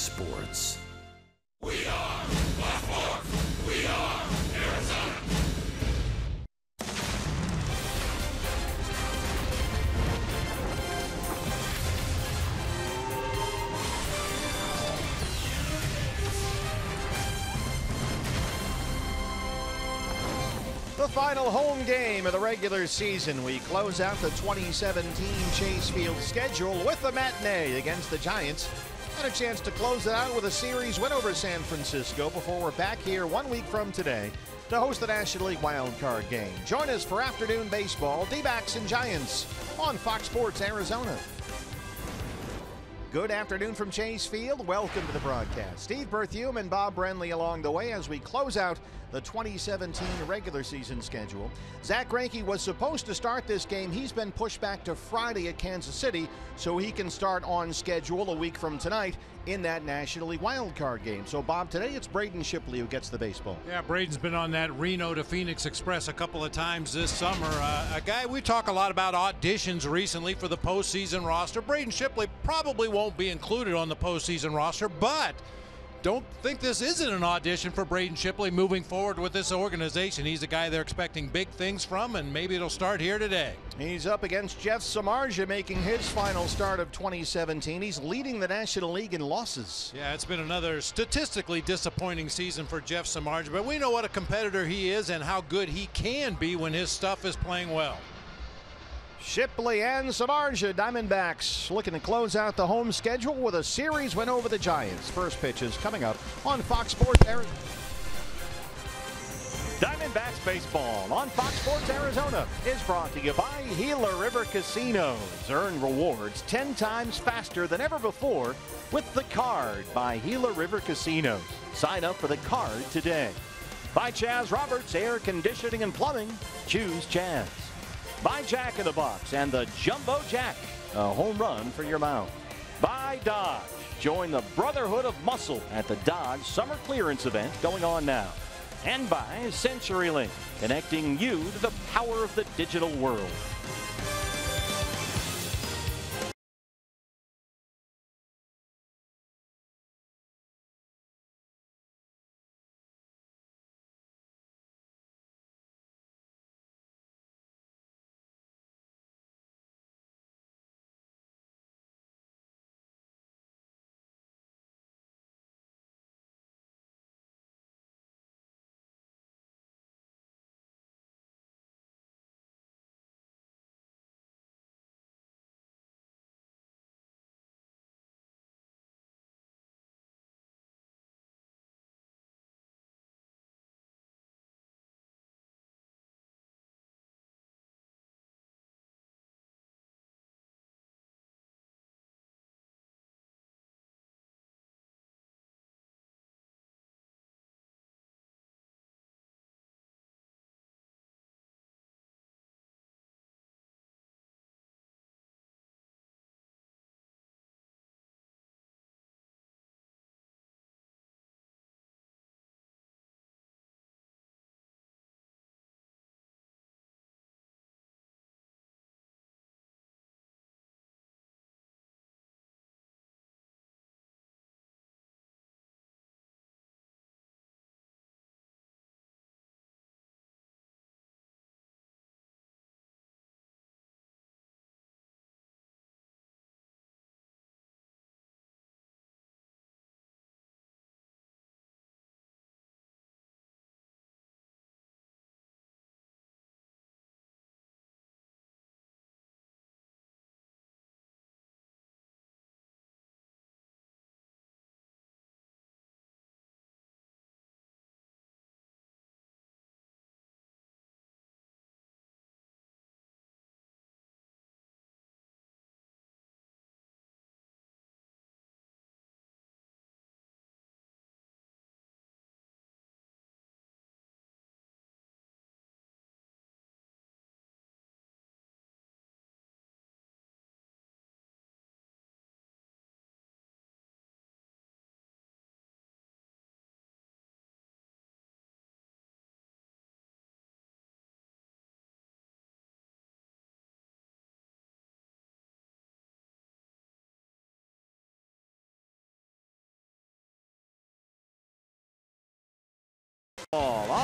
Sports. We are Baltimore. We are Arizona. The final home game of the regular season. We close out the 2017 Chase Field schedule with a matinee against the Giants. And a chance to close it out with a series win over San Francisco before we're back here 1 week from today to host the National League Wild Card game. Join us for afternoon baseball, D-backs and Giants on Fox Sports Arizona. Good afternoon from Chase Field. Welcome to the broadcast. Steve Berthiaume and Bob Brenly along the way as we close out the 2017 regular season schedule. Zach Greinke was supposed to start this game. He's been pushed back to Friday at Kansas City so he can start on schedule a week from tonight in that National League Wild Card game. So, Bob, today it's Braden Shipley who gets the baseball. Yeah, Braden's been on that Reno to Phoenix Express a couple of times this summer. A guy we talk a lot about auditions recently for the postseason roster. Braden Shipley probably won't be included on the postseason roster, but don't think this isn't an audition for Braden Shipley moving forward with this organization. He's a guy they're expecting big things from, and maybe it'll start here today. He's up against Jeff Samardzija making his final start of 2017. He's leading the National League in losses. Yeah, it's been another statistically disappointing season for Jeff Samardzija, but we know what a competitor he is and how good he can be when his stuff is playing well. Shipley and Samardzija, Diamondbacks looking to close out the home schedule with a series win over the Giants. First pitches coming up on Fox Sports Arizona. Diamondbacks baseball on Fox Sports Arizona is brought to you by Gila River Casinos. Earn rewards 10 times faster than ever before with the card by Gila River Casinos. Sign up for the card today. By Chaz Roberts Air Conditioning and Plumbing. Choose Chaz. By Jack in the Box and the Jumbo Jack, a home run for your mouth. By Dodge. Join the Brotherhood of Muscle at the Dodge Summer Clearance event going on now. And by CenturyLink, connecting you to the power of the digital world.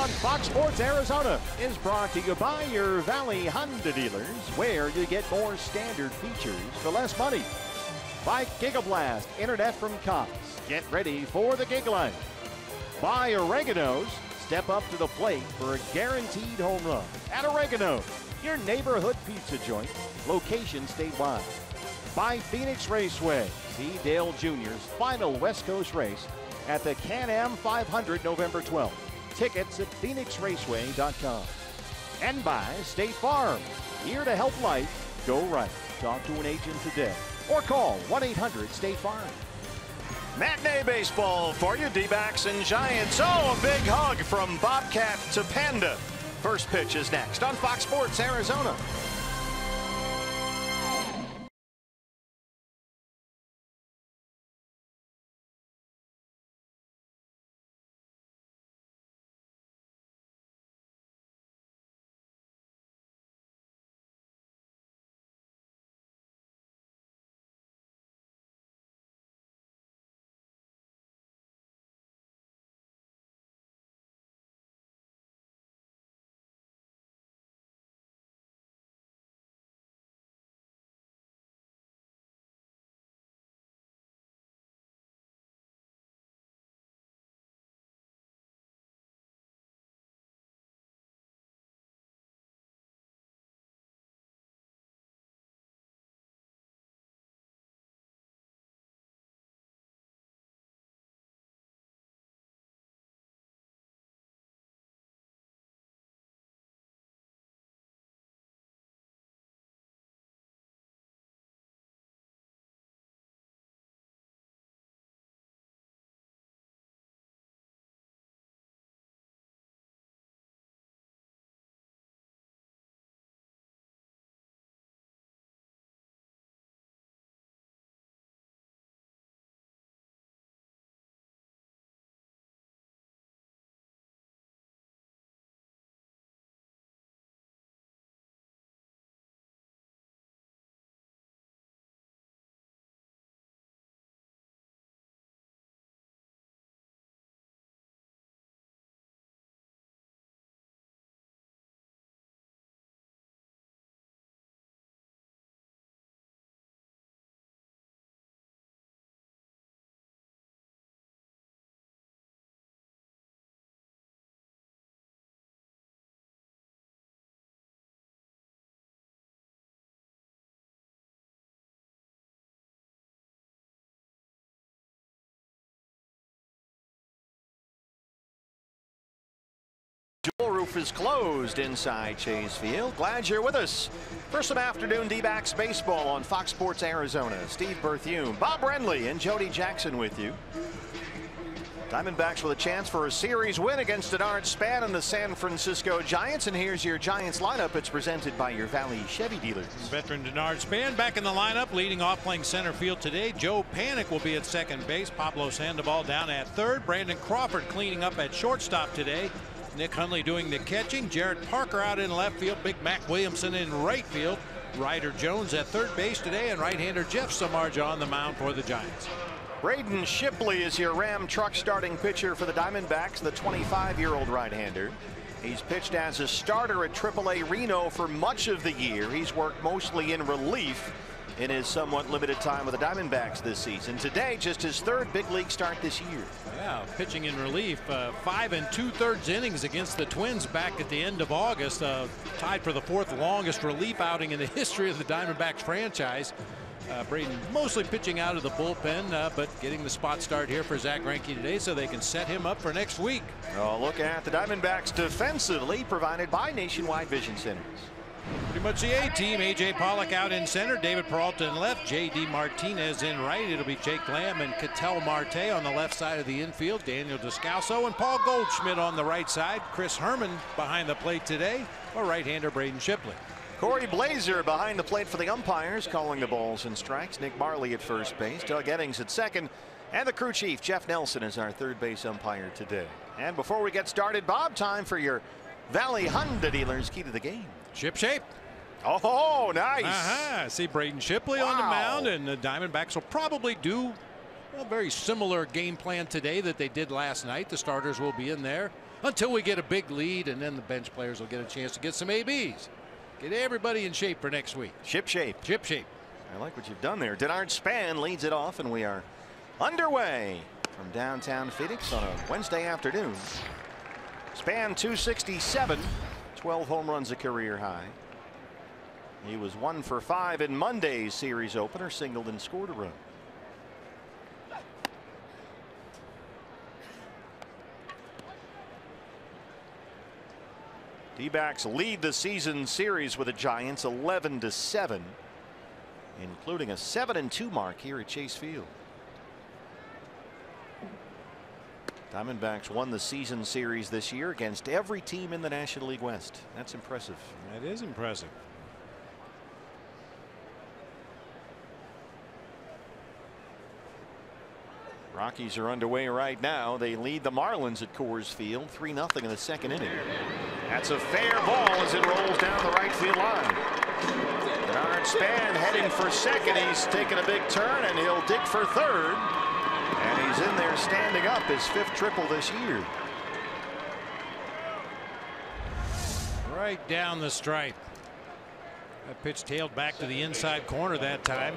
on Fox Sports Arizona is brought to you by your Valley Honda dealers, where you get more standard features for less money. By Gigablast Internet from Cox. Get ready for the gig life. By Oregano's. Step up to the plate for a guaranteed home run. At Oregano, your neighborhood pizza joint, location statewide. By Phoenix Raceway. See Dale Jr.'s final West Coast race at the Can-Am 500 November 12th. Tickets at phoenixraceway.com. And by State Farm. Here to help life go right. Talk to an agent today or call 1-800-STATE-FARM. Matinee baseball for you, D-backs and Giants. Oh, a big hug from Bobcat to Panda. First pitch is next on Fox Sports Arizona. Dual roof is closed inside Chase Field. Glad you're with us for some afternoon D-backs baseball on Fox Sports Arizona. Steve Berthume, Bob Renly, and Jody Jackson with you. Diamondbacks with a chance for a series win against Denard Span and the San Francisco Giants. And here's your Giants lineup. It's presented by your Valley Chevy dealers. Veteran Denard Span back in the lineup, leading off playing center field today. Joe Panik will be at second base. Pablo Sandoval down at third. Brandon Crawford cleaning up at shortstop today. Nick Hundley doing the catching. Jarrett Parker out in left field. Big Mac Williamson in right field. Ryder Jones at third base today, and right-hander Jeff Samardzija on the mound for the Giants. Braden Shipley is your Ram truck starting pitcher for the Diamondbacks, the 25-year-old right-hander. He's pitched as a starter at AAA Reno for much of the year. He's worked mostly in relief in his somewhat limited time with the Diamondbacks this season. Today, just his third big league start this year. Yeah, pitching in relief. 5 2/3 innings against the Twins back at the end of August. Tied for the fourth longest relief outing in the history of the Diamondbacks franchise. Braden mostly pitching out of the bullpen, but getting the spot start here for Zach Greinke today so they can set him up for next week. Oh, look at the Diamondbacks defensively, provided by Nationwide Vision Centers. Pretty much the A-team. A.J. Pollock out in center. David Peralta in left. J.D. Martinez in right. It'll be Jake Lamb and Ketel Marte on the left side of the infield. Daniel Descalso and Paul Goldschmidt on the right side. Chris Herman behind the plate today. Or right-hander Braden Shipley. Corey Blazer behind the plate for the umpires, calling the balls and strikes. Nick Marley at first base. Doug Eddings at second. And the crew chief, Jeff Nelson, is our third base umpire today. And before we get started, Bob, time for your Valley Honda dealers key to the game. Ship shape. Oh, nice. See Braden Shipley on the mound, and the Diamondbacks will probably do a very similar game plan today that they did last night. The starters will be in there. until we get a big lead, and then the bench players will get a chance to get some ABs. Get everybody in shape for next week. Ship shape. Ship shape. I like what you've done there. Denard Span leads it off, and we are underway from downtown Phoenix on a Wednesday afternoon. Span 267, 12 home runs, a career high. He was 1 for 5 in Monday's series opener, singled and scored a run. D-backs lead the season series with the Giants 11-7, including a 7-2 mark here at Chase Field. Diamondbacks won the season series this year against every team in the National League West. That's impressive. That is impressive. Rockies are underway right now. They lead the Marlins at Coors Field 3-0 in the second inning. That's a fair ball as it rolls down the right field line. Denard Span heading for second. He's taking a big turn, and he'll dig for third. And he's in there standing up, his 5th triple this year. Right down the stripe. That pitch tailed back to the inside corner that time.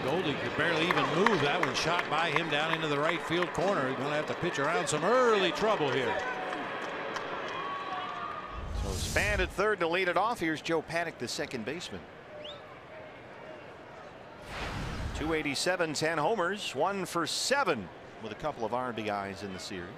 Goldie could barely even move. That one shot by him down into the right field corner. He's going to have to pitch around some early trouble here. So Span at third to lead it off. Here's Joe Paddock, the second baseman. 287, 10 homers, 1 for 7 with a couple of RBIs in the series.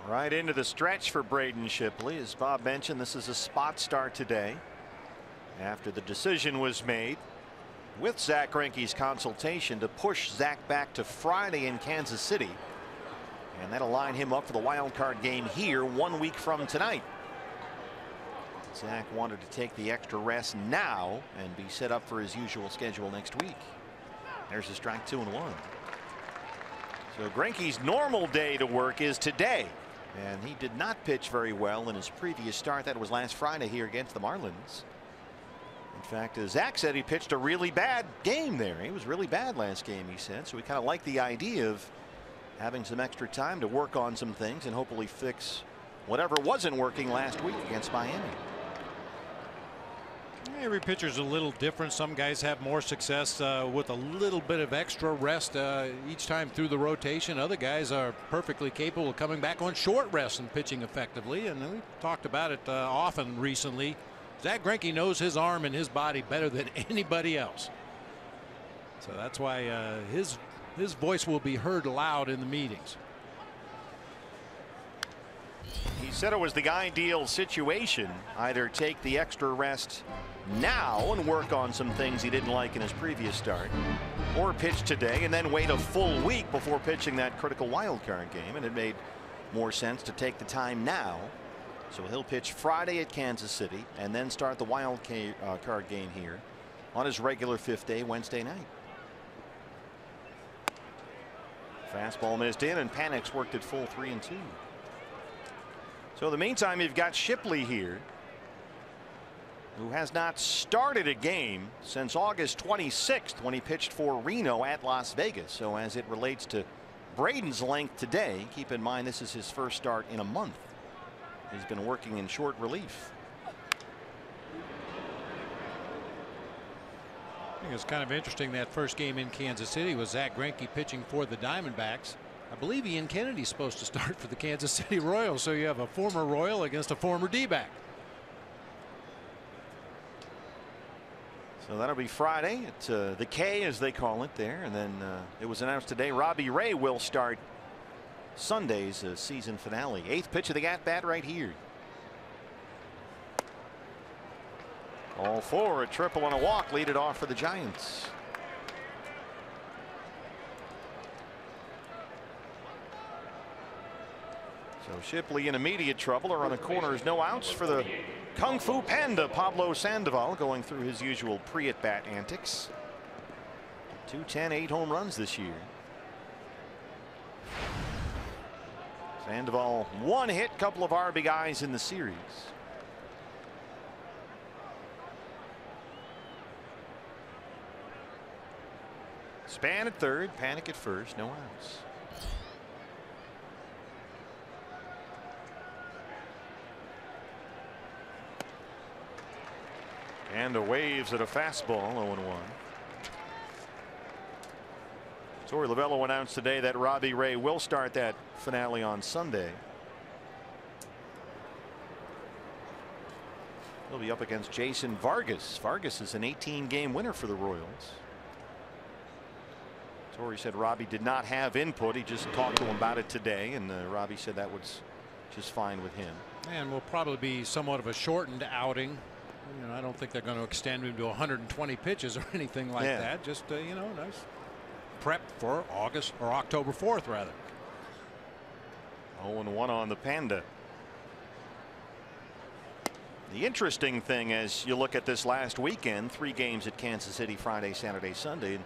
Right into the stretch for Braden Shipley. As Bob mentioned, this is a spot start today after the decision was made with Zach Greinke's consultation to push Zach back to Friday in Kansas City, and that'll line him up for the wild card game here 1 week from tonight. Zach wanted to take the extra rest now and be set up for his usual schedule next week. There's a strike, 2-1. So Greinke's normal day to work is today. And he did not pitch very well in his previous start. That was last Friday here against the Marlins. In fact, Zach said he pitched a really bad game there. He was really bad last game, he said. So we kind of like the idea of having some extra time to work on some things and hopefully fix whatever wasn't working last week against Miami. Every pitcher's a little different. Some guys have more success with a little bit of extra rest each time through the rotation. Other guys are perfectly capable of coming back on short rest and pitching effectively. And we've talked about it often recently. Zach Greinke knows his arm and his body better than anybody else. So that's why his voice will be heard loud in the meetings. He said it was the ideal situation. Either take the extra rest now and work on some things he didn't like in his previous start, or pitch today and then wait a full week before pitching that critical wild card game. And it made more sense to take the time now. So he'll pitch Friday at Kansas City and then start the wild card game here on his regular 5th day, Wednesday night. Fastball missed in, and Panic's worked at full 3-2. So in the meantime, you've got Shipley here, who has not started a game since August 26th when he pitched for Reno at Las Vegas. So as it relates to Braden's length today, keep in mind this is his first start in a month. He's been working in short relief. I think it's kind of interesting that first game in Kansas City was Zach Greinke pitching for the Diamondbacks. I believe Ian Kennedy's supposed to start for the Kansas City Royals, so you have a former Royal against a former D-back. So that'll be Friday at the K, as they call it there, and then it was announced today Robbie Ray will start Sunday's season finale. 8th pitch of the at-bat right here. All 4, a triple and a walk, lead it off for the Giants. So Shipley in immediate trouble. Or on the corners, no outs for the Kung Fu Panda, Pablo Sandoval, going through his usual pre-at-bat antics. 210, 8 home runs this year. Sandoval, one hit, couple of RBIs in the series. Span at third, Panic at first, no outs. And the waves at a fastball, 0-1. Torey Lovullo announced today that Robbie Ray will start that finale on Sunday. He'll be up against Jason Vargas. Vargas is an 18-game winner for the Royals. Torey said Robbie did not have input. He just talked to him about it today, and Robbie said that was just fine with him. And will probably be somewhat of a shortened outing. You know, I don't think they're going to extend him to 120 pitches or anything like that. Just you know, nice prep for August or October 4th rather. 0-1 on the Panda. The interesting thing as you look at this last weekend, 3 games at Kansas City, Friday, Saturday, Sunday,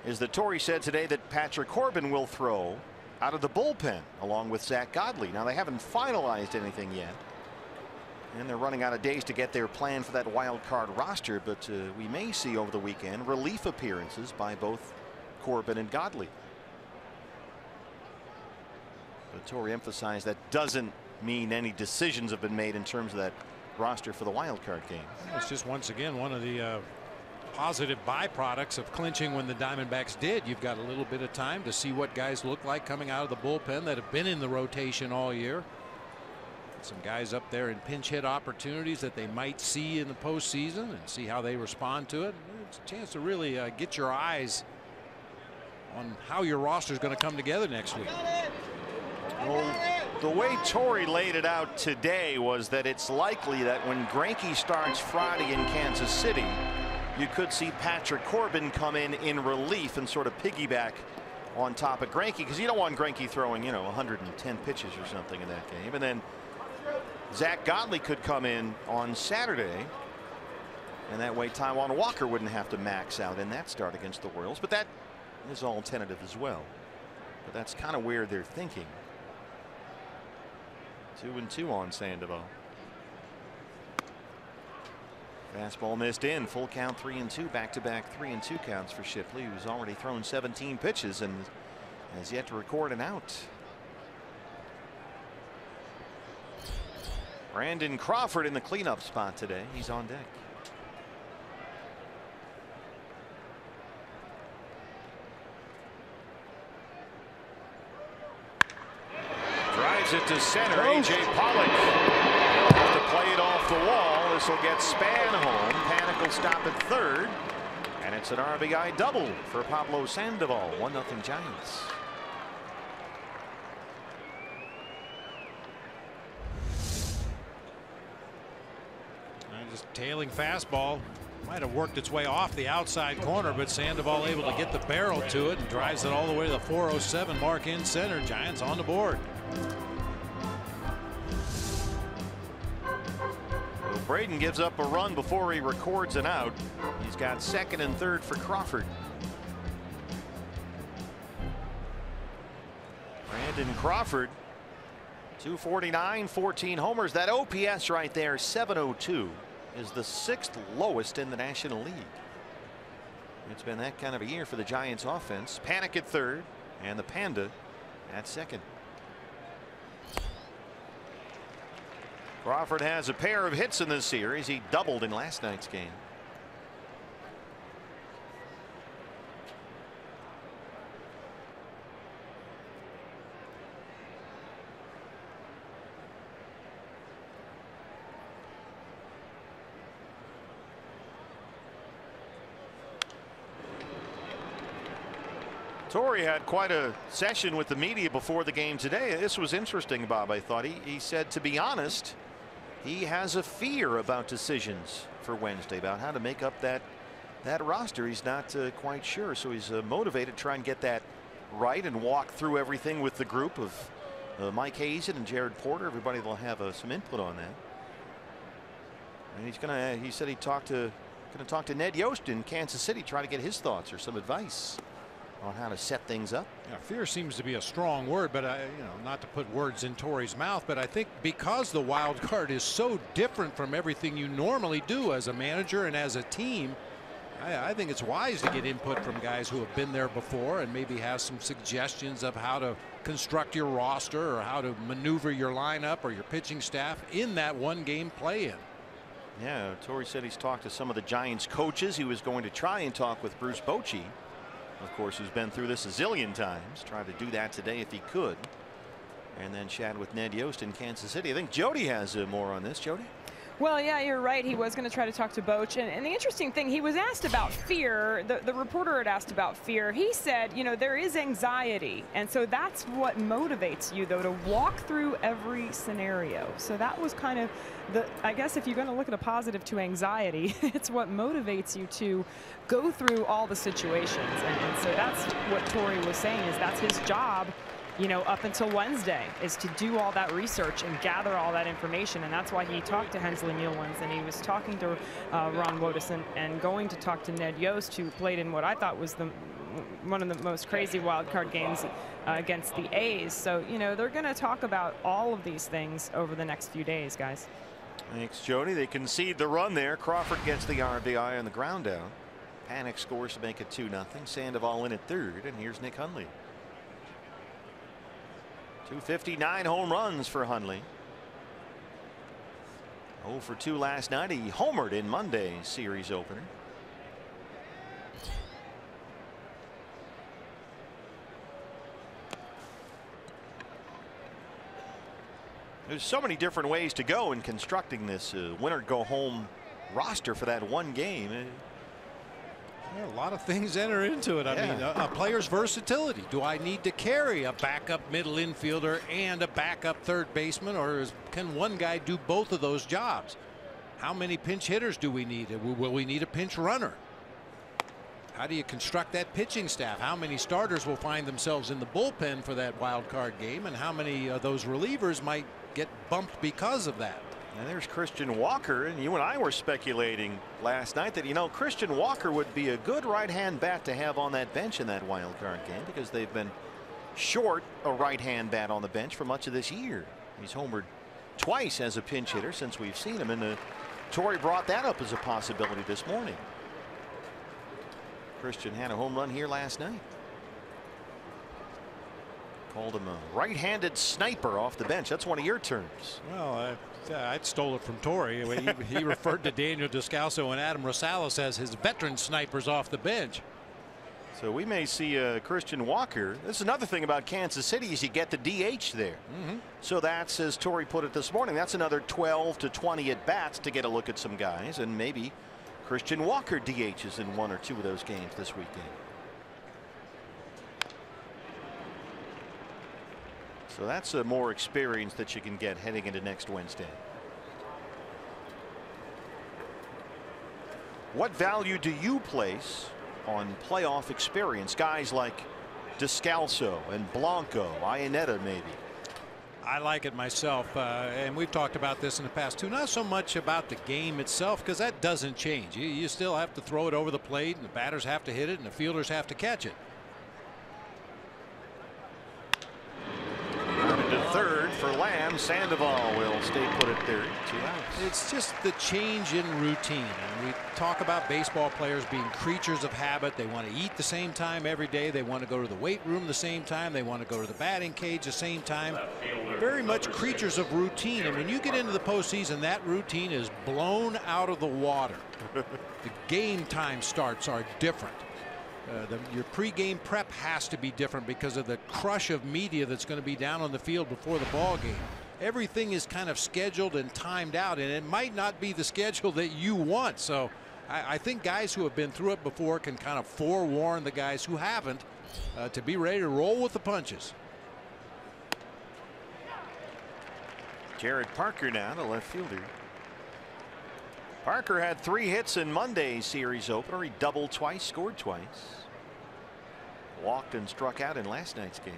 is that Torey said today that Patrick Corbin will throw out of the bullpen along with Zach Godley. Now they haven't finalized anything yet, and they're running out of days to get their plan for that wild card roster, but we may see over the weekend relief appearances by both Corbin and Godley. But Torey emphasized that doesn't mean any decisions have been made in terms of that roster for the wild card game. It's just once again one of the positive byproducts of clinching when the Diamondbacks did. You've got a little bit of time to see what guys look like coming out of the bullpen that have been in the rotation all year. Some guys up there in pinch hit opportunities that they might see in the postseason and see how they respond to it. It's a chance to really get your eyes on how your roster is going to come together next week. Well, the way Torey laid it out today was that it's likely that when Greinke starts Friday in Kansas City, you could see Patrick Corbin come in relief and sort of piggyback on top of Greinke, because you don't want Greinke throwing, you know, 110 pitches or something in that game. And then Zach Godley could come in on Saturday, and that way Taijuan Walker wouldn't have to max out in that start against the Royals. But that is all tentative as well. But that's kind of where they're thinking. 2-2 on Sandoval. Fastball missed in. Full count, 3-2. Back-to-back 3-2 counts for Shipley, who's already thrown 17 pitches and has yet to record an out. Brandon Crawford in the cleanup spot today. He's on deck. Drives it to center. A.J. Pollock will have to play it off the wall. This will get Span home. Panic will stop at third. And it's an RBI double for Pablo Sandoval. 1-0 Giants. Just tailing fastball. Might have worked its way off the outside corner, but Sandoval able to get the barrel to it and drives it all the way to the 407 mark in center. Giants on the board. Well, Braden gives up a run before he records an out. He's got second and third for Crawford. Brandon Crawford, 249, 14 homers. That OPS right there, 702, is the 6th lowest in the National League. It's been that kind of a year for the Giants offense. Panic at third and the Panda at second. Crawford has a pair of hits in this series. He doubled in last night's game. Torey had quite a session with the media before the game today. This was interesting, Bob. I thought he said, to be honest, he has a fear about decisions for Wednesday, about how to make up that roster. He's not quite sure, so he's motivated to try and get that right and walk through everything with the group of Mike Hazen and Jared Porter. Everybody will have some input on that. And he said he'd talk to Ned Yost in Kansas City, try to get his thoughts or some advice on how to set things up. Yeah, fear seems to be a strong word, but not to put words in Torey's mouth, but I think because the wild card is so different from everything you normally do as a manager and as a team, I think it's wise to get input from guys who have been there before and maybe have some suggestions of how to construct your roster or how to maneuver your lineup or your pitching staff in that one-game play-in. Yeah, Torey said he's talked to some of the Giants coaches. He was going to try and talk with Bruce Bochy, of course, who's been through this a zillion times. Try to do that today if he could, and then chat with Ned Yost in Kansas City. I think Jody has more on this. Jody? Well, yeah, you're right. He was going to try to talk to Boch. And the interesting thing, he was asked about fear. The reporter had asked about fear. He said, there is anxiety. And so that's what motivates you, though, to walk through every scenario. So that was kind of I guess if you're going to look at a positive to anxiety, it's what motivates you to go through all the situations. And so that's what Torey was saying, is that's his job, up until Wednesday, is to do all that research and gather all that information. And that's why he talked to Hensley Meulens, and he was talking to Ron Wotus and going to talk to Ned Yost, who played in what I thought was one of the most crazy wild card games against the A's. So, they're going to talk about all of these things over the next few days, guys. Thanks, Jody. They concede the run there. Crawford gets the RBI on the ground down. Panic scores to make it 2-0. Sandoval in at third, and here's Nick Hundley. 259 home runs for Hundley. 0 for 2 last night. He homered in Monday's series opener. There's so many different ways to go in constructing this winner go home roster for that one game. Yeah, a lot of things enter into it. I mean, a player's versatility. Do I need to carry a backup middle infielder and a backup third baseman, or can one guy do both of those jobs? How many pinch hitters do we need? Will we need a pinch runner? How do you construct that pitching staff? How many starters will find themselves in the bullpen for that wild card game, and how many of those relievers might get bumped because of that? And there's Christian Walker, and you and I were speculating last night that Christian Walker would be a good right-hand bat to have on that bench in that wild card game, because they've been short a right-hand bat on the bench for much of this year. He's homered twice as a pinch hitter since we've seen him, and Torey brought that up as a possibility this morning. Christian had a home run here last night. Called him a right-handed sniper off the bench. That's one of your terms. Well, I stole it from Torey. He referred to Daniel Descalso and Adam Rosales as his veteran snipers off the bench. So we may see Christian Walker. This is another thing about Kansas City, is you get the DH there. So that's, as Torey put it this morning, that's another 12 to 20 at bats to get a look at some guys, and maybe Christian Walker DHs in 1 or 2 of those games this weekend. So that's more experience that you can get heading into next Wednesday. What value do you place on playoff experience? Guys like Descalso and Blanco, Iannetta maybe. I like it myself, and we've talked about this in the past too. Not so much about the game itself, because that doesn't change. You still have to throw it over the plate, and the batters have to hit it, and the fielders have to catch it. To third for Lamb. Sandoval will stay put at third. 2 outs. It's just the change in routine. And we talk about baseball players being creatures of habit. They want to eat the same time every day. They want to go to the weight room the same time. They want to go to the batting cage the same time. Very much creatures of routine. And when you get into the postseason, that routine is blown out of the water. The game time starts are different. Your pregame prep has to be different because of the crush of media that's going to be down on the field before the ball game. Everything is kind of scheduled and timed out, and it might not be the schedule that you want. So I think guys who have been through it before can kind of forewarn the guys who haven't to be ready to roll with the punches. Jared Parker now, the left fielder. Parker had 3 hits in Monday's series opener. He doubled twice, scored twice. Walked and struck out in last night's game.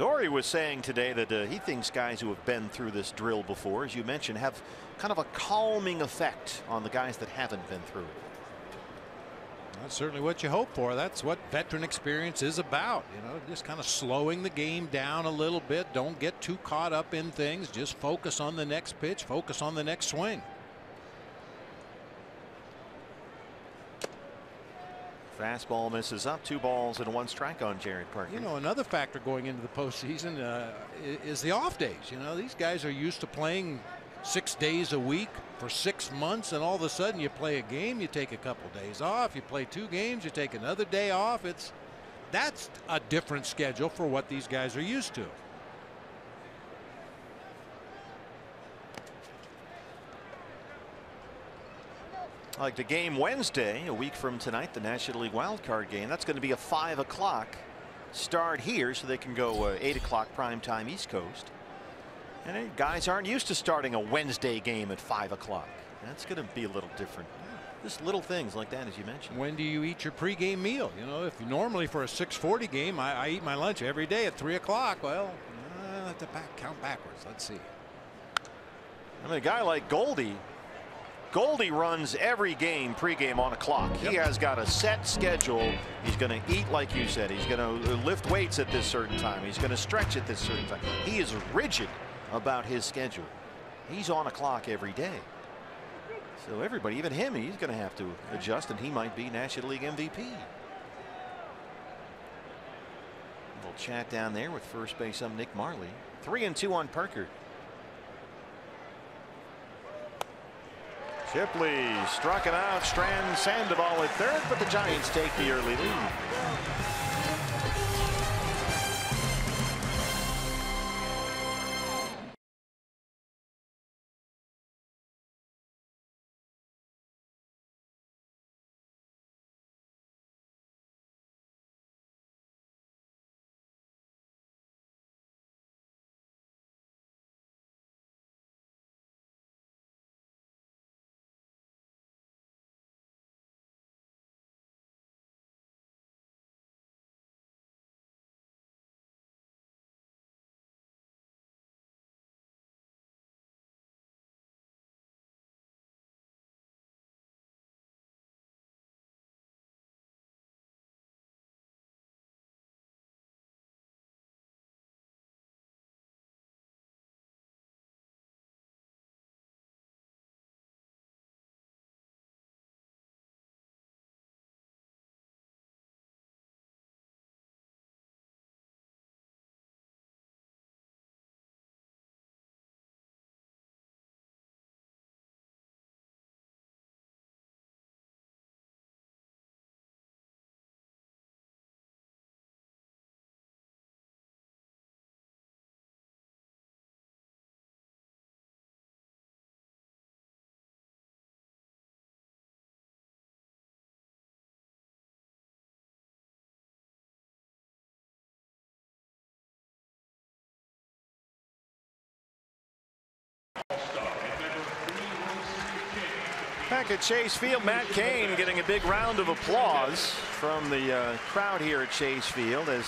Torrey was saying today that he thinks guys who have been through this drill before, as you mentioned, have kind of a calming effect on the guys that haven't been through it. That's certainly what you hope for. That's what veteran experience is about. You know, just kind of slowing the game down a little bit. Don't get too caught up in things. Just focus on the next pitch. Focus on the next swing. Fastball misses up. 2 balls and 1 strike on Jared Parker. You know, another factor going into the postseason is the off days. You know, these guys are used to playing 6 days a week for 6 months, and all of a sudden you play a game, you take a couple days off. You play 2 games, you take another day off. That's a different schedule for what these guys are used to. Like the game Wednesday, a week from tonight, the National League wild card game, that's going to be a 5 o'clock start here, so they can go 8 o'clock prime time East Coast. And guys aren't used to starting a Wednesday game at 5 o'clock. That's going to be a little different. Just little things like that, as you mentioned. When do you eat your pregame meal? You know, if normally for a 6:40 game, I eat my lunch every day at 3 o'clock. Well, I have to count backwards. Let's see. I mean, a guy like Goldie runs every game pregame on a clock. He has got a set schedule. He's going to eat like you said. He's going to lift weights at this certain time. He's going to stretch at this certain time. He is rigid about his schedule. He's on a clock every day. So everybody, even him, he's going to have to adjust, and he might be National League MVP. We'll chat down there with first base Nick Marley. 3-2 on Parker. Shipley struck it out. Strand Sandoval at third, but the Giants take the early lead. Back at Chase Field, Matt Cain getting a big round of applause from the crowd here at Chase Field, as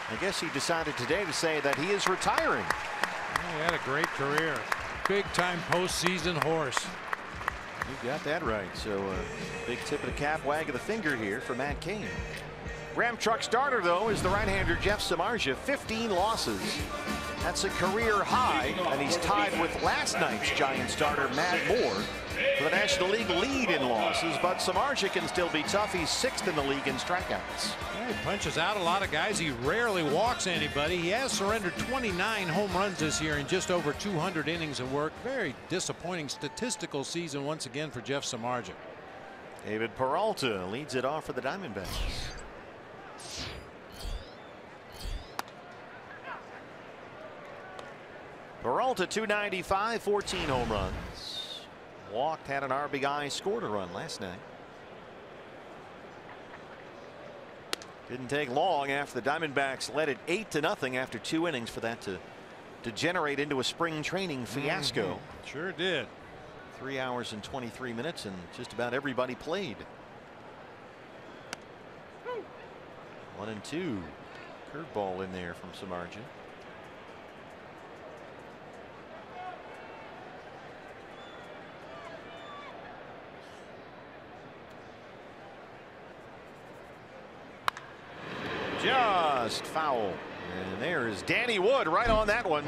I guess he decided today to say that he is retiring. He had a great career. Big time postseason horse. You got that right. So big tip of the cap, wag of the finger here for Matt Cain. Ram truck starter, though, is the right-hander Jeff Samardzija. 15 losses. That's a career high, and he's tied with last night's Giant starter Matt Moore for the National League lead in losses. But Samardzija can still be tough. He's 6th in the league in strikeouts. Yeah, he punches out a lot of guys. He rarely walks anybody. He has surrendered 29 home runs this year in just over 200 innings of work. Very disappointing statistical season once again for Jeff Samardzija. David Peralta leads it off for the Diamondbacks. Peralta 295, 14 home runs. Walked, had an RBI, scored a run last night. Didn't take long after the Diamondbacks led it 8-0 after 2 innings for that to degenerate into a spring training fiasco. Sure did. 3 hours and 23 minutes, and just about everybody played. 1-2. Curveball in there from Samardzija. Just foul. And there's Danny Wood right on that one.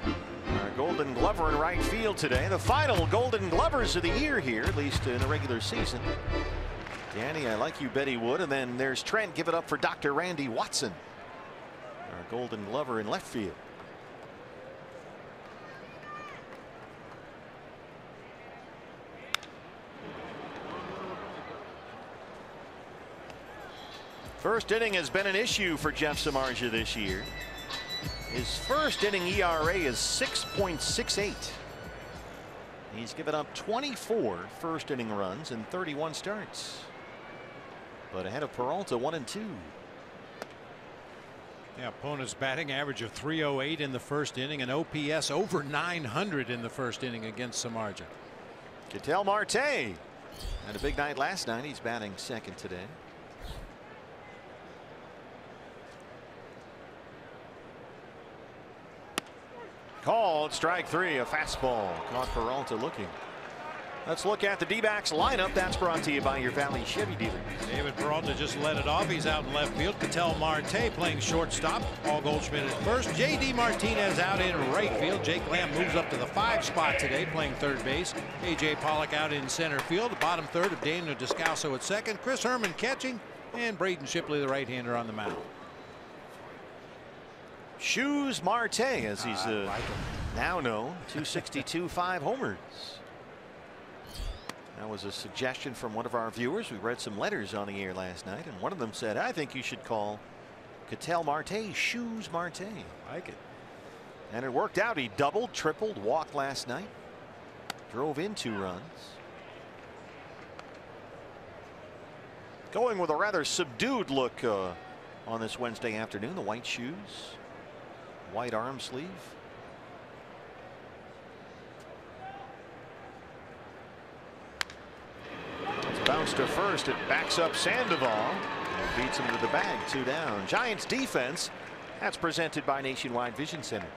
Our Golden Glover in right field today. The final Golden Glovers of the year here, at least in the regular season. Danny, I like you, Betty Wood. And then there's Trent. Give it up for Dr. Randy Watson, our Golden Glover in left field. First inning has been an issue for Jeff Samardzija this year. His first inning ERA is 6.68. He's given up 24 first inning runs in 31 starts. But ahead of Peralta, 1-2. Yeah, opponent's batting average of .308 in the first inning, and OPS over 900 in the first inning against Samardzija. Ketel Marte had a big night last night. He's batting second today. Called strike three, a fastball. Caught Peralta looking. Let's look at the D-backs lineup. That's brought to you by your Valley Chevy dealer. David Peralta just let it off. He's out in left field. Ketel Marte playing shortstop. Paul Goldschmidt at first. JD Martinez out in right field. Jake Lamb moves up to the 5 spot today, playing third base. AJ Pollock out in center field. The bottom third of Daniel Descalso at second. Chris Herman catching, and Braden Shipley, the right-hander, on the mound. Shoes Marte, as he's now known. 262, 5 homers. That was a suggestion from one of our viewers. We read some letters on the air last night, and one of them said, I think you should call Ketel Marte Shoes Marte. I like it. And it worked out. He doubled, tripled, walked last night. Drove in 2 runs. Going with a rather subdued look on this Wednesday afternoon. The white shoes, white arm sleeve. It's bounced to first. It backs up Sandoval and beats him to the bag. 2 down. Giants defense. That's presented by Nationwide Vision Centers.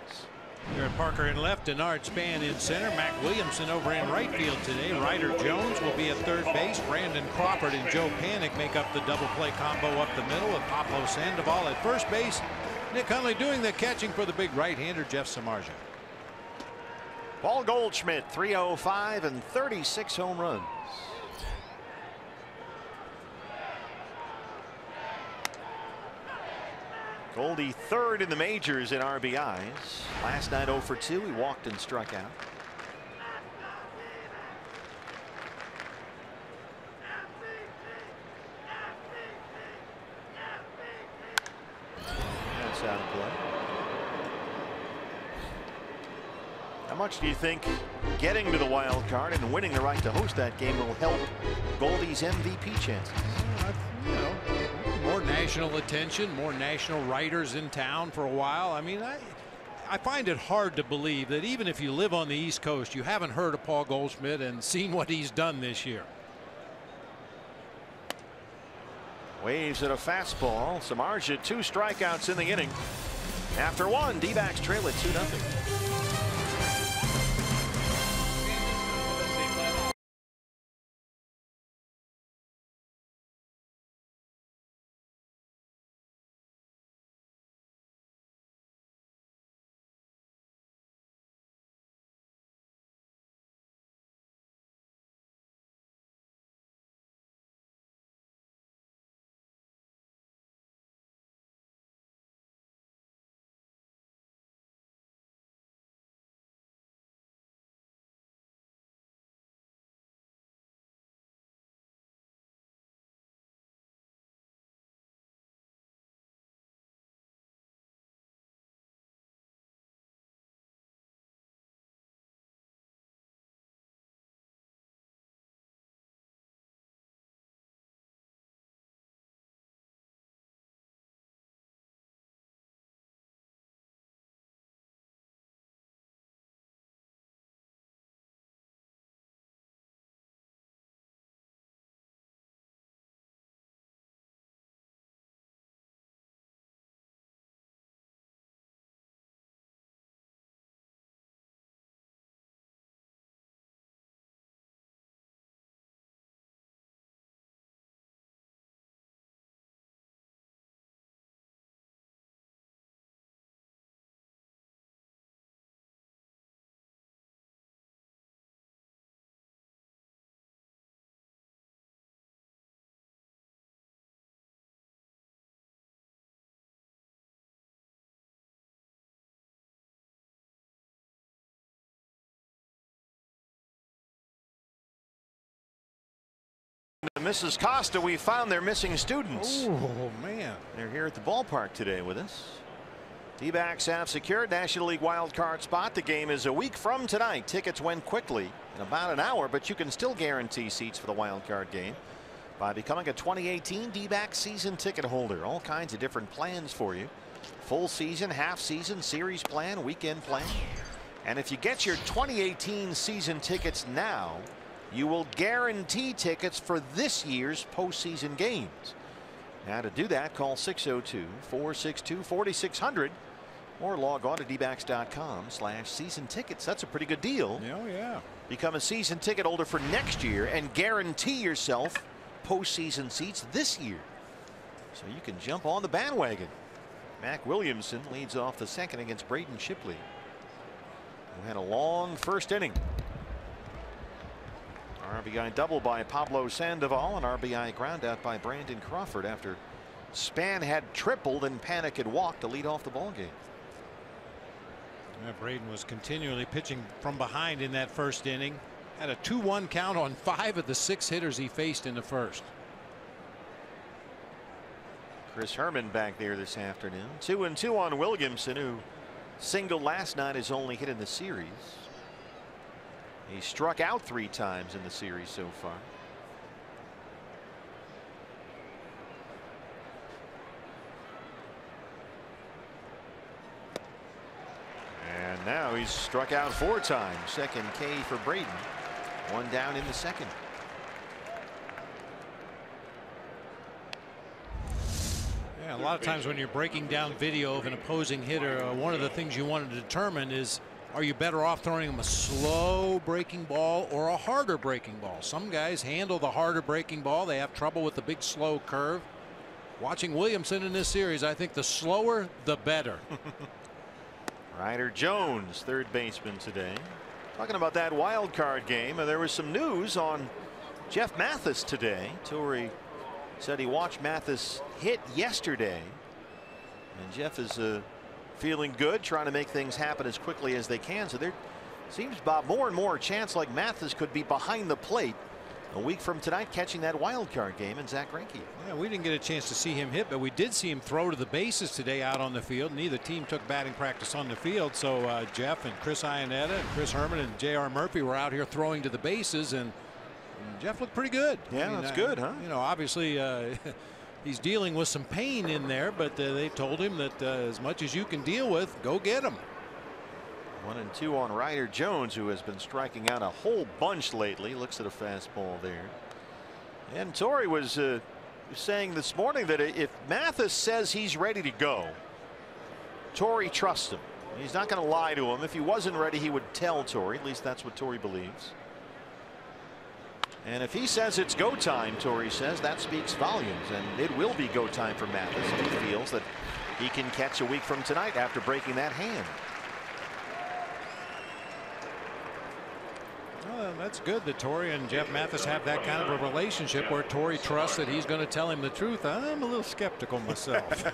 Garrett Parker in left, Denard Span in center, Mac Williamson over in right field today. Ryder Jones will be at third base. Brandon Crawford and Joe Panik make up the double play combo up the middle, with Pablo Sandoval at first base. Nick Hundley doing the catching for the big right-hander Jeff Samardzija. Paul Goldschmidt, 305 and 36 home runs. Goldie third in the majors in RBIs. Last night 0 for 2. He walked and struck out. That's out of play. How much do you think getting to the wild card and winning the right to host that game will help Goldie's MVP chances? You know, more national attention, more national writers in town for a while. I mean, I find it hard to believe that even if you live on the East Coast, you haven't heard of Paul Goldschmidt and seen what he's done this year. Waves at a fastball. Samardzija 2 strikeouts in the inning. After 1, D-backs trail at 2-0. Mrs. Costa, we found their missing students. Oh, man. They're here at the ballpark today with us. D-backs have secured National League wild card spot. The game is a week from tonight. Tickets went quickly in about an hour, but you can still guarantee seats for the wild card game by becoming a 2018 D-backs season ticket holder. All kinds of different plans for you. Full season, half season, series plan, weekend plan. And if you get your 2018 season tickets now, you will guarantee tickets for this year's postseason games. Now to do that, call 602-462-4600 or log on to dbacks.com/season tickets. That's a pretty good deal. Oh, yeah. Become a season ticket holder for next year and guarantee yourself postseason seats this year. So you can jump on the bandwagon. Mac Williamson leads off the second against Braden Shipley, who had a long first inning. RBI double by Pablo Sandoval, and RBI ground out by Brandon Crawford after Span had tripled and Panic had walked to lead off the ballgame. Yeah, Braden was continually pitching from behind in that first inning. Had a 2-1 count on 5 of the 6 hitters he faced in the first. Chris Herman back there this afternoon. 2-2 on Williamson, who singled last night, his only hit in the series. He struck out 3 times in the series so far. And now he's struck out 4 times. Second K for Braden. 1 down in the second. Yeah, a lot of times when you're breaking down video of an opposing hitter, one of the things you want to determine is, are you better off throwing them a slow breaking ball or a harder breaking ball? Some guys handle the harder breaking ball. They have trouble with the big slow curve. Watching Williamson in this series, I think the slower the better. Ryder Jones, third baseman today. Talking about that wild card game, there was some news on Jeff Mathis today. Torrey said he watched Mathis hit yesterday, and Jeff is feeling good, trying to make things happen as quickly as they can. So there seems, Bob, more and more a chance like Mathis could be behind the plate a week from tonight, catching that wild card game in Zach Greinke. Yeah, we didn't get a chance to see him hit, but we did see him throw to the bases today out on the field. Neither team took batting practice on the field, so Jeff and Chris Iannetta and Chris Herman and J.R. Murphy were out here throwing to the bases, and Jeff looked pretty good. Yeah, that's good, huh? You know, obviously he's dealing with some pain in there, but they told him that as much as you can deal with, go get him. 1-2 on Ryder Jones, who has been striking out a whole bunch lately. Looks at a fastball there. And Torrey was saying this morning that if Mathis says he's ready to go, Torrey trusts him. He's not going to lie to him. If he wasn't ready, he would tell Torrey. At least that's what Torrey believes. And if he says it's go time, Torrey says, that speaks volumes, and it will be go time for Mathis. He feels that he can catch a week from tonight after breaking that hand. Well, that's good that Torrey and Jeff Mathis have that kind of a relationship where Torrey trusts that he's going to tell him the truth. I'm a little skeptical myself.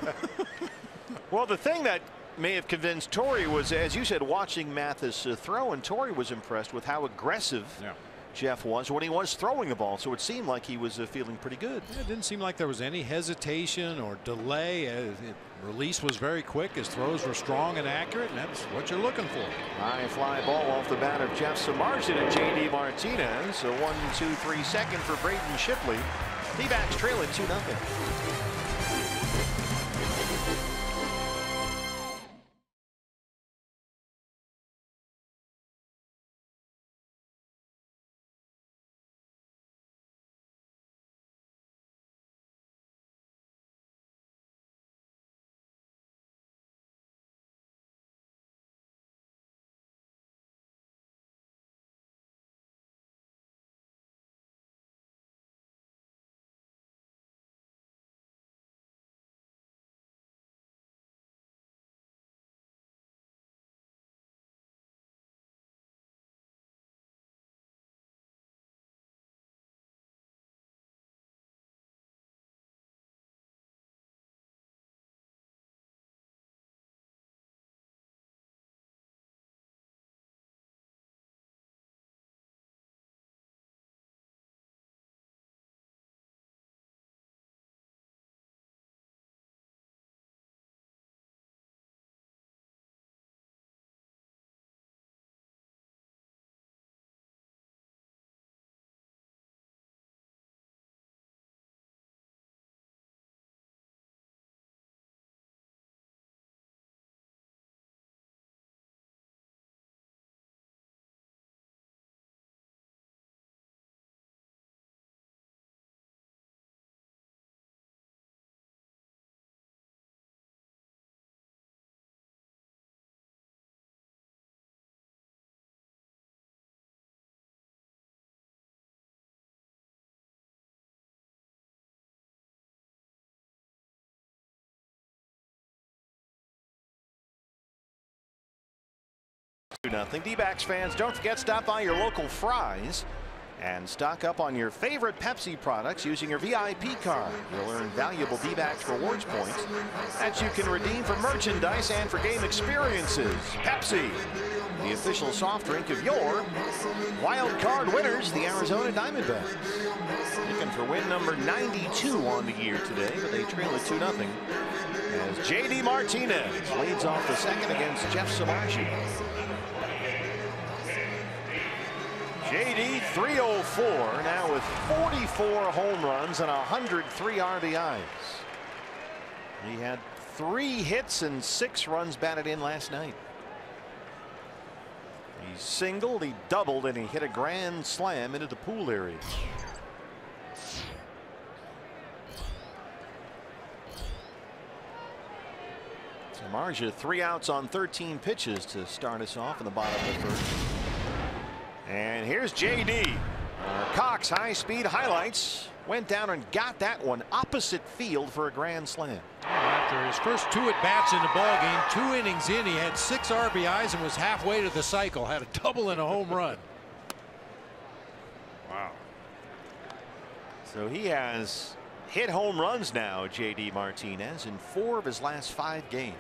Well, the thing that may have convinced Torrey was, as you said, watching Mathis throw, and Torrey was impressed with how aggressive Jeff was when he was throwing the ball. So it seemed like he was feeling pretty good. Yeah, it didn't seem like there was any hesitation or delay. Release was very quick. His throws were strong and accurate, and that's what you're looking for. High fly ball off the bat of Jeff Samardzija and J.D. Martinez. So 1-2-3 second for Braden Shipley. D-backs trailing 2-0. 2-0. D-backs fans, don't forget, stop by your local Fry's and stock up on your favorite Pepsi products using your VIP card. You'll earn valuable D-backs rewards points that you can redeem for merchandise and for game experiences. Pepsi, the official soft drink of your wild card winners, the Arizona Diamondbacks. Looking for win number 92 on the year today, but they trail it 2-0 as J.D. Martinez leads off the second against Jeff Samardzija. J.D. 304 now with 44 home runs and 103 RBIs. He had 3 hits and 6 runs batted in last night. He singled, he doubled, and he hit a grand slam into the pool area. Samardzija 3 outs on 13 pitches to start us off in the bottom of the first. And here's J.D. Cox high-speed highlights. Went down and got that one opposite field for a grand slam. After his first 2 at-bats in the ballgame, 2 innings in, he had 6 RBIs and was halfway to the cycle. Had a double and a home run. Wow. So he has hit home runs now, J.D. Martinez, in 4 of his last 5 games.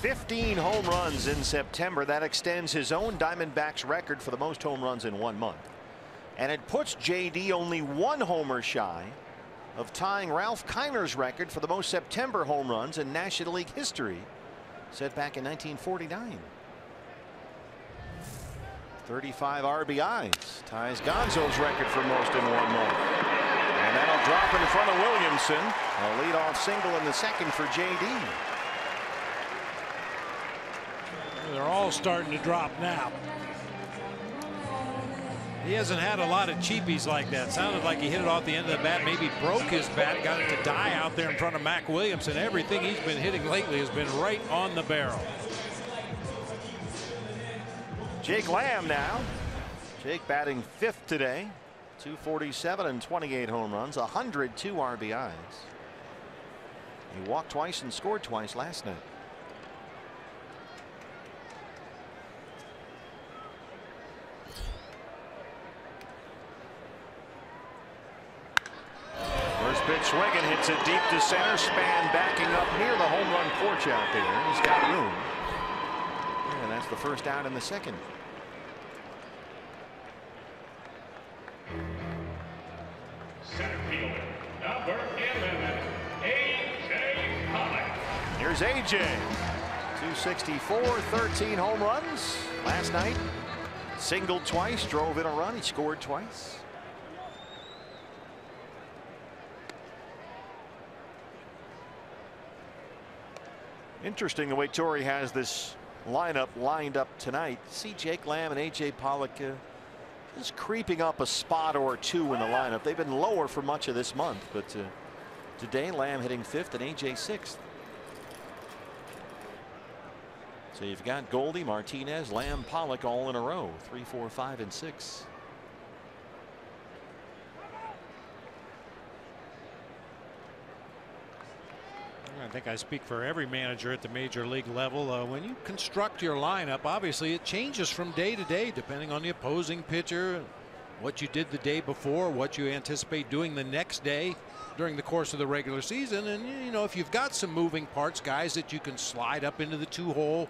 "15 home runs in September. That extends his own Diamondbacks record for the most home runs in 1 month. And it puts J.D. only 1 homer shy of tying Ralph Kiner's record for the most September home runs in National League history, set back in 1949. 35 RBIs ties Gonzo's record for most in 1 month. And that'll drop in front of Williamson. A leadoff single in the second for J.D. They're all starting to drop now. He hasn't had a lot of cheapies like that. Sounded like he hit it off the end of the bat, maybe broke his bat, got it to die out there in front of Mac Williamson. Everything he's been hitting lately has been right on the barrel. Jake Lamb now. Jake batting 5th today. 247 and 28 home runs, 102 RBIs. He walked twice and scored twice last night. Pitch swinging, hits it deep to center. Span backing up near the home run porch out there. He's got room. And that's the first out in the second. Center field, number 11, A.J. Pollock. Here's A.J. 264, 13 home runs last night. Singled twice, drove in a run. He scored twice. Interesting the way Torrey has this lineup lined up tonight. See Jake Lamb and A.J. Pollock just creeping up a spot or 2 in the lineup. They've been lower for much of this month, but today Lamb hitting 5th and A.J. 6th. So you've got Goldie, Martinez, Lamb, Pollock all in a row. 3, 4, 5, and 6. I think I speak for every manager at the major league level. When you construct your lineup, obviously it changes from day to day depending on the opposing pitcher, what you did the day before, what you anticipate doing the next day during the course of the regular season. And you know, if you've got some moving parts, guys that you can slide up into the 2-hole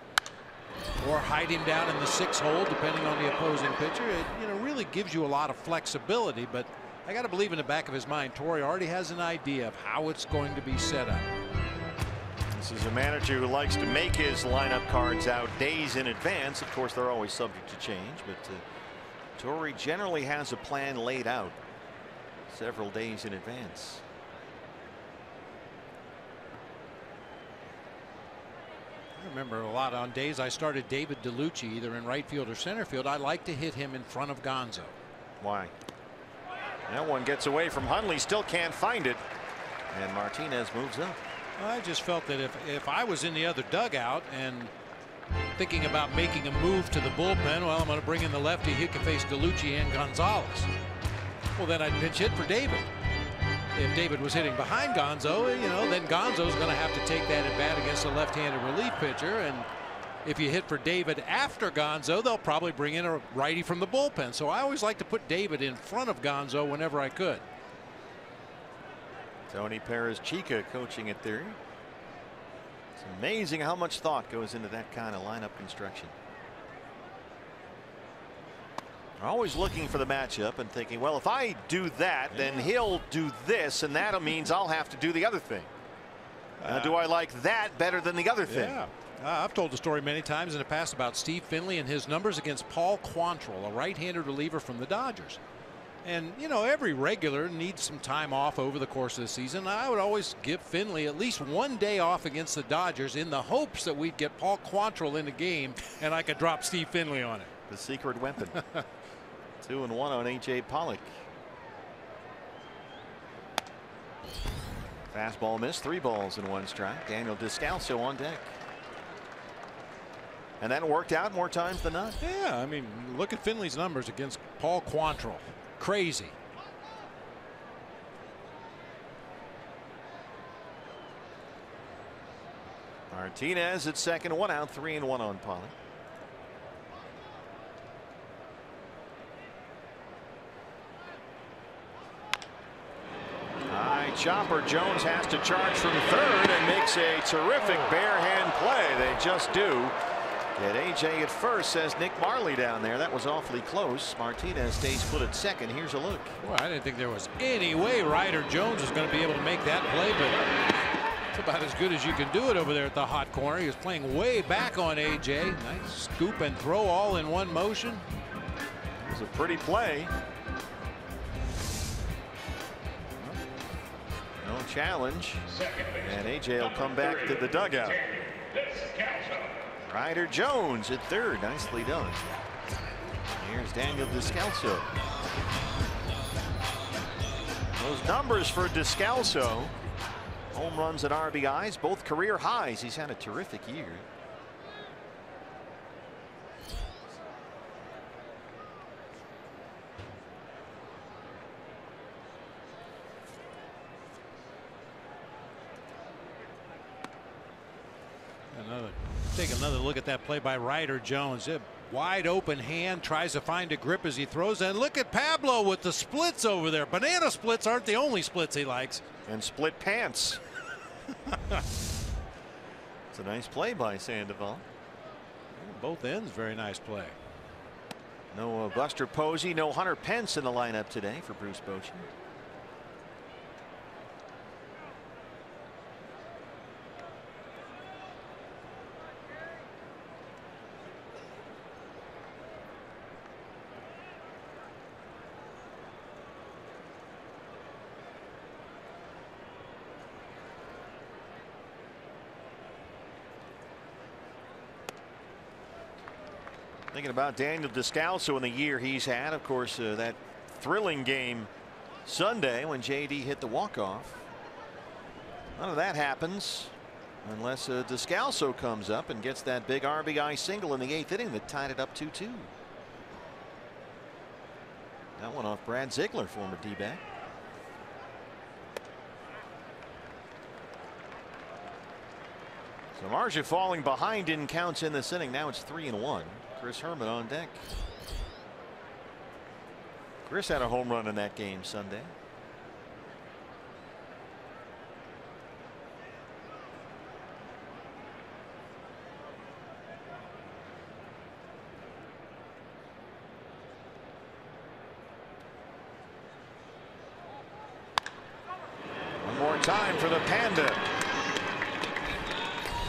or hide him down in the 6-hole depending on the opposing pitcher, it really gives you a lot of flexibility. But I got to believe in the back of his mind, Torrey already has an idea of how it's going to be set up. This is a manager who likes to make his lineup cards out days in advance. Of course, they're always subject to change, but Torrey generally has a plan laid out several days in advance. I remember a lot on days I started David DeLucci either in right field or center field. I like to hit him in front of Gonzo. Why? That one gets away from Hundley, still can't find it, and Martinez moves up. I just felt that if I was in the other dugout and thinking about making a move to the bullpen. Well, I'm going to bring in the lefty. He can face DeLucci and Gonzalez. Well, then I'd pinch hit for David. If David was hitting behind Gonzo, then Gonzo's going to have to take that at bat against a left-handed relief pitcher. And if you hit for David after Gonzo, they'll probably bring in a righty from the bullpen. So I always like to put David in front of Gonzo whenever I could. Tony Perez-Chica coaching at theory. It's amazing how much thought goes into that kind of lineup construction. They're always looking for the matchup and thinking, well, if I do that, then he'll do this, and that means I'll have to do the other thing. Do I like that better than the other thing? Yeah. I've told the story many times in the past about Steve Finley and his numbers against Paul Quantrill, a right-handed reliever from the Dodgers. And every regular needs some time off over the course of the season. I would always give Finley at least one day off against the Dodgers in the hopes that we'd get Paul Quantrill in the game and I could drop Steve Finley on it. The secret weapon. 2-1 on A.J. Pollock. Fastball missed. 3 balls and 1 strike. Daniel Descalso on deck. And that worked out more times than not. Yeah, I mean, look at Finley's numbers against Paul Quantrill. Crazy. Martinez at second, 1 out, 3-1 on Pollock. High chopper. Jones has to charge from third and makes a terrific bare hand play. They just do. Get AJ at first, says Nick Marley down there. That was awfully close. Martinez stays put at second. Here's a look. Well, I didn't think there was any way Ryder Jones was going to be able to make that play, but it's about as good as you can do it over there at the hot corner. He was playing way back on AJ. Nice scoop and throw all in one motion. It was a pretty play. No challenge. And AJ will come back to the dugout. Ryder Jones at third. Nicely done. Here's Daniel Descalso. Those numbers for Descalso. Home runs and RBIs, both career highs. He's had a terrific year. Take another look at that play by Ryder Jones. A wide open hand, tries to find a grip as he throws. And look at Pablo with the splits over there. Banana splits aren't the only splits he likes. And split pants. It's a nice play by Sandoval. Both ends, very nice play. No Buster Posey, no Hunter Pence in the lineup today for Bruce Bochy. Thinking about Daniel Descalso in the year he's had, of course, that thrilling game Sunday when JD hit the walk-off. None of that happens unless Descalso comes up and gets that big RBI single in the 8th inning that tied it up 2-2. That one off Brad Ziegler, former D-back. So Marja falling behind in counts in this inning. Now it's 3-1. Chris Herman on deck. Chris had a home run in that game Sunday. One more time for the Panda.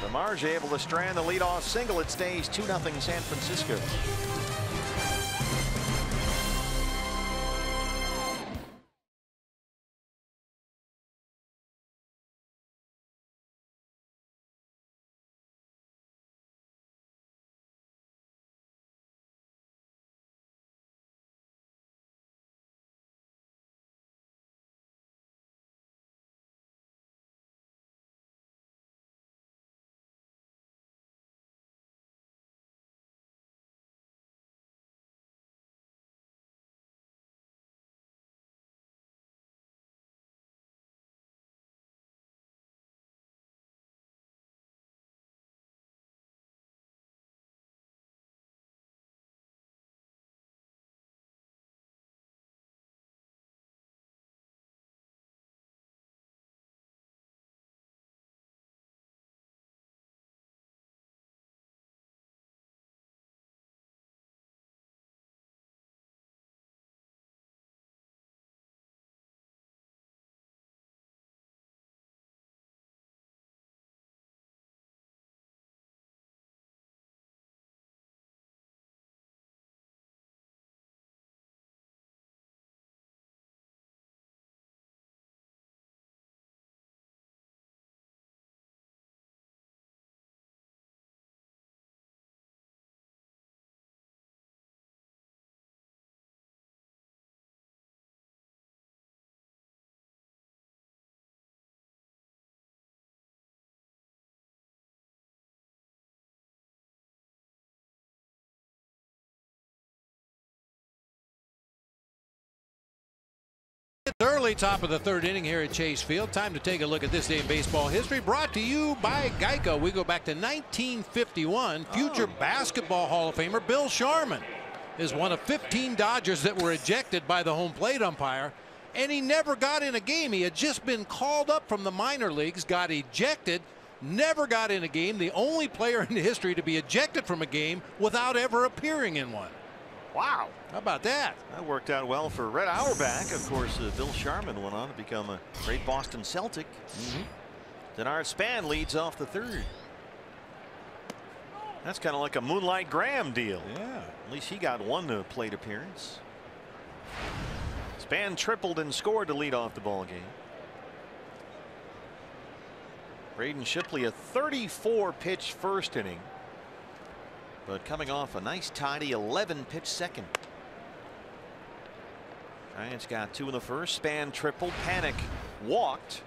Samardzija able to strand the leadoff single. It stays 2-0 San Francisco. early, top of the third inning here at Chase Field. Time to take a look at this day in baseball history, brought to you by Geico. We go back to 1951. Future basketball Hall of Famer Bill Sharman is one of 15 Dodgers that were ejected by the home plate umpire, and he never got in a game. He had just been called up from the minor leagues, got ejected, never got in a game. The only player in history to be ejected from a game without ever appearing in one. Wow. How about that? That worked out well for Red Auerbach. Of course, Bill Sharman went on to become a great Boston Celtic. Denard Span leads off the third. That's kind of like a Moonlight Graham deal. Yeah. At least he got one plate appearance. Span tripled and scored to lead off the ball game. Braden Shipley, a 34-pitch first inning, but coming off a nice tidy 11-pitch second. Giants got 2 in the first. Span tripled. Panic walked,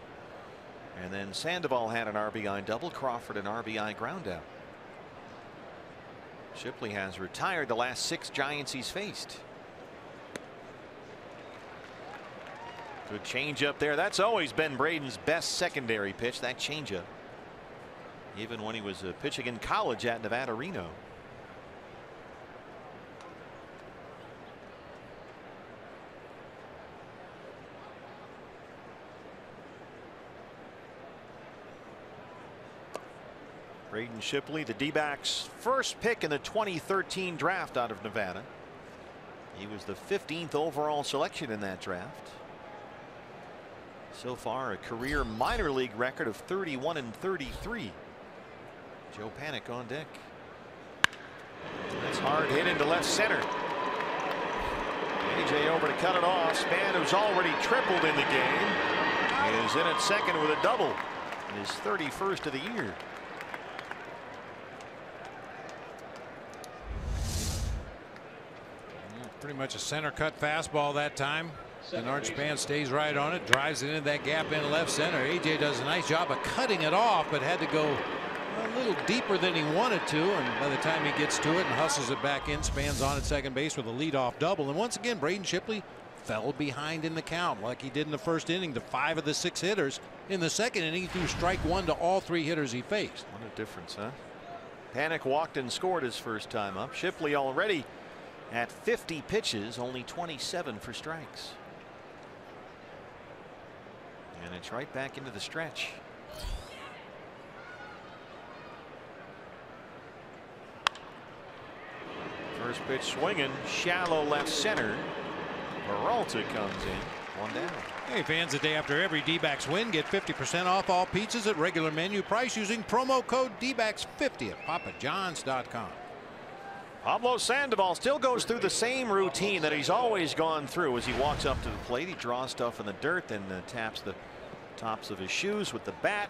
and then Sandoval had an RBI double. Crawford an RBI ground out. Shipley has retired the last 6 Giants he's faced. Good changeup there. That's always been Braden's best secondary pitch, that changeup, even when he was pitching in college at Nevada Reno. Braden Shipley, the D-backs' first pick in the 2013 draft out of Nevada. He was the 15th overall selection in that draft. So far, a career minor league record of 31-33. Joe Panic on deck. That's hard hit into left center. AJ over to cut it off. Span, who's already tripled in the game, is in at second with a double. His 31st of the year. Pretty much a center cut fastball that time. Denard Span stays right on it, drives it into that gap in left center. AJ does a nice job of cutting it off, but had to go a little deeper than he wanted to, and by the time he gets to it and hustles it back in, Span's on at second base with a leadoff double. And once again, Braden Shipley fell behind in the count like he did in the first inning to 5 of the 6 hitters. In the second inning, he threw strike 1 to all 3 hitters he faced. What a difference, huh? Panic walked and scored his first time up. Shipley already at 50 pitches, only 27 for strikes. And it's right back into the stretch. First pitch swinging, shallow left center. Peralta comes in, 1 down. Hey fans, the day after every D-backs win, get 50% off all pizzas at regular menu price using promo code DBACKS50 at papajohns.com. Pablo Sandoval still goes through the same routine that he's always gone through as he walks up to the plate. He draws stuff in the dirt, then taps the tops of his shoes with the bat,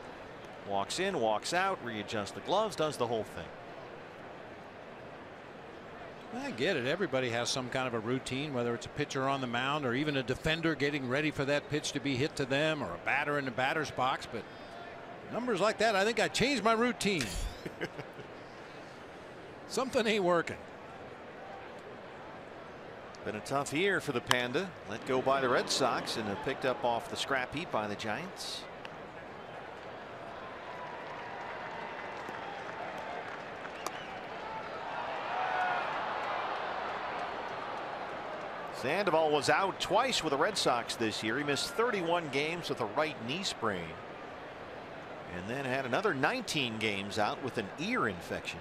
walks in, walks out, readjusts the gloves, does the whole thing. I get it. Everybody has some kind of a routine, whether it's a pitcher on the mound or even a defender getting ready for that pitch to be hit to them, or a batter in the batter's box. But numbers like that, I think I changed my routine. Something ain't working. Been a tough year for the Panda. Let go by the Red Sox and picked up off the scrap heap by the Giants. Sandoval was out twice with the Red Sox this year. He missed 31 games with a right knee sprain, and then had another 19 games out with an ear infection.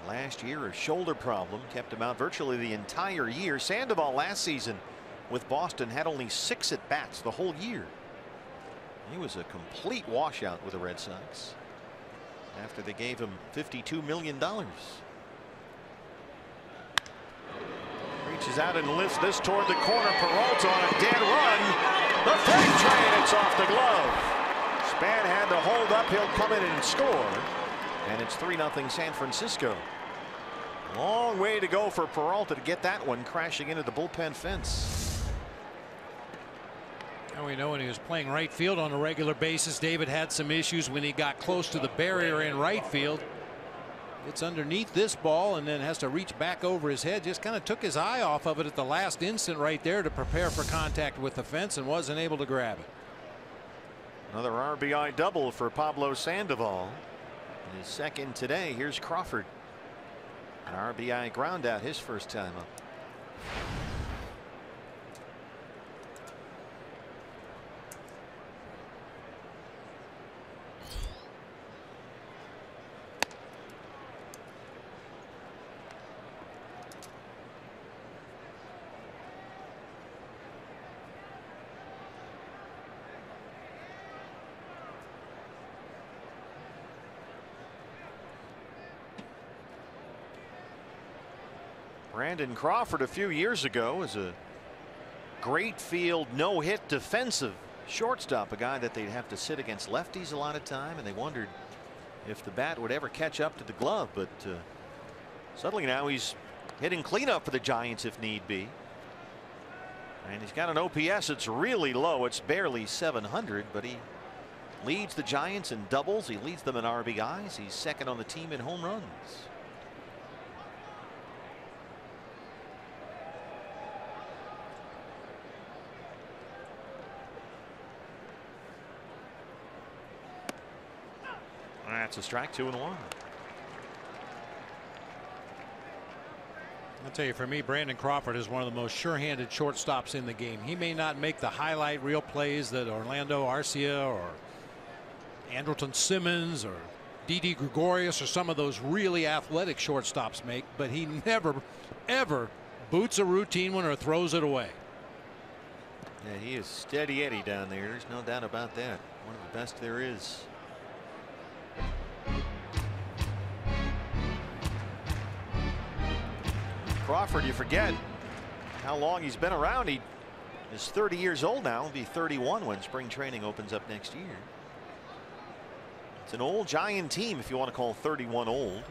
Last year, a shoulder problem kept him out virtually the entire year. Sandoval last season with Boston had only 6 at bats the whole year. He was a complete washout with the Red Sox after they gave him $52 million. Reaches out and lifts this toward the corner. Peralta on a dead run. The freight train, it's off the glove. Span had to hold up. He'll come in and score. And it's 3-0 San Francisco. Long way to go for Peralta to get that one crashing into the bullpen fence. And we know when he was playing right field on a regular basis, David had some issues when he got close to the barrier in right field. Gets underneath this ball and then has to reach back over his head. Just kind of took his eye off of it at the last instant right there to prepare for contact with the fence and wasn't able to grab it. Another RBI double for Pablo Sandoval. His second today. Here's Crawford. An RBI ground out his first time up. Brandon Crawford a few years ago was a great field no-hit defensive shortstop, a guy that they'd have to sit against lefties a lot of time, and they wondered if the bat would ever catch up to the glove. But suddenly now he's hitting cleanup for the Giants if need be, and he's got an OPS that's really low. It's barely 700, but he leads the Giants in doubles. He leads them in RBIs. He's second on the team in home runs. That's a strike, 2-1. I'll tell you, for me, Brandon Crawford is one of the most sure-handed shortstops in the game. He may not make the highlight reel plays that Orlando Arcia or Andrelton Simmons or Didi Gregorius or some of those really athletic shortstops make, but he never, ever boots a routine one or throws it away. Yeah, he is steady Eddie down there. There's no doubt about that. One of the best there is. Crawford, you forget how long he's been around. He is 30 years old now. He'll be 31 when spring training opens up next year. It's an old Giant team if you want to call 31 old.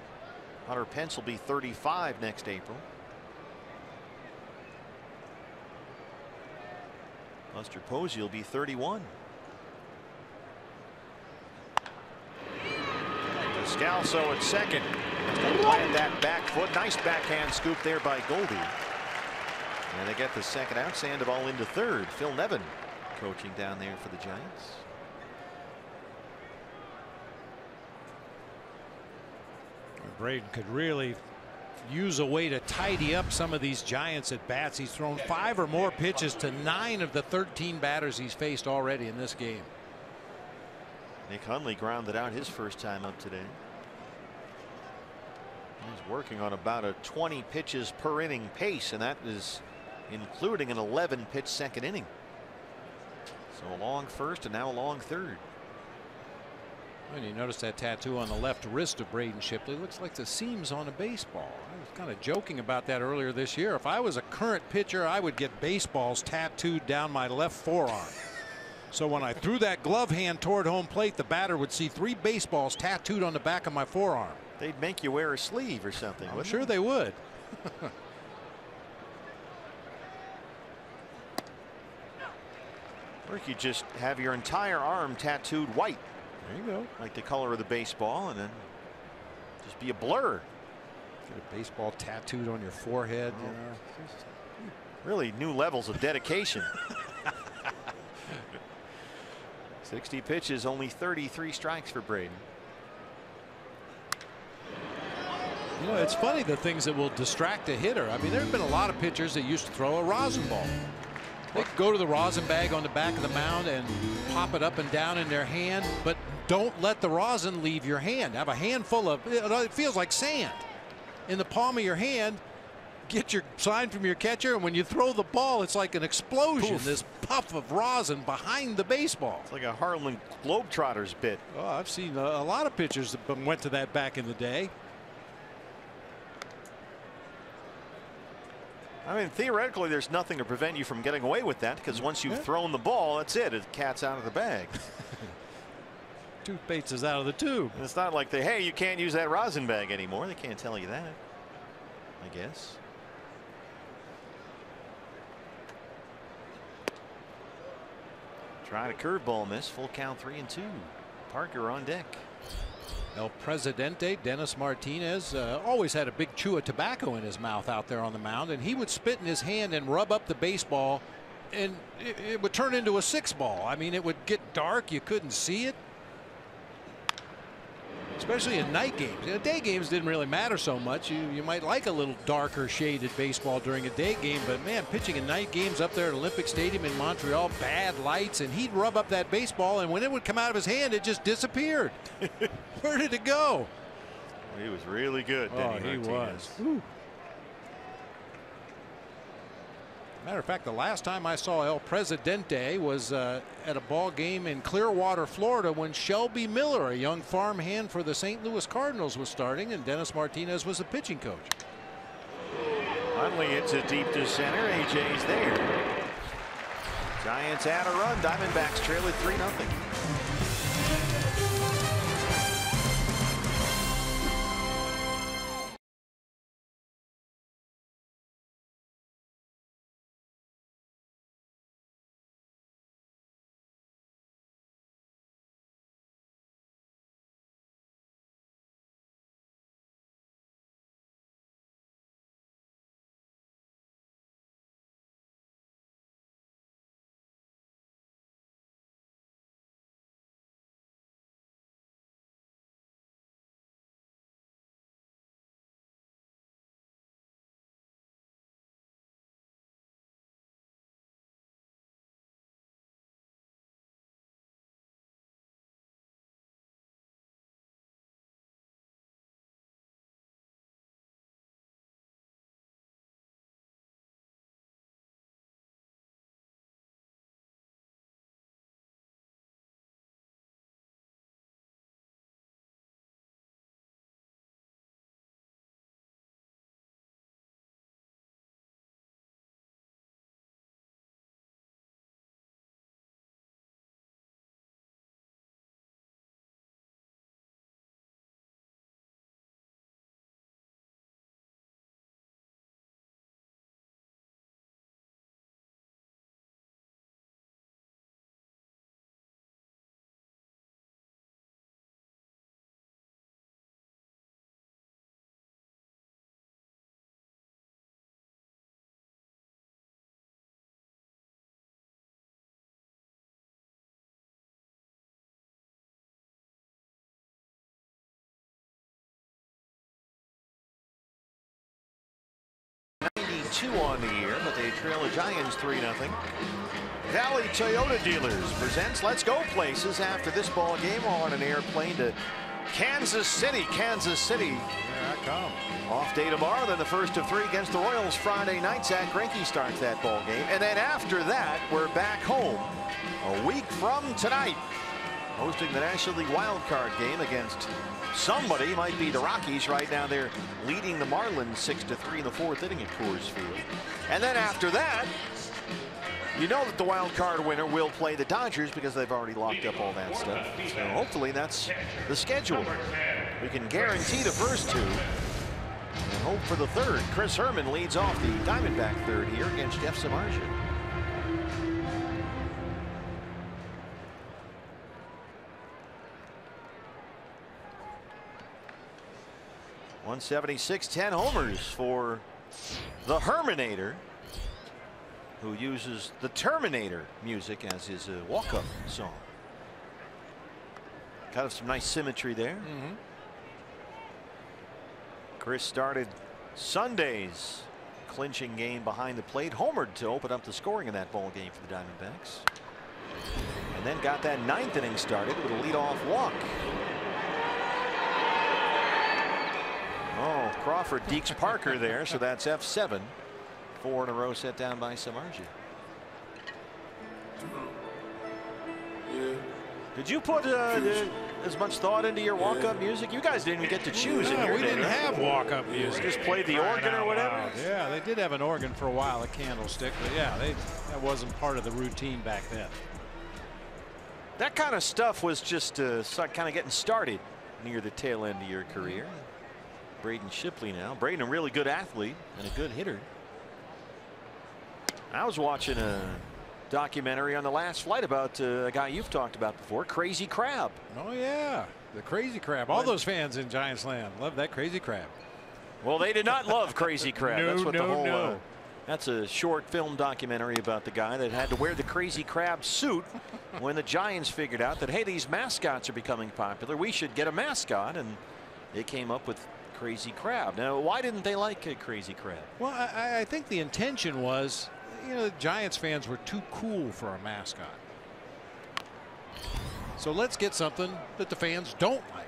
Hunter Pence will be 35 next April. Buster Posey will be 31. Descalso at second. Plant that back foot. Nice backhand scoop there by Goldie. And they get the second out. Sandoval into third. Phil Nevin coaching down there for the Giants. Braden could really use a way to tidy up some of these Giants at bats. He's thrown 5 or more pitches to 9 of the 13 batters he's faced already in this game. Nick Hundley grounded out his first time up today. He's working on about a 20 pitches per inning pace, and that is including an 11 pitch second inning. So a long first and now a long third. And you notice that tattoo on the left wrist of Braden Shipley. Looks like the seams on a baseball. I was kind of joking about that earlier this year. If I was a current pitcher, I would get baseballs tattooed down my left forearm. So when I threw that glove hand toward home plate, the batter would see 3 baseballs tattooed on the back of my forearm. They'd make you wear a sleeve or something. I'm sure they would. Or you could just have your entire arm tattooed white. There you go. Like the color of the baseball, and then just be a blur. Get a baseball tattooed on your forehead. Oh. You know. Really new levels of dedication. 60 pitches, only 33 strikes for Braden. You know, it's funny the things that will distract a hitter. I mean, there have been a lot of pitchers that used to throw a rosin ball. They go to the rosin bag on the back of the mound and pop it up and down in their hand, but don't let the rosin leave your hand. Have a handful of it feels like sand in the palm of your hand. Get your sign from your catcher, and when you throw the ball, it's like an explosion. Poof. This puff of rosin behind the baseball. It's like a Harlem Globetrotters bit. Oh, I've seen a lot of pitchers that went to that back in the day. I mean, theoretically, there's nothing to prevent you from getting away with that, because once you've thrown the ball, that's it. The cat's out of the bag. Toothpaste is out of the tube. And it's not like hey, you can't use that rosin bag anymore. They can't tell you that, I guess. Tried a curveball, miss. Full count, 3-2. Parker on deck. El Presidente, Dennis Martinez, always had a big chew of tobacco in his mouth out there on the mound, and he would spit in his hand and rub up the baseball, and it would turn into a 6-ball. I mean, it would get dark. You couldn't see it, especially in night games. Day games didn't really matter so much. You might like a little darker shaded baseball during a day game, but man, pitching in night games up there at Olympic Stadium in Montreal, bad lights, and he'd rub up that baseball, and when it would come out of his hand, it just disappeared. Where did it go? He was really good. He was. Ooh. Matter of fact, the last time I saw El Presidente was at a ball game in Clearwater, Florida, when Shelby Miller, a young farm hand for the St. Louis Cardinals, was starting, and Dennis Martinez was the pitching coach. Finally, it's a deep to center. AJ's there. Giants add a run. Diamondbacks trail it 3-0. On the year, but they trail the Giants 3-0. Valley Toyota Dealers presents Let's Go Places after this ball game on an airplane to Kansas City. Kansas City. Here I come. Off day tomorrow, then the first of 3 against the Royals Friday night. Zach Greinke starts that ball game, and then after that, we're back home a week from tonight, hosting the National League wild card game against somebody. Might be the Rockies. Right now they're leading the Marlins 6-3 in the 4th inning at Coors Field. And then after that, you know that the wild card winner will play the Dodgers because they've already locked up all that stuff. So hopefully that's the schedule. We can guarantee the first 2 and hope for the third. Chris Herman leads off the Diamondback third here against Jeff Samardzija. .176, 10 homers for the Herminator, who uses the Terminator music as his walk-up song. Kind of some nice symmetry there. Chris started Sunday's clinching game behind the plate, homered to open up the scoring in that ball game for the Diamondbacks, and then got that 9th inning started with a leadoff walk. Oh, Crawford dekes Parker there, so that's F7. 4 in a row set down by Samardzija. Did you put as much thought into your walk-up music? You guys didn't even get to choose it. We didn't have walk-up music. Just played the organ or whatever. Wow. Yeah, they did have an organ for a while, a Candlestick, but yeah, that wasn't part of the routine back then. That kind of stuff was just kind of getting started near the tail end of your career. Braden Shipley now. Braden, a really good athlete and a good hitter. I was watching a documentary on the last flight about a guy you've talked about before, Crazy Crab. Oh yeah, the Crazy Crab. All those fans in Giants land love that Crazy Crab. Well, they did not love Crazy Crab. No, that's what the whole. no. That's a short film documentary about the guy that had to wear the Crazy Crab suit when the Giants figured out that, hey, these mascots are becoming popular. We should get a mascot, and they came up with Crazy Crab. Now, why didn't they like a Crazy Crab? Well, I think the intention was, the Giants fans were too cool for a mascot. So let's get something that the fans don't like.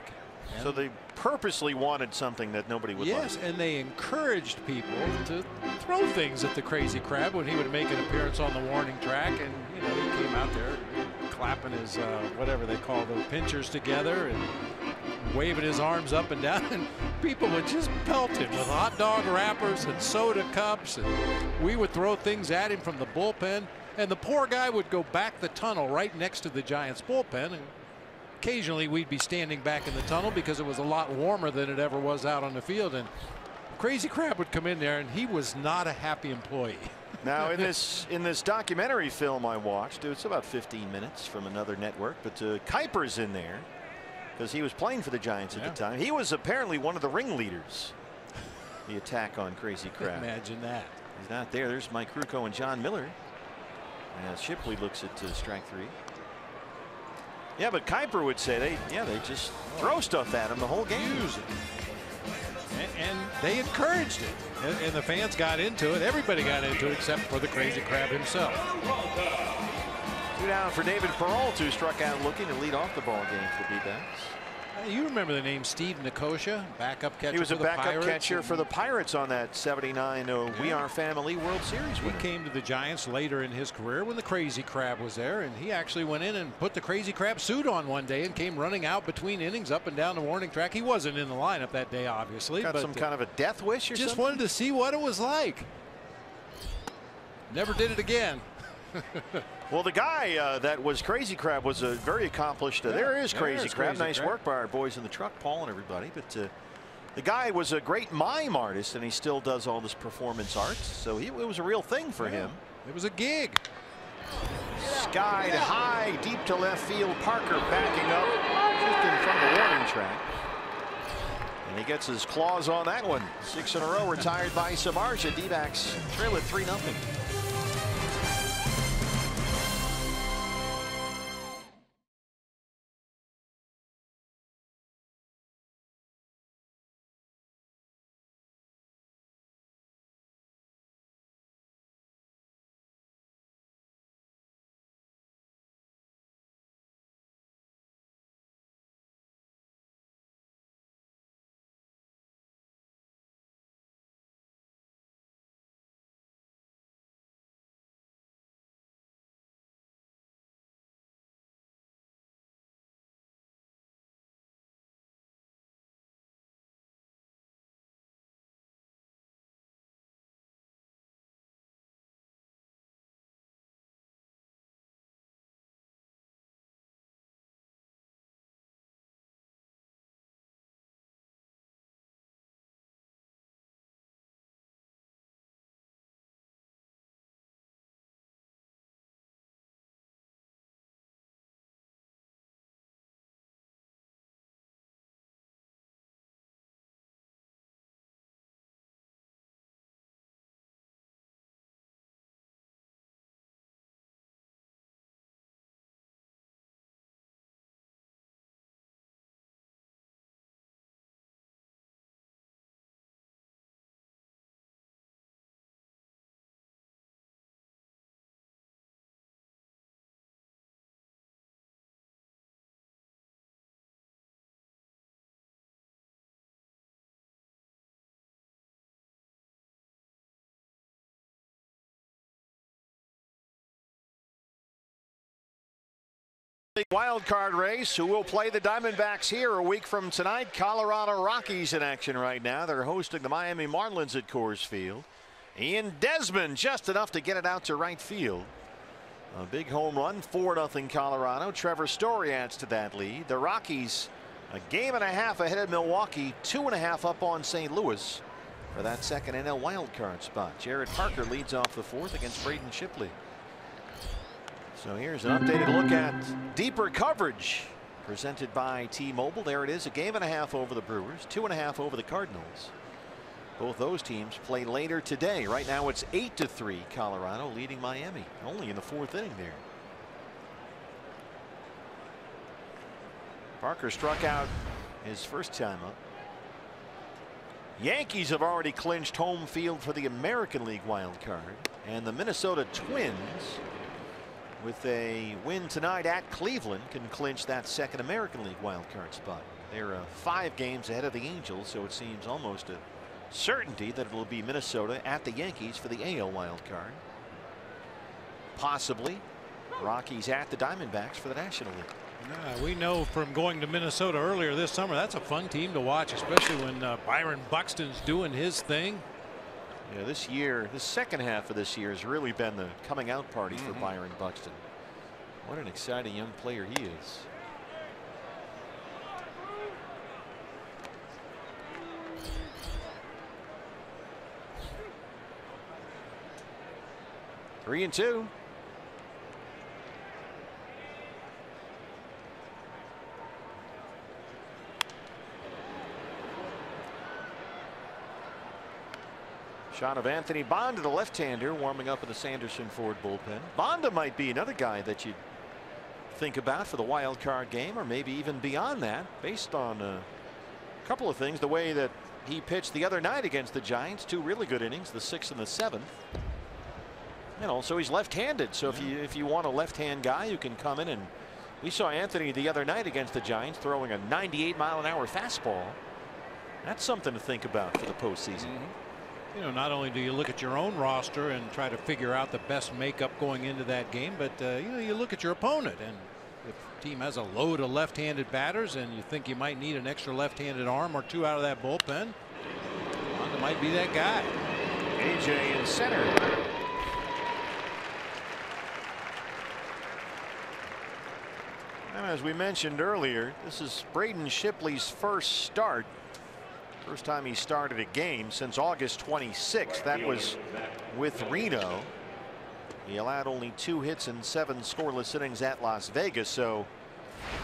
And so they purposely wanted something that nobody would like. Yes, and they encouraged people to throw things at the Crazy Crab when he would make an appearance on the warning track, and he came out there clapping his whatever they call the pinchers together and waving his arms up and down, and people would just pelt him with hot dog wrappers and soda cups, and we would throw things at him from the bullpen, and the poor guy would go back the tunnel right next to the Giants bullpen, and occasionally we'd be standing back in the tunnel because it was a lot warmer than it ever was out on the field, and Crazy Crab would come in there, and he was not a happy employee. Now in this documentary film I watched, it's about 15 minutes from another network, but Kuiper's in there because he was playing for the Giants at the time. He was apparently one of the ringleaders. The attack on Crazy Crab. Imagine that. He's not there. There's Mike Krukow and John Miller. As Shipley looks at strike 3. Yeah, but Kuiper would say they just throw stuff at him the whole game. Use it. And they encouraged it, and the fans got into it. Everybody got into it except for the Crazy Crab himself. 2 down for David Peralta, who struck out looking to lead off the ball game for the D-backs. You remember the name Steve Nicosia, backup catcher. He was a backup Pirates, catcher for the Pirates on that '79 We Are Family World Series winner. He came to the Giants later in his career when the Crazy Crab was there, and he actually went in and put the Crazy Crab suit on one day and came running out between innings up and down the warning track. He wasn't in the lineup that day, obviously. Got but some kind of a death wish or just something? wanted to see what it was like. Never did it again. Well, the guy that was Crazy Crab was a very accomplished. There is Crazy Crab. Nice work by our boys in the truck, Paul and everybody. But the guy was a great mime artist, and he still does all this performance art. So it was a real thing for him. It was a gig. Skied high, deep to left field. Parker backing up just in front of the warning track. And he gets his claws on that one. 6 in a row retired by Samardzija. D-backs trail at 3-0. Wild card race. Who will play the Diamondbacks here a week from tonight? Colorado Rockies in action right now. They're hosting the Miami Marlins at Coors Field. Ian Desmond just enough to get it out to right field. A big home run, 4-0 Colorado. Trevor Story adds to that lead. The Rockies a game and a half ahead of Milwaukee, 2.5 up on St. Louis for that second NL wild card spot. Jared Parker leads off the 4th against Braden Shipley. So here's an updated look at deeper coverage presented by T-Mobile. There it is, a game and a half over the Brewers, 2.5 over the Cardinals. Both those teams play later today. Right now it's 8-3 Colorado leading Miami, only in the 4th inning there. Parker struck out his first time up. Yankees have already clinched home field for the American League wild card, and the Minnesota Twins, with a win tonight at Cleveland, can clinch that second American League wild card spot. They're 5 games ahead of the Angels, so it seems almost a certainty that it will be Minnesota at the Yankees for the AL wild card. Possibly Rockies at the Diamondbacks for the National League. We know from going to Minnesota earlier this summer, that's a fun team to watch, especially when Byron Buxton's doing his thing. Yeah, this year, the second half of this year has really been the coming out party for Byron Buxton. What an exciting young player he is. Three and two. Shot of Anthony Bonda, the left-hander, warming up in the Sanderson Ford bullpen. Bonda might be another guy that you'd think about for the wild card game, or maybe even beyond that, based on a couple of things. The way that he pitched the other night against the Giants, 2 really good innings, the 6th and the 7th. And also he's left-handed, so if you want a left-hand guy who can come in, and we saw Anthony the other night against the Giants throwing a 98-mile-an-hour fastball. That's something to think about for the postseason. You know, not only do you look at your own roster and try to figure out the best makeup going into that game, but you know, you look at your opponent, and if the team has a load of left-handed batters and you think you might need an extra left-handed arm or 2 out of that bullpen, Bonda might be that guy. AJ in center. And as we mentioned earlier, this is Braden Shipley's first start. First time he started a game since August 26th. That was with Reno. He allowed only 2 hits and 7 scoreless innings at Las Vegas. So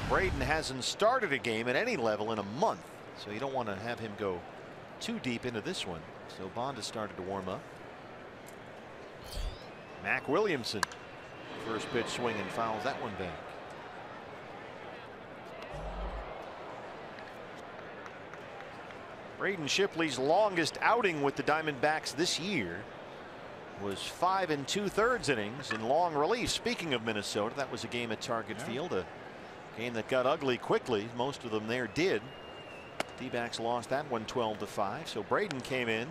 Braden hasn't started a game at any level in a month. So you don't want to have him go too deep into this one. So Bonda started to warm up. Mac Williamson, first pitch swing, and fouls that one back. Braden Shipley's longest outing with the Diamondbacks this year was 5 2/3 innings in long relief. Speaking of Minnesota, that was a game at Target Field, a game that got ugly quickly. Most of them there did. D-backs lost that one 12-5. So Braden came in,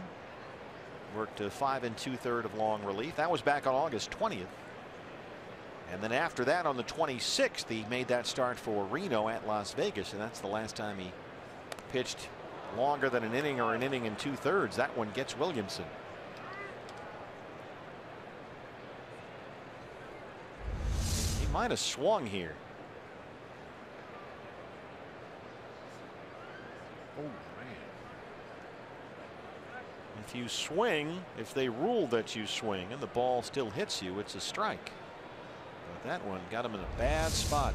worked 5 2/3 of long relief. That was back on August 20th. And then after that, on the 26th, he made that start for Reno at Las Vegas, and that's the last time he pitched longer than an inning or an inning and 2/3. That one gets Williamson. He might have swung here. Oh man. If you swing, if they rule that you swing and the ball still hits you, it's a strike. But that one got him in a bad spot.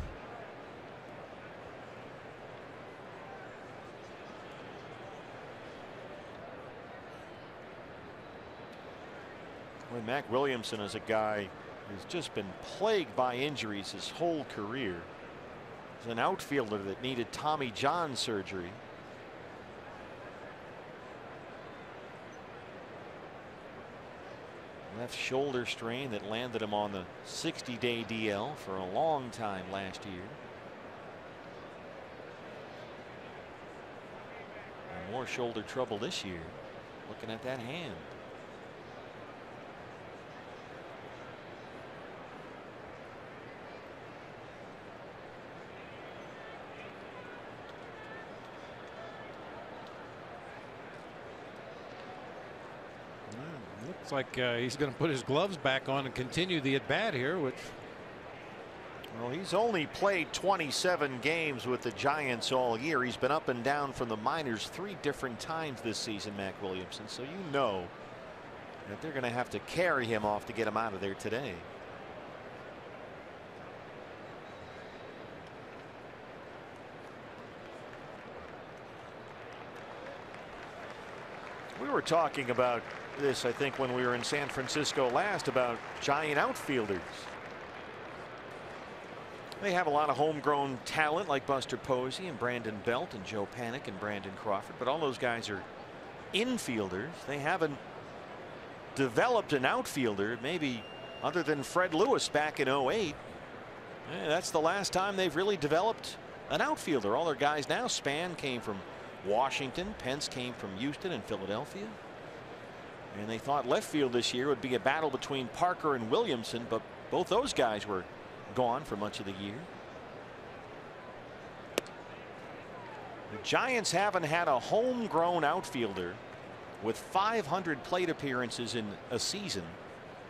Mac Williamson is a guy who's just been plagued by injuries his whole career. He's an outfielder that needed Tommy John surgery. Left shoulder strain that landed him on the 60-day DL for a long time last year. And more shoulder trouble this year. Looking at that hand. Looks like he's going to put his gloves back on and continue the at bat here, which. Well, he's only played 27 games with the Giants all year. He's been up and down from the minors 3 different times this season, Mac Williamson. So you know that they're going to have to carry him off to get him out of there today. We were talking about this, I think, when we were in San Francisco last, about giant outfielders. They have a lot of homegrown talent like Buster Posey and Brandon Belt and Joe Panik and Brandon Crawford, but all those guys are infielders. They haven't developed an outfielder, maybe other than Fred Lewis back in '08. That's the last time they've really developed an outfielder. All their guys now, Span came from Washington, Pence came from Houston and Philadelphia. And they thought left field this year would be a battle between Parker and Williamson, but both those guys were gone for much of the year. The Giants haven't had a homegrown outfielder with 500 plate appearances in a season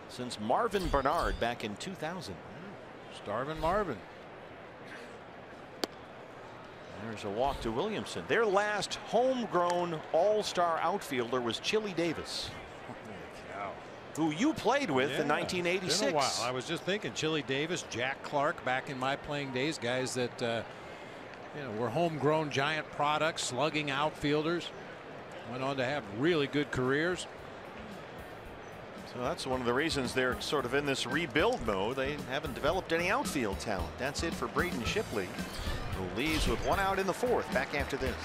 since Marvin Bernard back in 2000. Starvin Marvin. There's a walk to Williamson. Their last homegrown all-star outfielder was Chili Davis, who you played with in 1986. Been a while. I was just thinking Chili Davis, Jack Clark back in my playing days, guys that were homegrown Giant products, slugging outfielders, went on to have really good careers. So that's one of the reasons they're sort of in this rebuild mode. They haven't developed any outfield talent. That's it for Braden Shipley, who leaves with 1 out in the 4th. Back after this.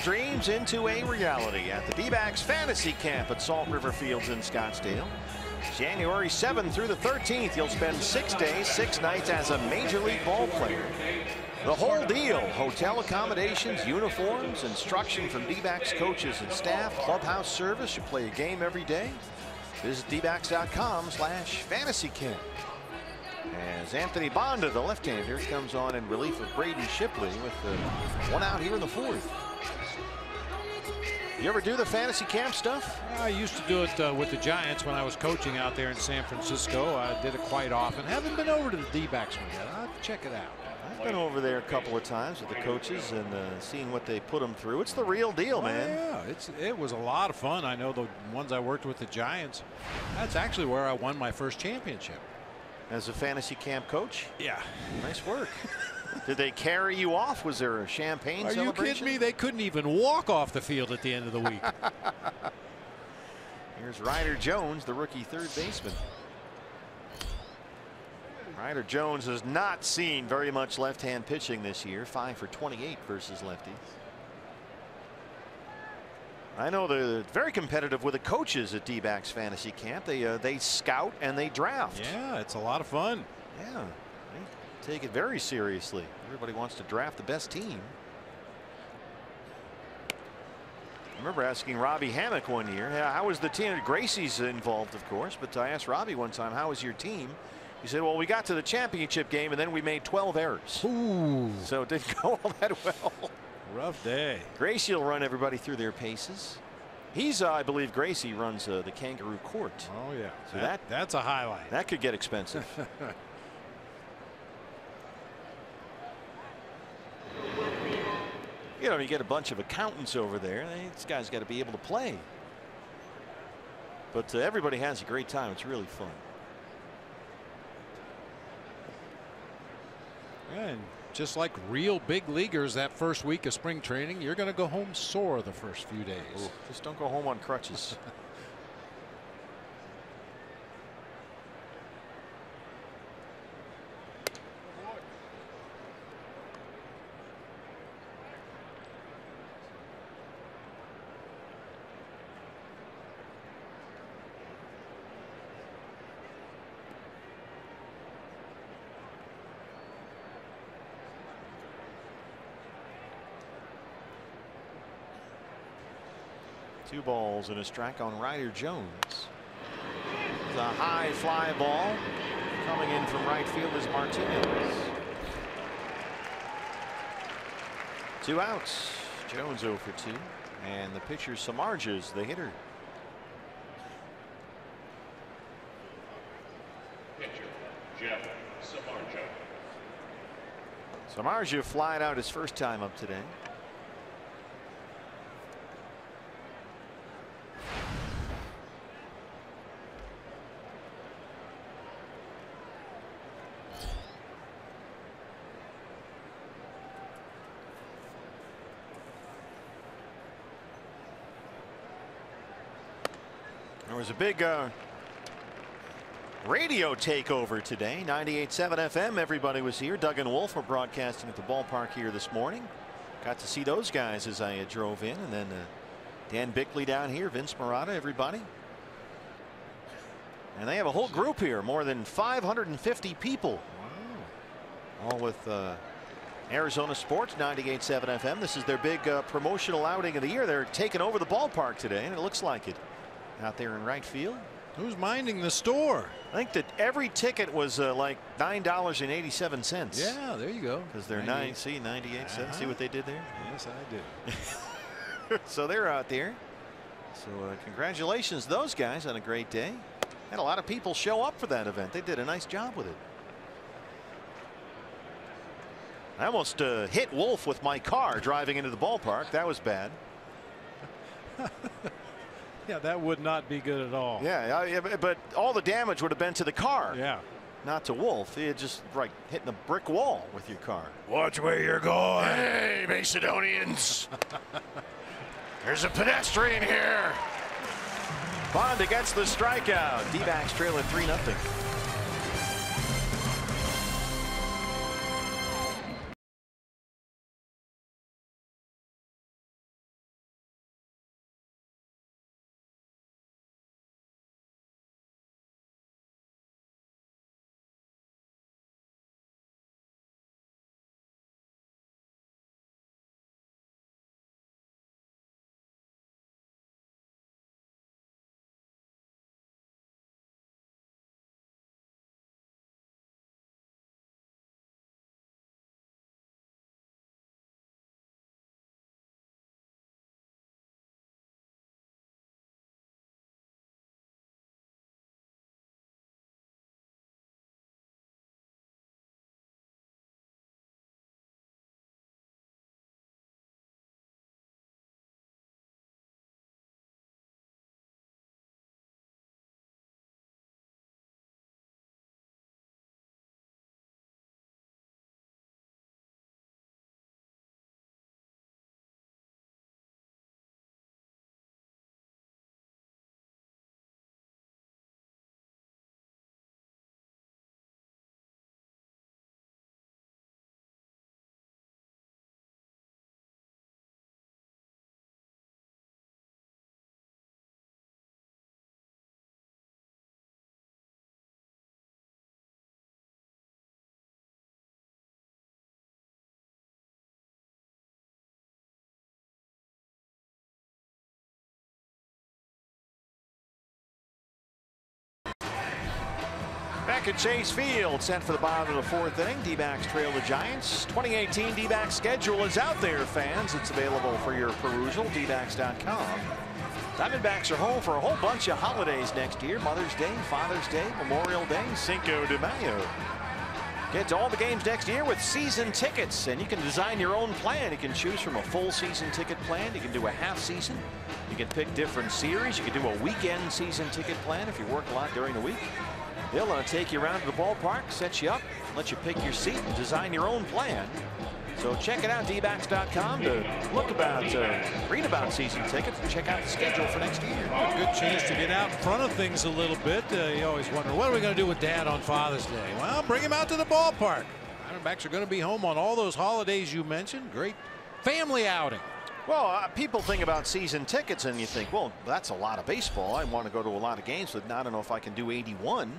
Dreams into a reality at the D-backs fantasy camp at Salt River Fields in Scottsdale. January 7th through the 13th, you'll spend 6 days, 6 nights as a major league ball player. The whole deal: hotel accommodations, uniforms, instruction from D-backs coaches and staff, clubhouse service. You play a game every day. Visit dbacks.com/fantasycamp. As Anthony Bonda, the left-hander, comes on in relief of Braden Shipley with 1 out here in the 4th. You ever do the fantasy camp stuff? I used to do it with the Giants when I was coaching out there in San Francisco. I did it quite often. Haven't been over to the D-backs one yet. I'll have to check it out. I've been over there a couple of times with the coaches and seeing what they put them through. It's the real deal, man. Yeah, it was a lot of fun. I know the ones I worked with the Giants. That's actually where I won my first championship. As a fantasy camp coach? Yeah. Nice work. Did they carry you off? Was there a champagne celebration? Are you kidding me? They couldn't even walk off the field at the end of the week. Here's Ryder Jones, the rookie third baseman. Ryder Jones has not seen very much left-hand pitching this year. 5 for 28 versus lefties. I know they're very competitive with the coaches at D-backs fantasy camp. They scout and they draft. Yeah, it's a lot of fun. Yeah, they take it very seriously. Everybody wants to draft the best team. I remember asking Robbie Hammock one year, how was the team? Gracie's involved, of course, but I asked Robbie one time, how was your team? He said, well, we got to the championship game and then we made 12 errors. Ooh. So it didn't go all that well. Rough day. Gracie will run everybody through their paces. He's, I believe, Gracie runs the Kangaroo Court. Oh yeah, so that's a highlight. That could get expensive. You know, you get a bunch of accountants over there. These guys got to be able to play. But everybody has a great time. It's really fun. And just like real big leaguers, that first week of spring training, you're going to go home sore the first few days. Ooh, just don't go home on crutches. Two balls and a strike on Ryder Jones. The high fly ball coming in from right field is Martinez. 2 outs. Jones 0 for 2. And the pitcher Samardzija, the hitter. Pitcher Jeff Samardzija. Samardzija flied out his first time up today. There was a big radio takeover today. 98.7 FM. Everybody was here. Doug and Wolf were broadcasting at the ballpark here this morning. Got to see those guys as I drove in, and then Dan Bickley down here, Vince Marotta, everybody. And they have a whole group here, more than 550 people. Wow. All with Arizona Sports, 98.7 FM. This is their big promotional outing of the year. They're taking over the ballpark today, and it looks like it. Out there in right field. Who's minding the store? I think that every ticket was like $9.87. Yeah, there you go. Because they're 98 cents. See what they did there? Yes, I do. So they're out there. So congratulations to those guys on a great day. Had a lot of people show up for that event. They did a nice job with it. I almost hit Wolf with my car driving into the ballpark. That was bad. Yeah, that would not be good at all. Yeah, but all the damage would have been to the car. Yeah. Not to Wolf. He had just like hitting a brick wall with your car. Watch where you're going. Hey, Macedonians. There's a pedestrian here. Bond gets the strikeout. D-backs trailing 3-0. Back at Chase Field, set for the bottom of the 4th inning. D-backs trail the Giants. 2018 D-backs schedule is out there, fans. It's available for your perusal, dbacks.com. Diamondbacks are home for a whole bunch of holidays next year. Mother's Day, Father's Day, Memorial Day, Cinco de Mayo. Get to all the games next year with season tickets, and you can design your own plan. You can choose from a full season ticket plan. You can do a half season. You can pick different series. You can do a weekend season ticket plan if you work a lot during the week. They'll take you around to the ballpark, set you up, let you pick your seat, and design your own plan. So check it out, dbacks.com, to read about season tickets and check out the schedule for next year. A good chance to get out in front of things a little bit. You always wonder, what are we going to do with Dad on Father's Day? Well, bring him out to the ballpark. Diamondbacks are going to be home on all those holidays you mentioned. Great family outing. Well, people think about season tickets and you think, well, that's a lot of baseball. I want to go to a lot of games, but I don't know if I can do 81.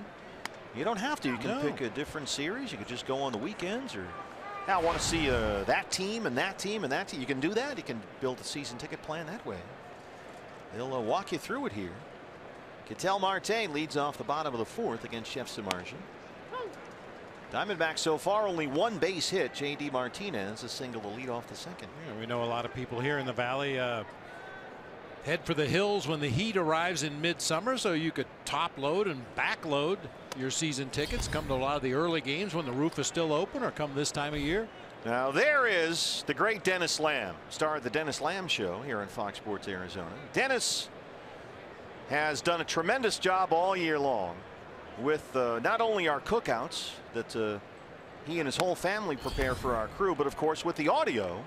You don't have to. You can pick a different series. You could just go on the weekends, or I want to see that team and that team and that team. You can do that. You can build a season ticket plan that way. They'll walk you through it here. Ketel Marte leads off the bottom of the fourth against Jeff Samardzija. Diamondbacks so far only one base hit. J.D. Martinez a single to lead off the second. Yeah, we know a lot of people here in the Valley head for the hills when the heat arrives in midsummer, so you could top load and back load your season tickets. Come to a lot of the early games when the roof is still open, or come this time of year. Now there is the great Dennis Lamb, star of the Dennis Lamb Show here on Fox Sports Arizona. Dennis has done a tremendous job all year long with not only our cookouts that he and his whole family prepare for our crew, but of course with the audio.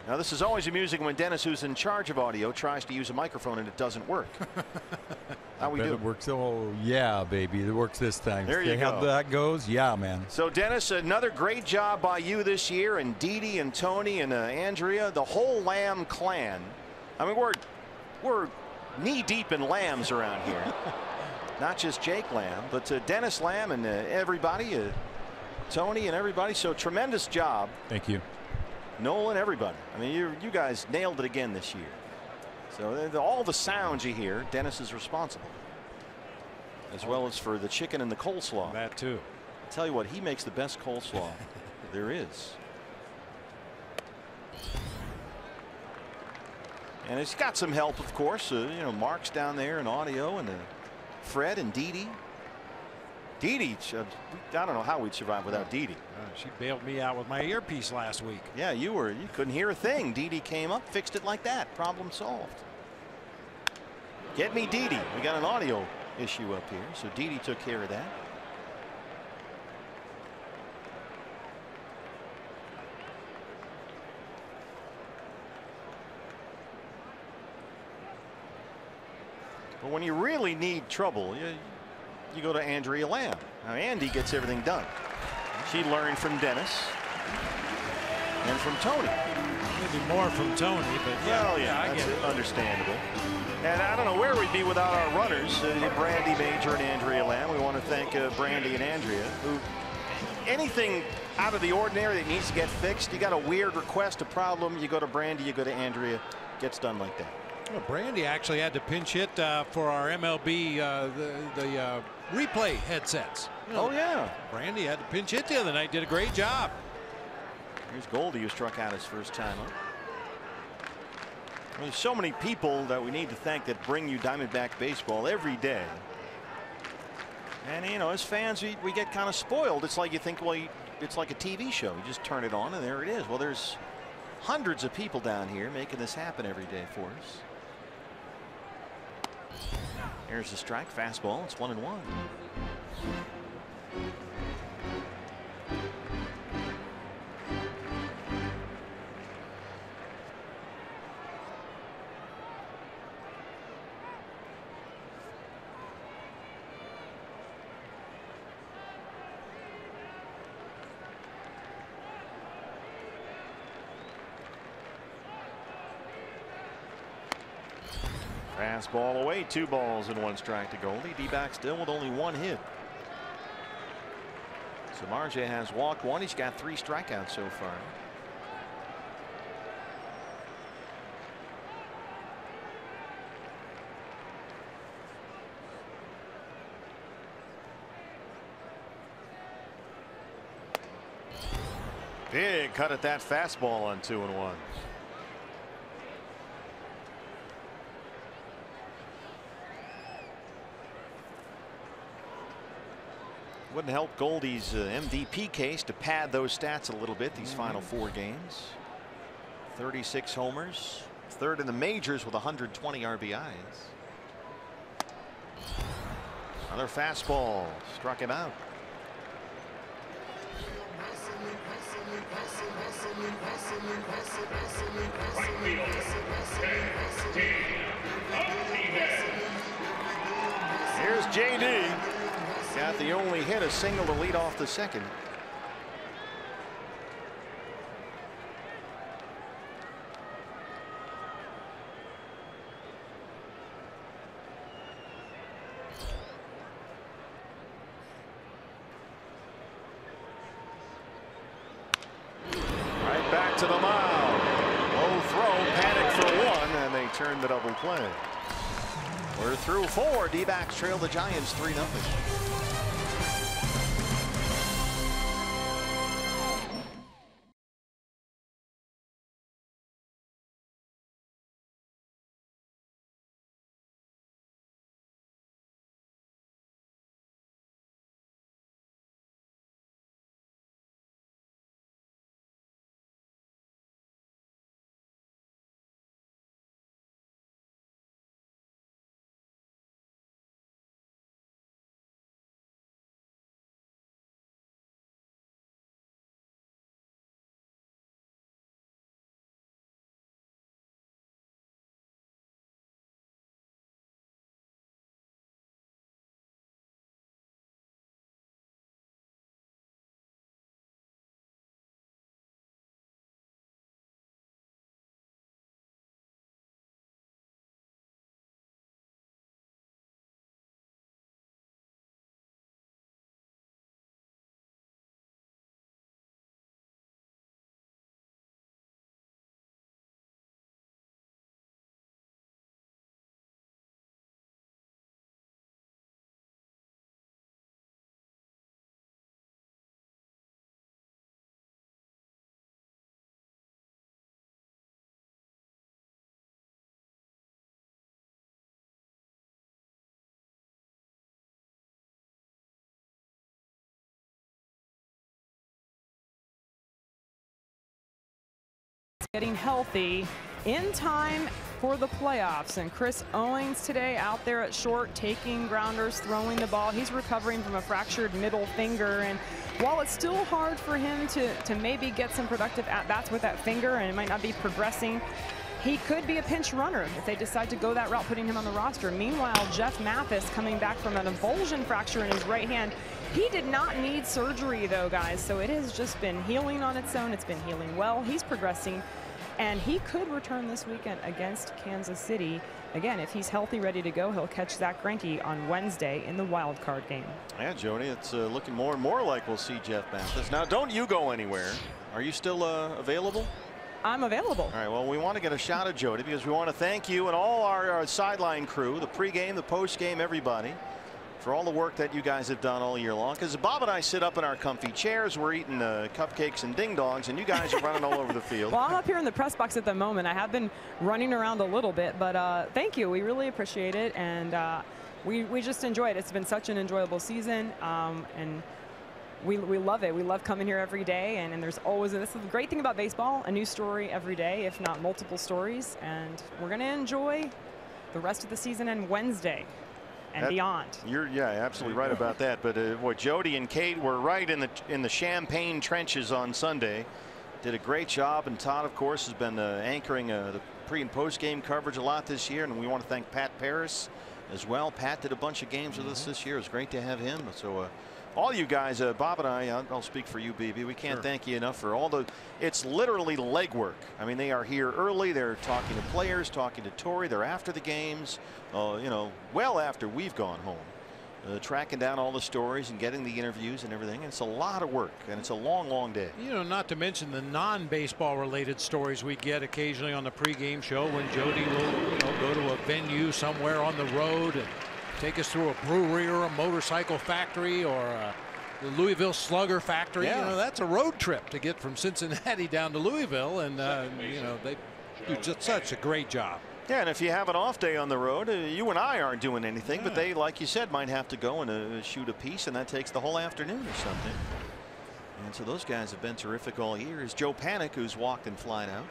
Now this is always amusing when Dennis, who's in charge of audio, tries to use a microphone and it doesn't work. How we do? It works. Oh yeah, baby, it works this time. There you go. How that goes, yeah, man. So Dennis, another great job by you this year, and Didi and Tony and Andrea, the whole Lamb clan. I mean, we're knee deep in lambs around here. Not just Jake Lamb, but Dennis Lamb and everybody, Tony and everybody. So tremendous job. Thank you. Nolan, everybody. I mean, you guys nailed it again this year. So all the sounds you hear, Dennis is responsible, as well as for the chicken and the coleslaw. That too. I tell you what, he makes the best coleslaw there is. And he's got some help, of course. You know, Mark's down there in audio, and Fred and Didi. Didi, I don't know how we'd survive without Didi. She bailed me out with my earpiece last week. Yeah, you couldn't hear a thing. Didi came up, fixed it like that. Problem solved. Get me Didi. We got an audio issue up here, so Didi took care of that. But when you really need trouble, you go to Andrea Lamb. Now Andy gets everything done. She learned from Dennis and from Tony. Maybe more from Tony, but well, yeah, I get it. Understandable. And I don't know where we'd be without our runners, Brandy Major and Andrea Lamb. We want to thank Brandy and Andrea, who anything out of the ordinary that needs to get fixed, you got a weird request, a problem, you go to Brandy, you go to Andrea, gets done like that. Well, Brandy actually had to pinch hit for our MLB the replay headsets. You know, oh yeah, Brandy had to pinch hit the other night. Did a great job. Here's Goldie, who struck out his first time up. There's so many people that we need to thank that bring you Diamondback baseball every day. And you know, as fans, we get kind of spoiled. It's like you think, well, it's like a TV show. You just turn it on and there it is. Well, there's hundreds of people down here making this happen every day for us. Here's the strike, fastball. It's 1-1. Fastball away, 2 balls and 1 strike to Goldie. D-back still with only 1 hit. Samardzija has walked 1. He's got 3 strikeouts so far. Big cut at that fastball on 2-1. Wouldn't help Goldie's MVP case to pad those stats a little bit these final 4 games. 36 homers, 3rd in the majors with 120 RBIs. Another fastball struck him out. Here's JD. Got the only hit, a single to lead off the second. Right back to the mound. Low throw, panic for 1, and they turn the double play. We're through 4. D-backs trail the Giants 3-0. Getting healthy in time for the playoffs, and Chris Owings today out there at short, taking grounders, throwing the ball. He's recovering from a fractured middle finger, and while it's still hard for him to maybe get some productive at-bats with that finger, and it might not be progressing, he could be a pinch runner if they decide to go that route, putting him on the roster. Meanwhile, Jeff Mathis coming back from an avulsion fracture in his right hand. He did not need surgery though, guys, so it has just been healing on its own. It's been healing well. He's progressing, and he could return this weekend against Kansas City. Again, if he's healthy, ready to go, he'll catch Zach Greinke on Wednesday in the wild card game. Yeah, Jody, it's looking more and more like we'll see Jeff Mathis. Now, don't you go anywhere. Are you still available? I'm available. All right, well, we want to get a shot at Jody because we want to thank you and all our sideline crew, the pregame, the postgame, everybody, for all the work that you guys have done all year long. Because Bob and I sit up in our comfy chairs, we're eating cupcakes and ding dongs, and you guys are running all over the field. Well, I'm up here in the press box at the moment. I have been running around a little bit, but thank you. We really appreciate it, and we just enjoy it. It's been such an enjoyable season, and we love it. We love coming here every day, and there's always, this is the great thing about baseball, a new story every day, if not multiple stories, and we're going to enjoy the rest of the season and Wednesday and beyond. You're absolutely right about that. But what Jody and Kate were right in the champagne trenches on Sunday. Did a great job, and Todd, of course, has been anchoring the pre and post game coverage a lot this year, and we want to thank Pat Paris as well. Pat did a bunch of games with us this year. It was great to have him. So all you guys, Bob and I'll speak for you, BB. We can't thank you enough for all the. It's literally legwork. I mean, they are here early. They're talking to players, talking to Torrey. They're after the games. You know, well after we've gone home, tracking down all the stories and getting the interviews and everything. It's a lot of work, and it's a long, long day. You know, not to mention the non-baseball related stories we get occasionally on the pregame show when Jody will go to a venue somewhere on the road and take us through a brewery or a motorcycle factory or the Louisville Slugger factory. You know, that's a road trip to get from Cincinnati down to Louisville, and you know, they do just such a great job. Yeah, and if you have an off day on the road, you and I aren't doing anything, but they, like you said, might have to go and shoot a piece, and that takes the whole afternoon or something. And so those guys have been terrific all year. It's Joe Panik who's walked and flied out.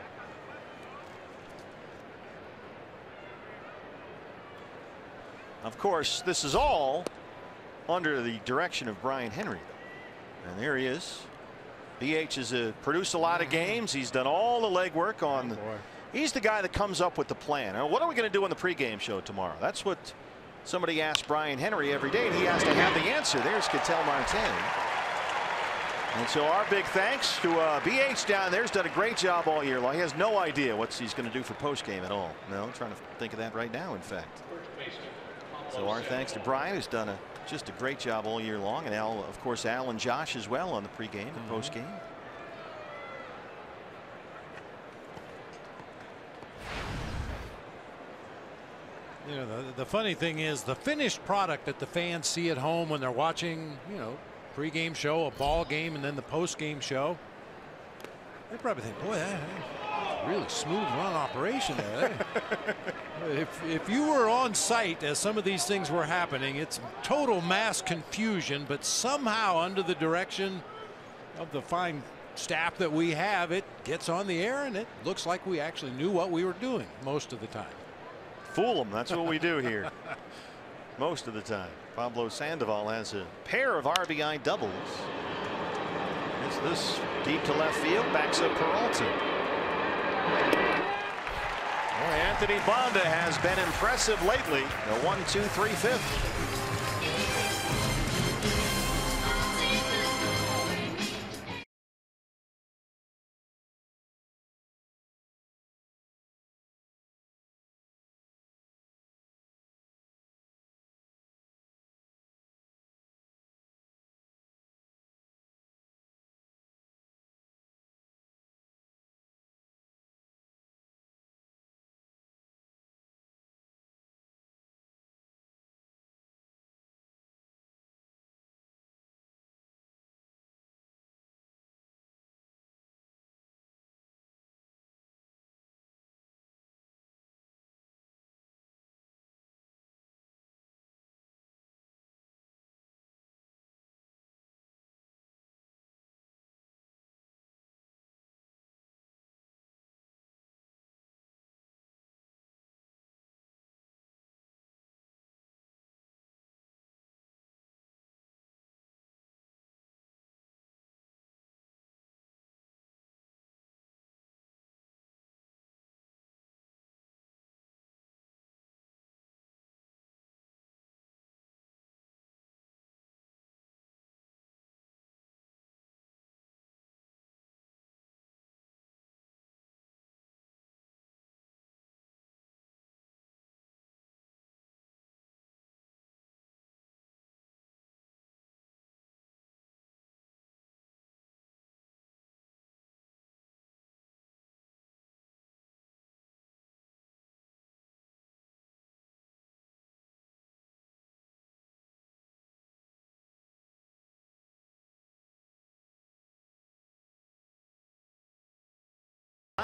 Of course, this is all under the direction of Brian Henry. And there he is. BH has produced a lot of games. He's done all the legwork on. He's the guy that comes up with the plan. Now, what are we going to do on the pregame show tomorrow? That's what somebody asks Brian Henry every day, and he has to have the answer. There's Ketel Marte. And so our big thanks to BH down there. He's done a great job all year long. He has no idea what he's going to do for postgame at all. No, I'm trying to think of that right now, in fact. So our thanks to Brian, who's done just a great job all year long, and Al, of course, Al and Josh as well on the pregame and postgame. You know, the funny thing is the finished product that the fans see at home when they're watching, you know, pregame show, a ball game, and then the postgame show. They probably think, boy, that's a really smooth run operation there. If you were on site as some of these things were happening, it's total mass confusion, but somehow under the direction of the fine staff that we have, it gets on the air and it looks like we actually knew what we were doing most of the time. Fool them. That's what we do here most of the time. Pablo Sandoval has a pair of RBI doubles. It's this deep to left field, backs up Peralta. Well, Anthony Banda has been impressive lately. The 1-2-3 fifth.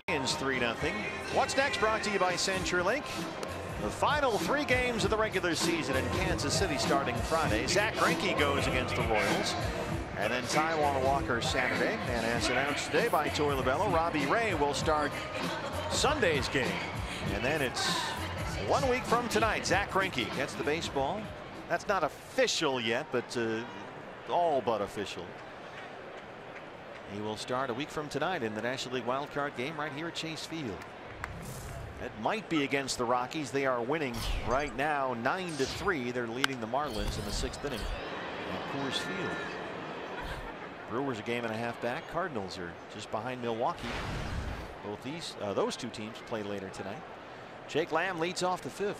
Lions 3-0. What's next? Brought to you by CenturyLink. The final 3 games of the regular season in Kansas City starting Friday. Zach Greinke goes against the Royals. And then Taijuan Walker Saturday. And as announced today by Torey Lovullo, Robbie Ray will start Sunday's game. And then it's 1 week from tonight. Zach Greinke gets the baseball. That's not official yet, but all but official. He will start a week from tonight in the National League Wild Card game right here at Chase Field. It might be against the Rockies. They are winning right now 9-3. They're leading the Marlins in the 6th inning at Coors Field. Brewers a game and a half back. Cardinals are just behind Milwaukee. Both those two teams play later tonight. Jake Lamb leads off the 5th.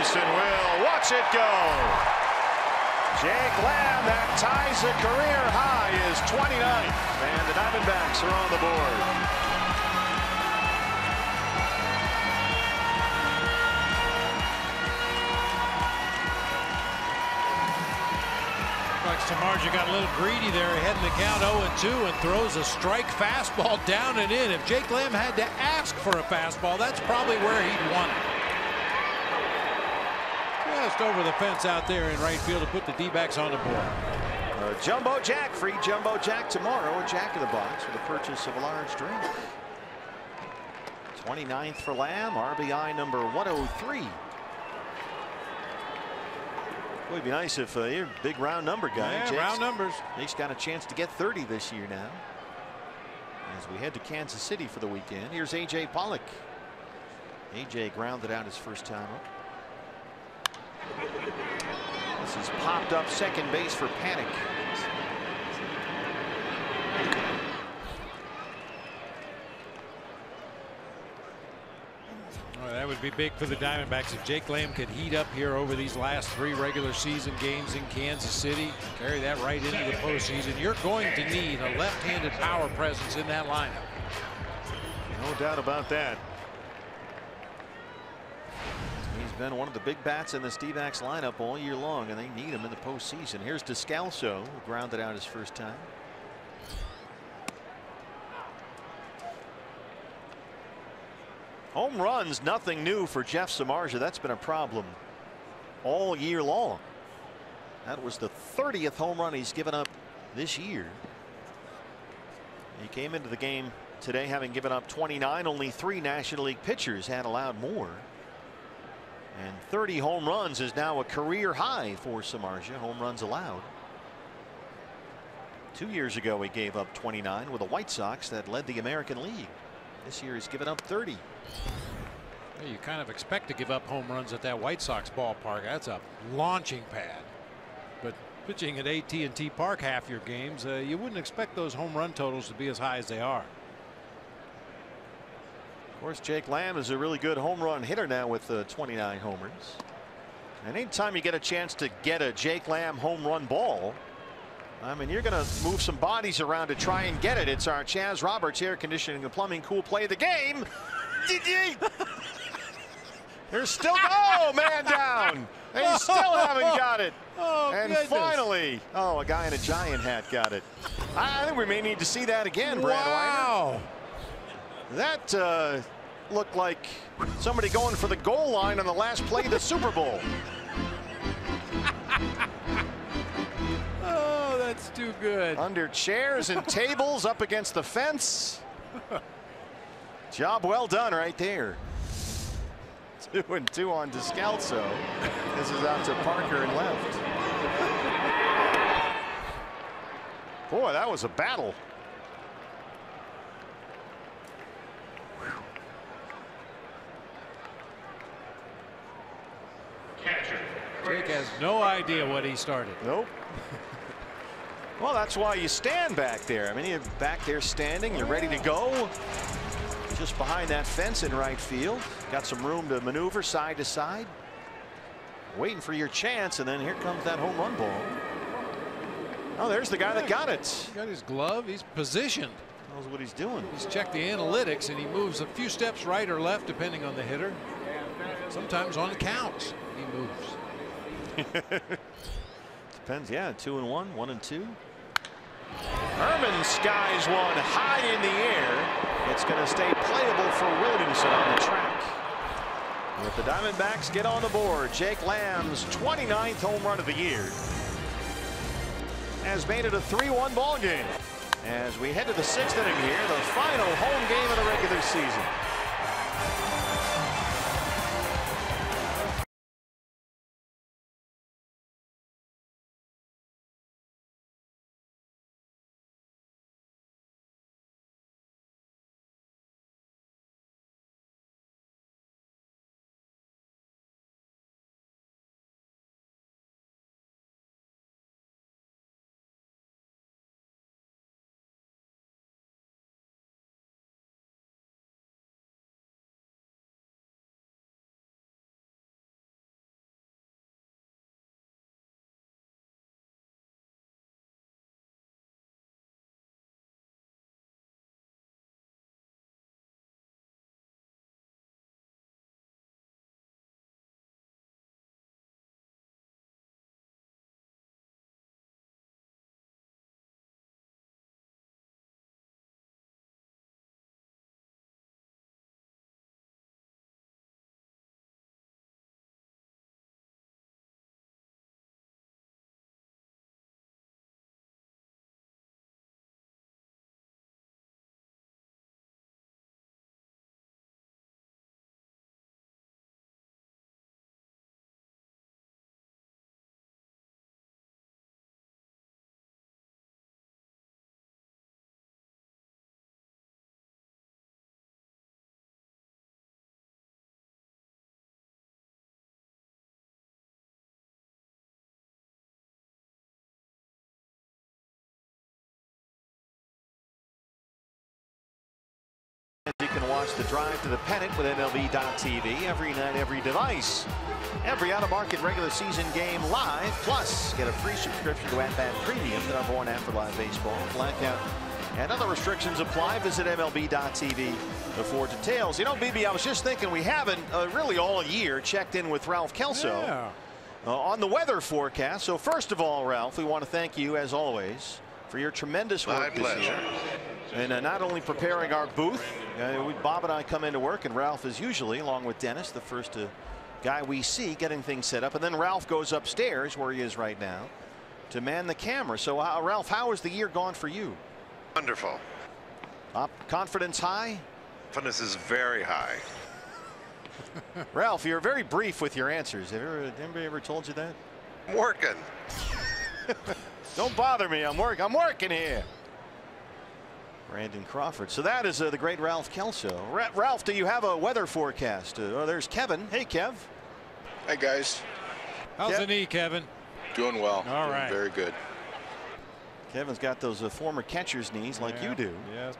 Boston will watch it go. Jake Lamb, that ties a career high, is 29th, and the Diamondbacks are on the board. Samardzija got a little greedy there ahead in the count 0-2 and throws a strike fastball down and in. If Jake Lamb had to ask for a fastball, that's probably where he'd want it. Just over the fence out there in right field to put the D-backs on the board. Jumbo Jack, free Jumbo Jack tomorrow. A Jack in the Box for the purchase of a large drink. 29th for Lamb, RBI number 103. Boy, it'd be nice if you're a big round number guy. Yeah, round numbers. Jake's got a chance to get 30 this year now. As we head to Kansas City for the weekend, here's A.J. Pollock. A.J. grounded out his first time up. This is popped up second base for Panic. That would be big for the Diamondbacks if Jake Lamb could heat up here over these last 3 regular season games in Kansas City. Carry that right into the postseason. You're going to need a left-handed power presence in that lineup. No doubt about that. He's been one of the big bats in this D-backs lineup all year long, and they need him in the postseason. Here's Descalso, who grounded out his first time. Home runs, nothing new for Jeff Samardzija. That's been a problem all year long. That was the 30th home run he's given up this year. He came into the game today having given up 29. Only 3 National League pitchers had allowed more. And 30 home runs is now a career high for Samardzija, home runs allowed. 2 years ago he gave up 29 with the White Sox that led the American League. This year he's given up 30. Well, you kind of expect to give up home runs at that White Sox ballpark. That's a launching pad. But pitching at AT&T Park half your games, you wouldn't expect those home run totals to be as high as they are. Of course, Jake Lamb is a really good home run hitter now with 29 homers. And anytime you get a chance to get a Jake Lamb home run ball, I mean, you're going to move some bodies around to try and get it. It's our Chaz Roberts Air Conditioning and Plumbing Cool Play of the game. There's still man down. They still haven't got it. Oh, and goodness. Finally, a guy in a giant hat got it. I think we may need to see that again, Brad Wow. Weiner. That looked like somebody going for the goal line on the last play of the Super Bowl. Oh, that's too good. Under chairs and tables up against the fence. Job well done right there. 2-2 on Descalso. This is out to Parker and left. Boy, that was a battle. Jake has no idea what he started. Nope. Well, that's why you stand back there. I mean, you're back there standing, you're ready to go. Just behind that fence in right field. Got some room to maneuver side to side. Waiting for your chance, and then here comes that home run ball. Oh, there's the guy that got it. He got his glove. He's positioned. Knows what he's doing. He's checked the analytics, and he moves a few steps right or left, depending on the hitter. Sometimes on the counts, he moves. Depends, yeah. 2-1, 1-2. Herman skies one high in the air. It's going to stay playable for Williamson on the track. With the Diamondbacks get on the board, Jake Lamb's 29th home run of the year has made it a 3-1 ball game. As we head to the 6th inning here, the final home game of the regular season. watch The Drive to the Pennant with MLB.tv every night, every device. Every out-of-market regular season game live. Plus, get a free subscription to At Bat Premium that are born after live baseball. Blackout and other restrictions apply. Visit MLB.tv for details. You know, BB, I was just thinking we haven't really all year checked in with Ralph Kelso on the weather forecast. So first of all, Ralph, we want to thank you, as always, for your tremendous work this year. And not only preparing our booth, Bob and I come into work, and Ralph is usually, along with Dennis, the first guy we see getting things set up. And then Ralph goes upstairs, where he is right now, to man the camera. So, Ralph, how has the year gone for you? Wonderful. Confidence high? Confidence is very high. Ralph, you're very brief with your answers. Anybody ever told you that? I'm working. Don't bother me. I'm working here. Brandon Crawford. So that is the great Ralph Kelso. Ralph, do you have a weather forecast? Oh, there's Kevin. Hey, Kev. Hey, guys. How's the knee, Kevin? Doing well. All right. Very good. Kevin's got those former catcher's knees like you do. Yeah.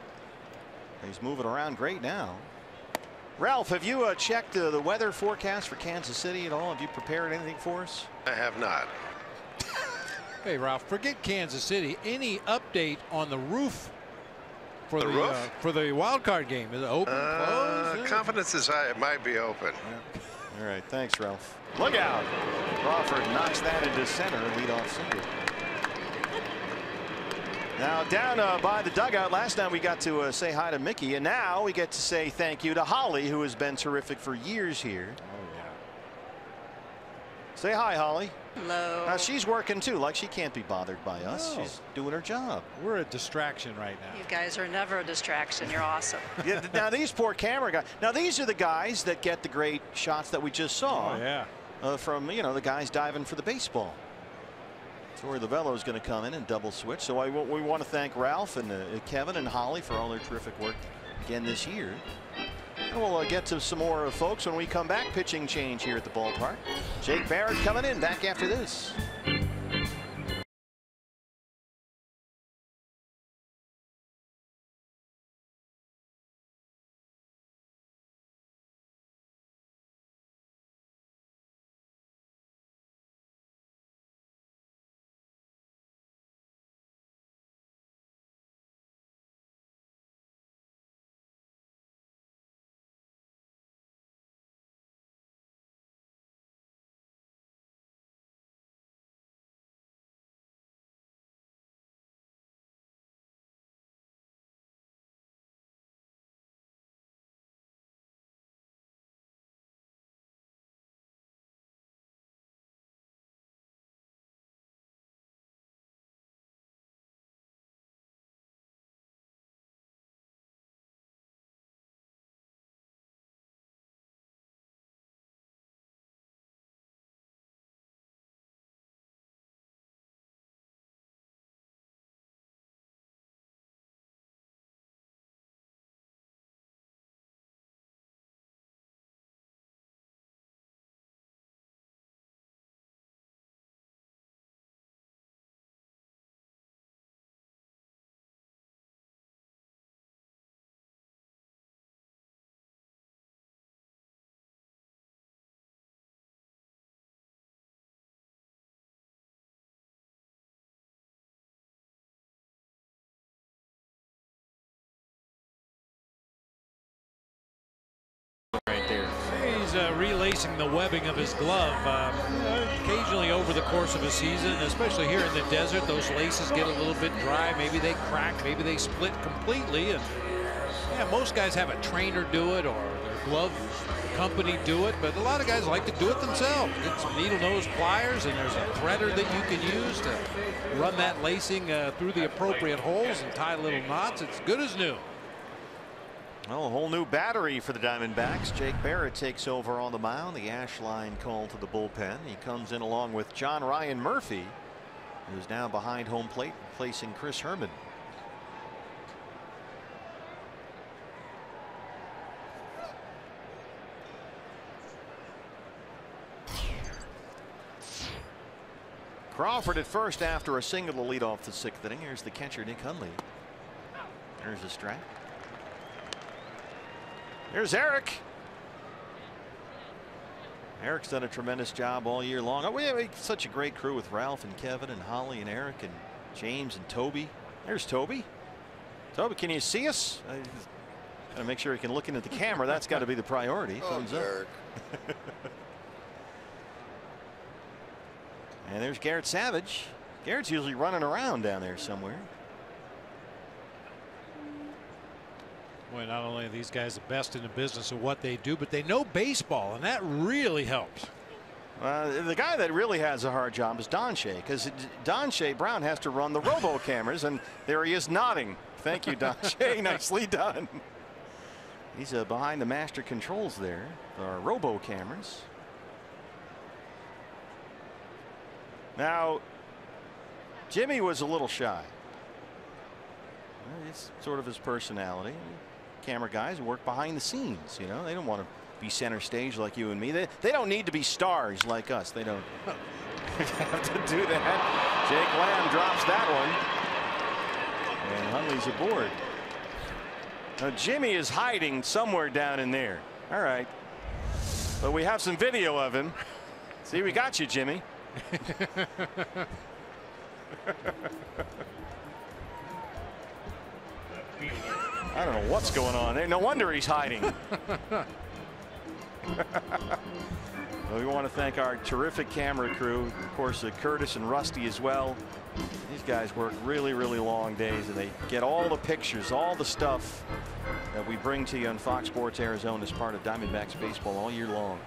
He's moving around great now. Ralph, have you checked the weather forecast for Kansas City at all? Have you prepared anything for us? I have not. Hey, Ralph, forget Kansas City. Any update on the roof for the the wild card game? Is it open, closed? Confidence is high. It might be open. All right, thanks, Ralph. Look out! Crawford knocks that into center, leadoff single. Now down by the dugout. Last time we got to say hi to Mickey, and now we get to say thank you to Holly, who has been terrific for years here. Oh yeah. Say hi, Holly. Hello. Now she's working too, like she can't be bothered by us. No. She's doing her job. We're a distraction right now. You guys are never a distraction. You're awesome. Yeah, now these poor camera guys. Now these are the guys that get the great shots that we just saw. Oh yeah. From the guys diving for the baseball. Torey Lovello is going to come in and double switch. So we want to thank Ralph and Kevin and Holly for all their terrific work again this year. And we'll get to some more folks when we come back. Pitching change here at the ballpark. Jake Barrett coming in back after this. He's relacing the webbing of his glove. Occasionally over the course of a season, especially here in the desert, those laces get a little bit dry. Maybe they crack, maybe they split completely. And yeah, most guys have a trainer do it or their glove company do it, but a lot of guys like to do it themselves. Get some needle nose pliers, and there's a threader that you can use to run that lacing through the appropriate holes and tie little knots. It's good as new. Well, a whole new battery for the Diamondbacks. Jake Barrett takes over on the mound. The ash line called to the bullpen. He comes in along with John Ryan Murphy, who's now behind home plate, replacing Chris Herman. Crawford at first after a single to lead off the sixth inning. Here's the catcher, Nick Hundley. There's a strike. There's Eric. Eric's done a tremendous job all year long. Oh, we have such a great crew with Ralph and Kevin and Holly and Eric and James and Toby. There's Toby. Toby, can you see us? Gotta make sure he can look into the camera. That's got to be the priority. Thumbs up. Eric. And there's Garrett Savage. Garrett's usually running around down there somewhere. Boy, not only are these guys the best in the business of what they do, but they know baseball, and that really helps. The guy that really has a hard job is Don Shea, because Don Shea Brown has to run the robo cameras, and there he is nodding. Thank you, Don Shea. Nicely done. He's behind the master controls there, our robo cameras. Now, Jimmy was a little shy. It's sort of his personality. Camera guys work behind the scenes, you know. They don't want to be center stage like you and me. They don't need to be stars like us. They don't have to do that. Jake Lamb drops that one. And Hundley's aboard. Now Jimmy is hiding somewhere down in there. All right. But we have some video of him. See, we got you, Jimmy. I don't know what's going on there. No wonder he's hiding. Well, we want to thank our terrific camera crew, of course, Curtis and Rusty as well. These guys work really, really long days, and they get all the pictures, all the stuff that we bring to you on Fox Sports Arizona as part of Diamondbacks baseball all year long.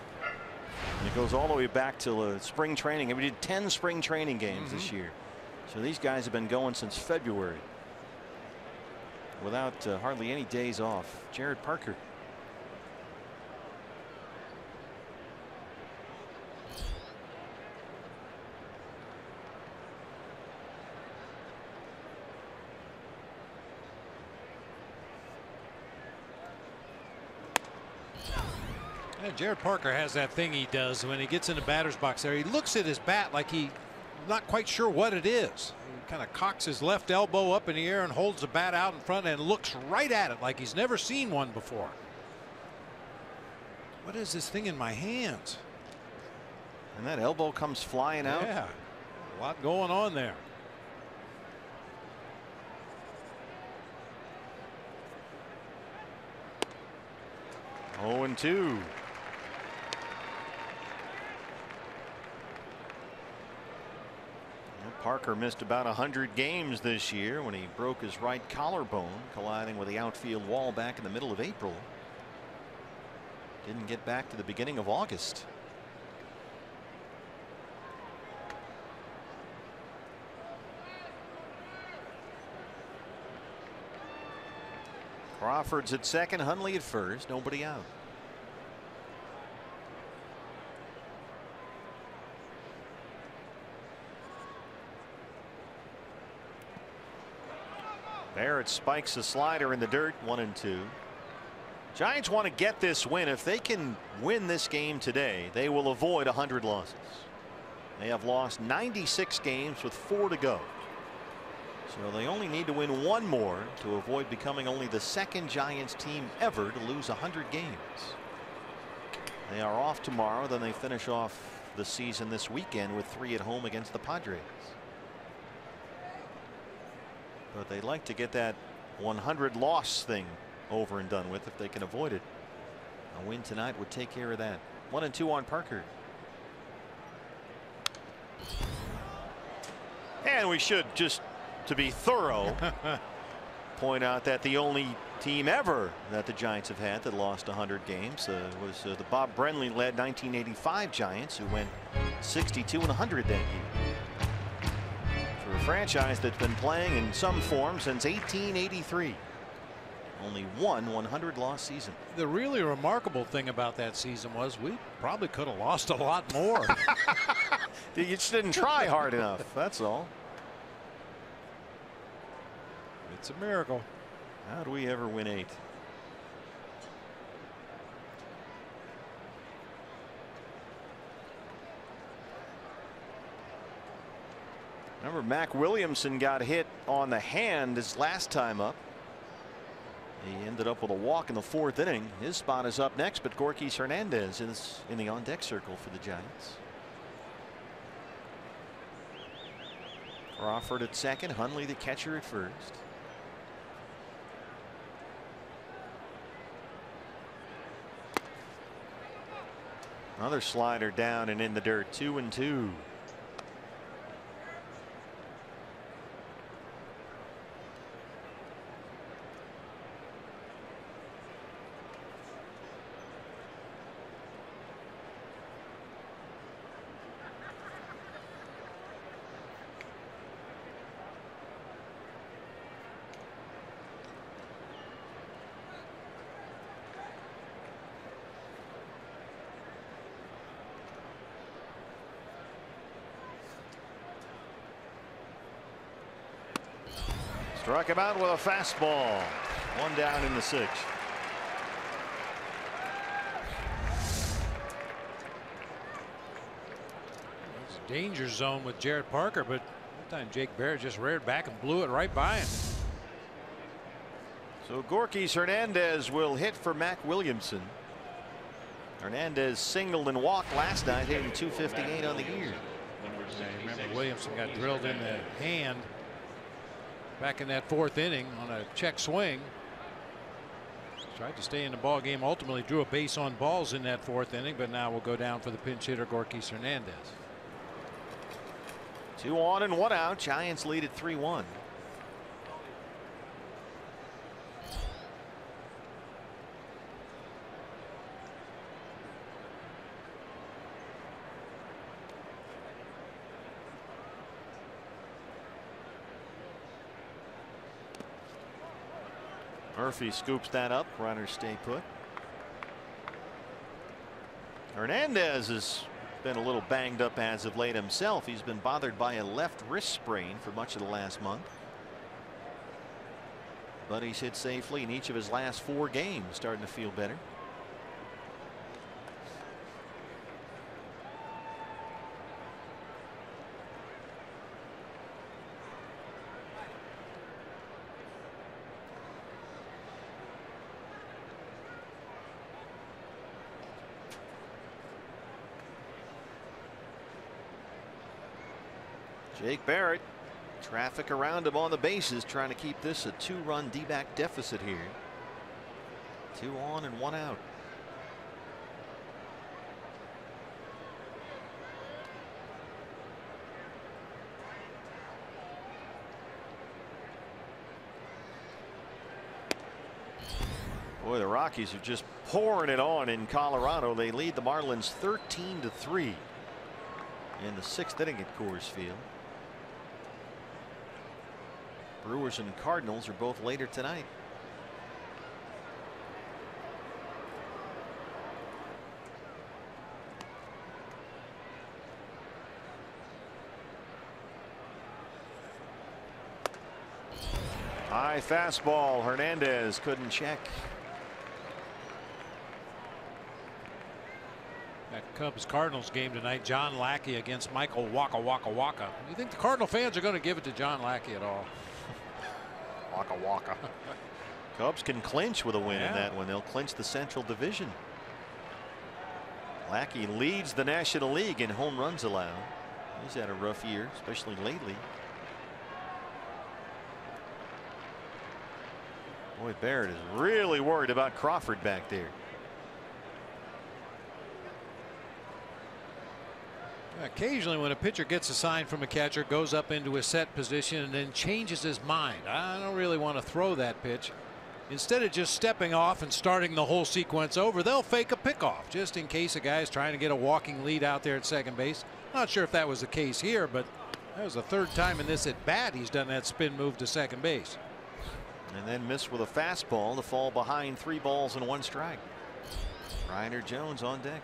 And it goes all the way back to spring training. And we did 10 spring training games this year. So these guys have been going since February without hardly any days off. Jared Parker. Yeah, Jared Parker has that thing he does when he gets in the batter's box there. He looks at his bat like he's not quite sure what it is. He kind of cocks his left elbow up in the air and holds the bat out in front and looks right at it like he's never seen one before. What is this thing in my hands? And that elbow comes flying out. Yeah, a lot going on there. Oh, 0-2. Parker missed about 100 games this year when he broke his right collarbone, colliding with the outfield wall back in the middle of April. Didn't get back to the beginning of August. Crawford's at second, Hundley at first, nobody out. Barrett spikes a slider in the dirt, 1-2. Giants want to get this win. If they can win this game today, they will avoid 100 losses. They have lost 96 games with 4 to go. So they only need to win 1 more to avoid becoming only the second Giants team ever to lose 100 games. They are off tomorrow, then they finish off the season this weekend with 3 at home against the Padres. But they'd like to get that 100 loss thing over and done with if they can avoid it. A win tonight would take care of that. 1-2 on Parker. And we should, just to be thorough, point out that the only team ever that the Giants have had that lost 100 games was the Bob Brenly led 1985 Giants, who went 62-100 that year. For a franchise that's been playing in some form since 1883. Only one 100 loss season. The really remarkable thing about that season was we probably could have lost a lot more. You just didn't try hard enough. That's all. It's a miracle. How do we ever win 8? Remember, Mac Williamson got hit on the hand his last time up. He ended up with a walk in the 4th inning. His spot is up next, but Gorkys Hernandez is in the on-deck circle for the Giants. Crawford at second, Hundley the catcher at first. Another slider down and in the dirt. 2-2. Struck him out with a fastball. 1 down in the 6th. It's a danger zone with Jarrett Parker, but that time Jake Barrett just reared back and blew it right by him. So Gorkys Hernandez will hit for Mac Williamson. Hernandez singled and walked last night, hitting .258 on the year. Remember, Williamson got drilled in the hand back in that 4th inning on a check swing. Tried to stay in the ball game, ultimately drew a base on balls in that 4th inning, but now will go down for the pinch hitter Gorkys Hernandez. 2 on and 1 out. Giants lead at 3-1. Murphy scoops that up. Runners stay put. Hernandez has been a little banged up as of late himself. He's been bothered by a left wrist sprain for much of the last month. But he's hit safely in each of his last 4 games, starting to feel better. Jake Barrett, traffic around him on the bases, trying to keep this a 2-run D-back deficit here. 2 on and 1 out. Boy, the Rockies are just pouring it on in Colorado. They lead the Marlins 13-3 in the 6th inning at Coors Field. Brewers and Cardinals are both later tonight. High fastball. Hernandez couldn't check. That Cubs Cardinals game tonight, John Lackey against Michael Waka Waka Waka. You think the Cardinal fans are going to give it to John Lackey at all? Waka Waka. Cubs can clinch with a win in that one. They'll clinch the Central Division. Lackey leads the National League in home runs allowed. He's had a rough year, especially lately. Boy, Barrett is really worried about Crawford back there. Occasionally when a pitcher gets a sign from a catcher, goes up into a set position and then changes his mind. I don't really want to throw that pitch. Instead of just stepping off and starting the whole sequence over, they'll fake a pickoff just in case a guy is trying to get a walking lead out there at second base. Not sure if that was the case here, but that was the 3rd time in this at bat he's done that spin move to second base. And then missed with a fastball to fall behind 3 balls and 1 strike. Reiner Jones on deck.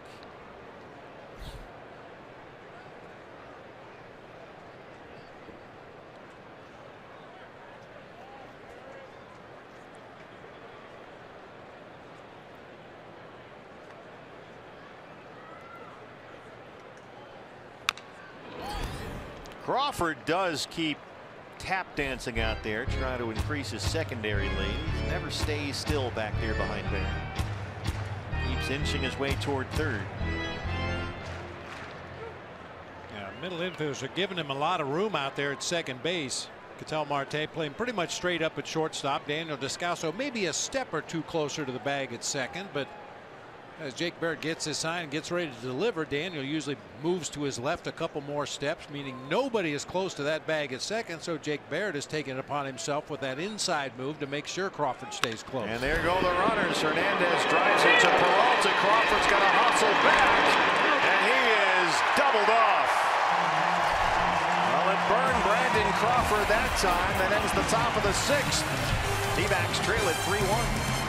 Crawford does keep tap dancing out there, trying to increase his secondary lead. He never stays still back there behind Baird. Keeps inching his way toward third. Yeah, middle infielders are giving him a lot of room out there at second base. Ketel Marte playing pretty much straight up at shortstop. Daniel Descalso maybe a step or two closer to the bag at second, but as Jake Barrett gets his sign and gets ready to deliver, Daniel usually moves to his left a couple more steps, meaning nobody is close to that bag at second. So Jake Barrett has taken it upon himself with that inside move to make sure Crawford stays close. And there go the runners. Hernandez drives it to Peralta. Crawford's got to hustle back, and he is doubled off. Well, it burned Brandon Crawford that time. That ends the top of the sixth. D-backs trail at 3-1.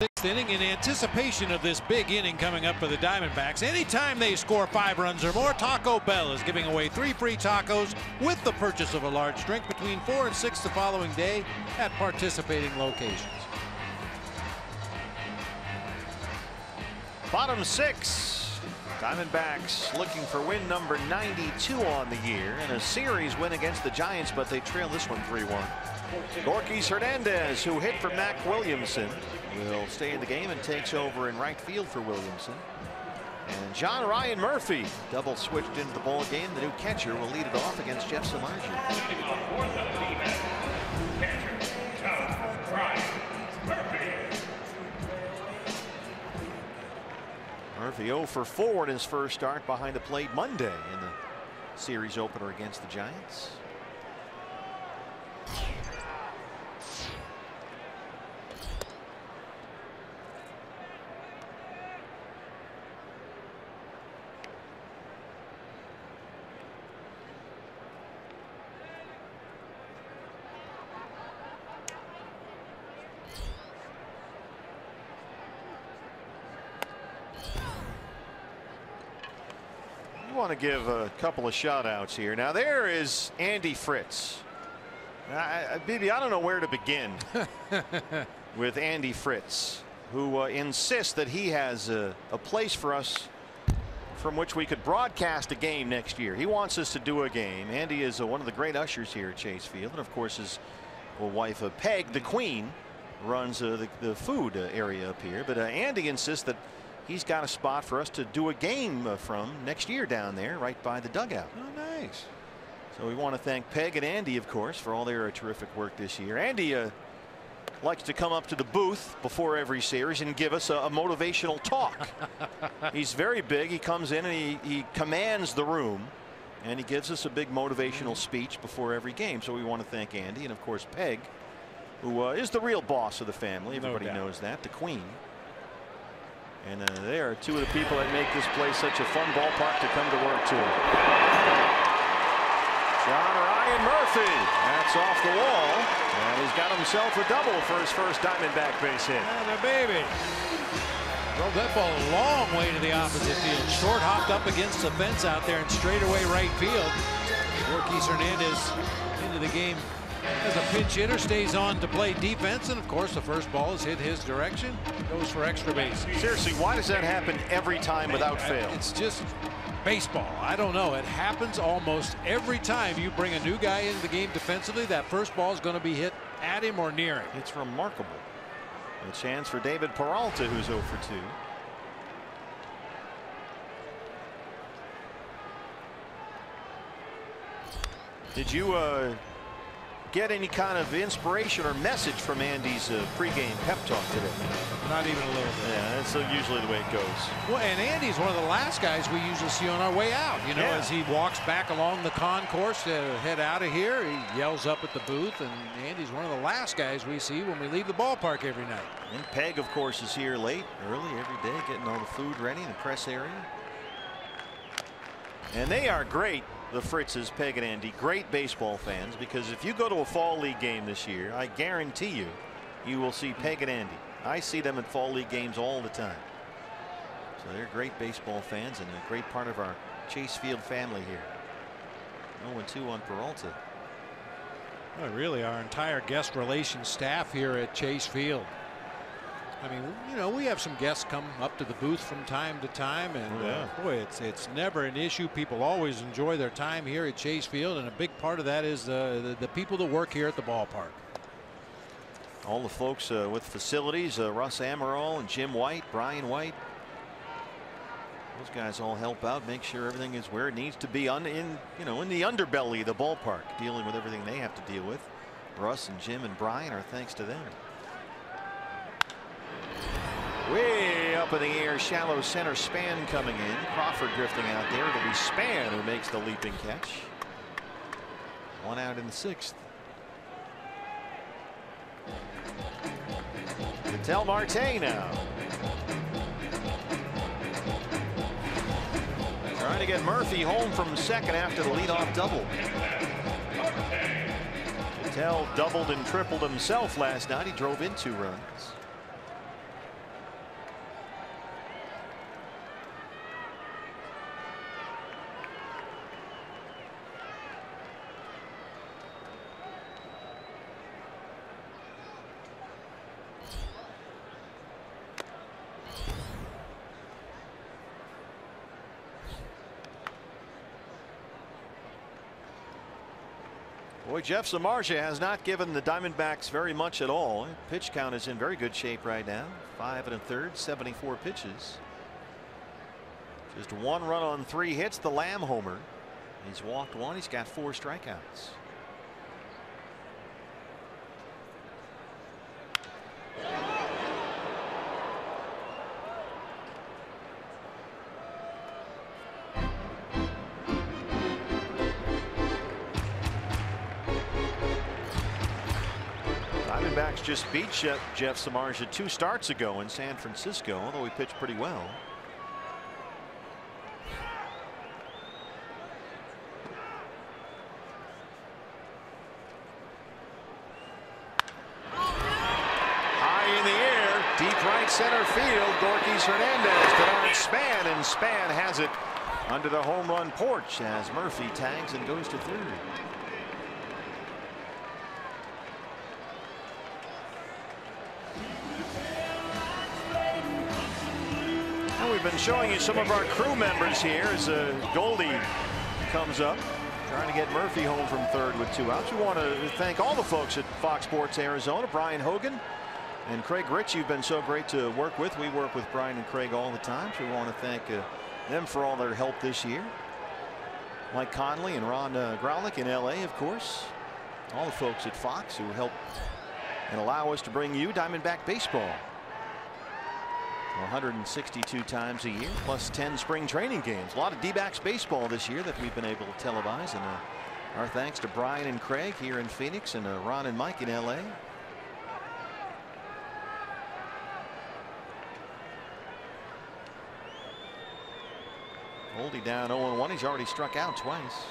Sixth inning in anticipation of this big inning coming up for the Diamondbacks. Anytime they score 5 runs or more, Taco Bell is giving away 3 free tacos with the purchase of a large drink between 4 and 6 the following day at participating locations. Bottom 6. Diamondbacks looking for win number 92 on the year and a series win against the Giants, but they trail this one 3-1. Gorkys Hernandez, who hit for Mac Williamson, will stay in the game and takes over in right field for Williamson. And John Ryan Murphy double switched into the ball game. The new catcher will lead it off against Jeff Samardzija. Murphy 0 for 4 in his first start behind the plate Monday in the series opener against the Giants. I want to give a couple of shout outs here. Now there is Andy Fritz. BB, I don't know where to begin with Andy Fritz, who insists that he has a place for us from which we could broadcast a game next year. He wants us to do a game. Andy is one of the great ushers here at Chase Field, and of course his wife Peg, the Queen, runs the food area up here. But Andy insists that he's got a spot for us to do a game from next year down there right by the dugout. Oh, nice. So we want to thank Peg and Andy, of course, for all their terrific work this year. Andy likes to come up to the booth before every series and give us a motivational talk. He's very big. He comes in and he commands the room, and he gives us a big motivational speech before every game. So we want to thank Andy and of course Peg, who is the real boss of the family. Everybody knows that, the Queen. And they are two of the people that make this place such a fun ballpark to come to work to. John Ryan Murphy. That's off the wall. And he's got himself a double for his first Diamondback base hit. And a baby. Drove that ball a long way to the opposite field. Short hopped up against the fence out there and straightaway right field. Yorkis Hernandez into the game as a pinch hitter, stays on to play defense, and of course the first ball is hit his direction, goes for extra base. Seriously, why does that happen every time without fail? It's just baseball. I don't know. It happens almost every time you bring a new guy into the game defensively. That first ball is going to be hit at him or near him. It's remarkable. A chance for David Peralta, who's 0 for 2. Did you get any kind of inspiration or message from Andy's pregame pep talk today? Not even a little bit. Yeah, that's usually the way it goes. Well, and Andy's one of the last guys we usually see on our way out. You know, as he walks back along the concourse to head out of here, he yells up at the booth, and Andy's one of the last guys we see when we leave the ballpark every night. And Peg, of course, is here late, early every day, getting all the food ready in the press area. And they are great. The Fritzes, Peg and Andy, great baseball fans, because if you go to a fall league game this year, I guarantee you, you will see Peg and Andy. I see them at fall league games all the time. So they're great baseball fans and a great part of our Chase Field family here. 0-2 on Peralta. Well, really, our entire guest relations staff here at Chase Field. I mean, you know, we have some guests come up to the booth from time to time, and boy, it's never an issue. People always enjoy their time here at Chase Field, and a big part of that is the people that work here at the ballpark. All the folks with facilities, Russ Amaral and Jim White, Brian White. Those guys all help out, make sure everything is where it needs to be in the underbelly of the ballpark, dealing with everything they have to deal with. Russ and Jim and Brian, our thanks to them. Way up in the air, shallow center, Span coming in. Crawford drifting out there. It'll be Span who makes the leaping catch. 1 out in the 6th. Ketel Marte now. Trying to get Murphy home from second after the leadoff double. Ketel doubled and tripled himself last night. He drove in 2 runs. Boy, Jeff Samardzija has not given the Diamondbacks very much at all. Pitch count is in very good shape right now. 5 1/3, 74 pitches. Just 1 run on 3 hits. The Lamb homer. He's walked 1. He's got 4 strikeouts. Diamondbacks just beat Jeff Samardzija 2 starts ago in San Francisco, although he pitched pretty well. High in the air, deep right center field. Yorkis Hernandez to Aaron Span, and Span has it under the home run porch as Murphy tags and goes to third. We've been showing you some of our crew members here as Goldie comes up, trying to get Murphy home from third with 2 outs. We want to thank all the folks at Fox Sports Arizona. Brian Hogan and Craig Rich, you've been so great to work with. We work with Brian and Craig all the time, so we want to thank them for all their help this year. Mike Conley and Ron Graulich in LA, of course. All the folks at Fox who help and allow us to bring you Diamondback baseball 162 times a year, plus 10 spring training games. A lot of D-backs baseball this year that we've been able to televise, and our thanks to Brian and Craig here in Phoenix and Ron and Mike in LA. Goldie down 0-1. He's already struck out twice.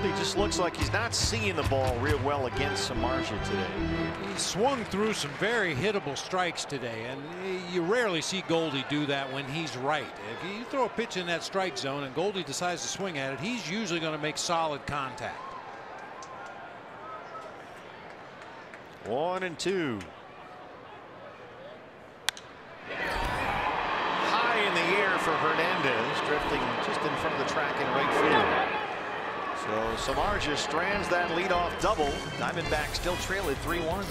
He just looks like he's not seeing the ball real well against Samardzija today. He swung through some very hittable strikes today, and you rarely see Goldie do that when he's right. If you throw a pitch in that strike zone and Goldie decides to swing at it, he's usually going to make solid contact. 1-2. High in the air for Hernandez, drifting just in front of the track in right field. So Samardzija strands that leadoff double. Diamondbacks still trail at 3-1.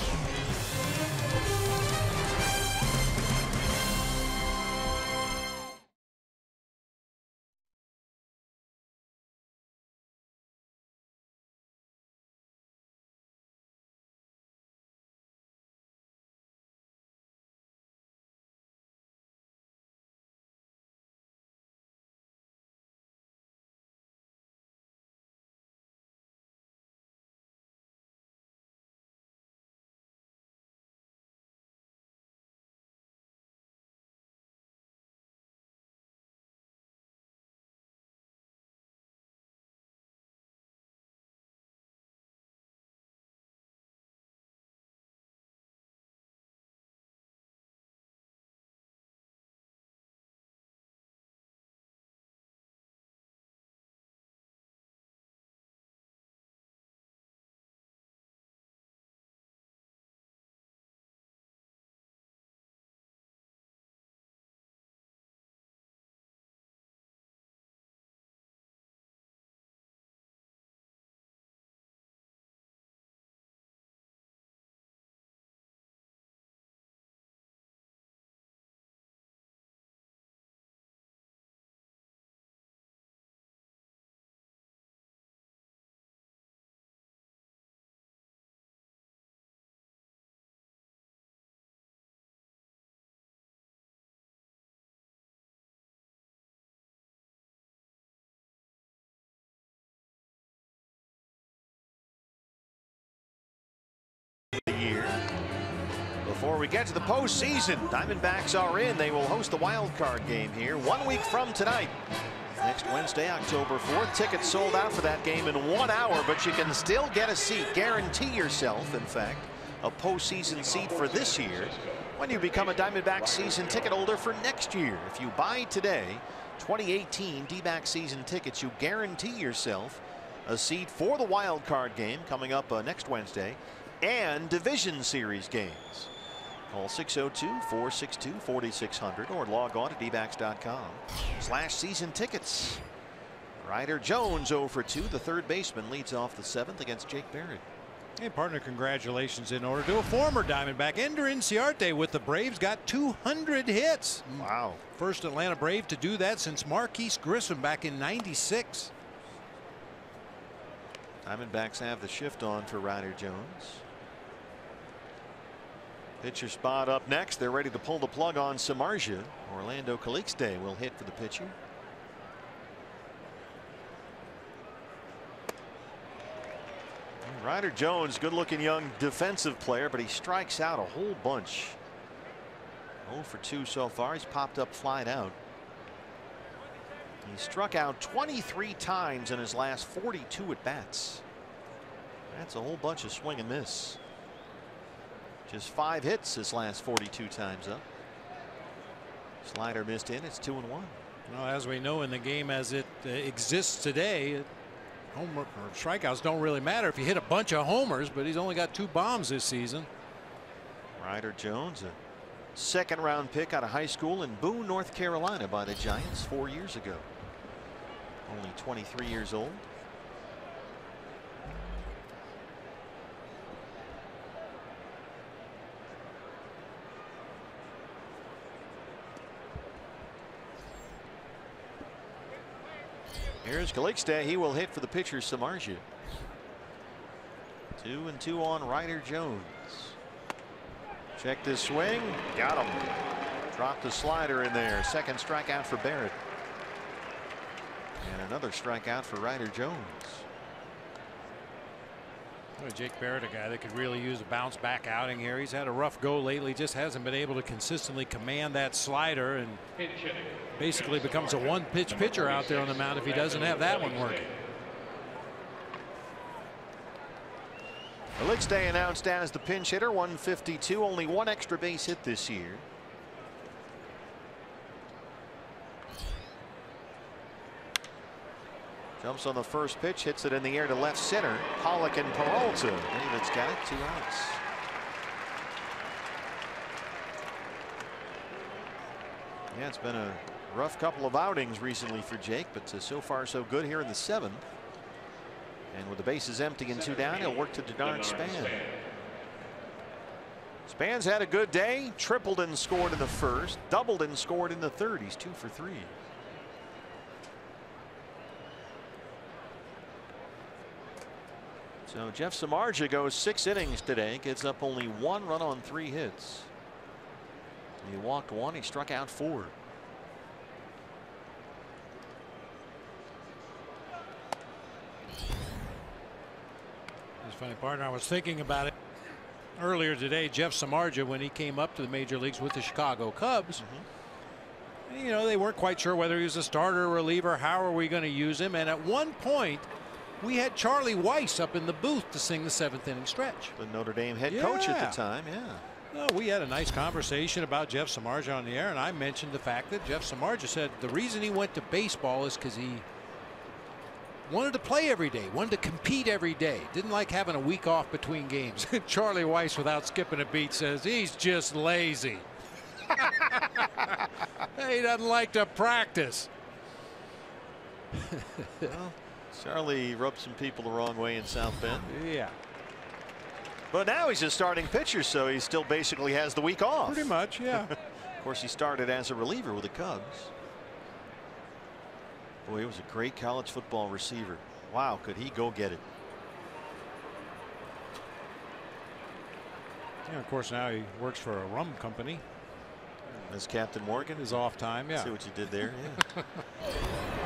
Year. Before we get to the postseason, Diamondbacks are in. They will host the wild card game here 1 week from tonight. Next Wednesday, October 4th. Tickets sold out for that game in 1 hour, but you can still get a seat. Guarantee yourself, in fact, a postseason seat for this year when you become a Diamondbacks season ticket holder for next year. If you buy today 2018 D-back season tickets, you guarantee yourself a seat for the wild card game coming up next Wednesday and division series games. Call 602-462-4600 or log on to dbacks.com/season tickets. Ryder Jones 0 for 2. The third baseman leads off the 7th against Jake Barrett. Hey, partner, congratulations in order to a former Diamondback. Ender Inciarte with the Braves got 200 hits. Wow. First Atlanta Brave to do that since Marquise Grissom back in '96. Diamondbacks have the shift on for Ryder Jones. Pitcher spot up next. They're ready to pull the plug on Samardzija. Orlando Calixte will hit for the pitcher. Ryder Jones, good looking young defensive player, but he strikes out a whole bunch. 0 for 2 so far. He's popped up, flied out. He struck out 23 times in his last 42 at bats. That's a whole bunch of swing and miss. Just 5 hits his last 42 times up. Slider missed in. It's 2-1. Well, as we know, in the game as it exists today, homer or strikeouts don't really matter if you hit a bunch of homers, but he's only got 2 bombs this season. Ryder Jones, a second-round pick out of high school in Boone, North Carolina by the Giants 4 years ago. Only 23 years old. Here's Calixte. He will hit for the pitcher, Samardzija. 2-2 on Ryder Jones. Check this swing. Got him. Dropped the slider in there. Second strikeout for Barrett. And another strikeout for Ryder Jones. Jake Barrett, a guy that could really use a bounce back outing here. He's had a rough go lately, just hasn't been able to consistently command that slider, and basically becomes a one-pitch pitcher out there on the mound if he doesn't have that one working. Calixte announced as the pinch hitter, 152, only one extra base hit this year. Jumps on the first pitch, hits it in the air to left center. Pollock and Peralta. David's got it, 2 outs. Yeah, it's been a rough couple of outings recently for Jake, but so far so good here in the 7th. And with the bases empty and 2 down, he'll work to Denard Span. Span's had a good day, tripled and scored in the first, doubled and scored in the third. He's 2 for 3. So Jeff Samardzija goes 6 innings today, gets up only 1 run on 3 hits. He walked 1, he struck out 4. It's funny, partner. I was thinking about it earlier today. Jeff Samardzija, when he came up to the major leagues with the Chicago Cubs, you know, they weren't quite sure whether he was a starter or reliever. How are we going to use him? And at one point, we had Charlie Weiss up in the booth to sing the 7th inning stretch. The Notre Dame head coach at the time, No, we had a nice conversation about Jeff Samardzija on the air, and I mentioned the fact that Jeff Samardzija said the reason he went to baseball is because he wanted to play every day, wanted to compete every day, didn't like having a week off between games. Charlie Weiss, without skipping a beat, says he's just lazy. He doesn't like to practice. Well, Charlie rubbed some people the wrong way in South Bend. Yeah. But now he's a starting pitcher, so he still basically has the week off. Pretty much, yeah. Of course, he started as a reliever with the Cubs. Boy, he was a great college football receiver. Wow, could he go get it? Yeah, of course, now he works for a rum company. As Captain Morgan. His off time, yeah. See what you did there, yeah.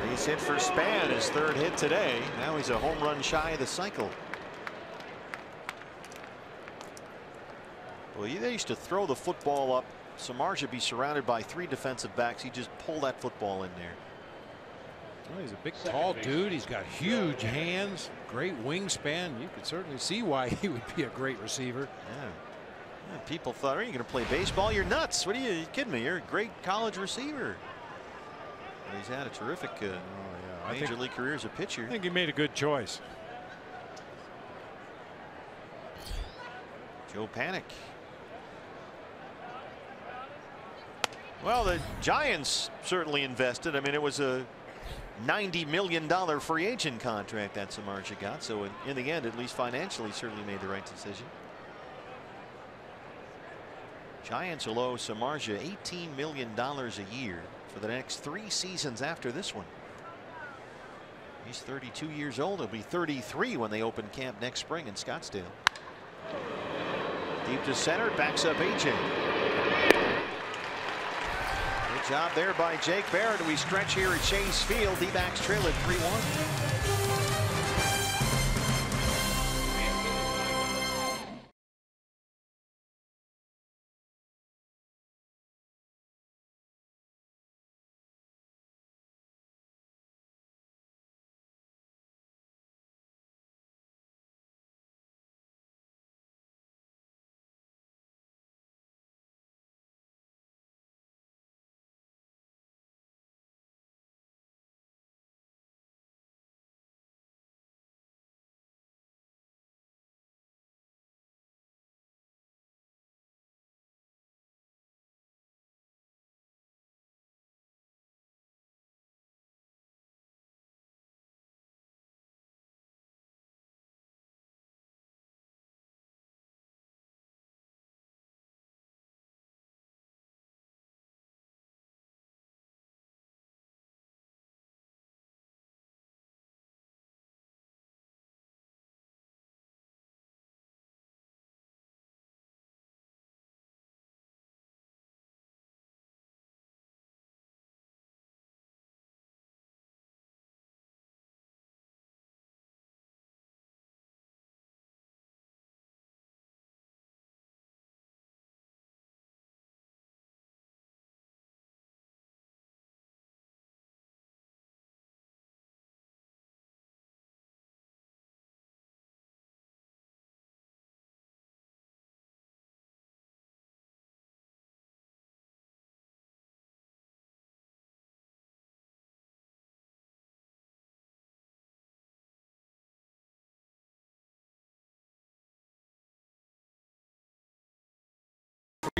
He's hit for Span, his 3rd hit today. Now he's a home run shy of the cycle. Well, they used to throw the football up. Samardzija be surrounded by 3 defensive backs. He just pull that football in there. Well, he's a big, tall dude. He's got huge hands, great wingspan. You could certainly see why he would be a great receiver. Yeah. People thought, are you going to play baseball? You're nuts. What are you kidding me? You're a great college receiver. Well, he's had a terrific major league career as a pitcher. I think he made a good choice. Joe Panik. Well, the Giants certainly invested. I mean, it was a $90 million free agent contract that Samardzija got. So in the end, at least financially, certainly made the right decision. Giants will owe Samardzija $18 million a year for the next 3 seasons after this one. He's 32 years old. He'll be 33 when they open camp next spring in Scottsdale. Deep to center, backs up AJ. Good job there by Jake Barrett. We stretch here at Chase Field. D-backs trail at 3-1.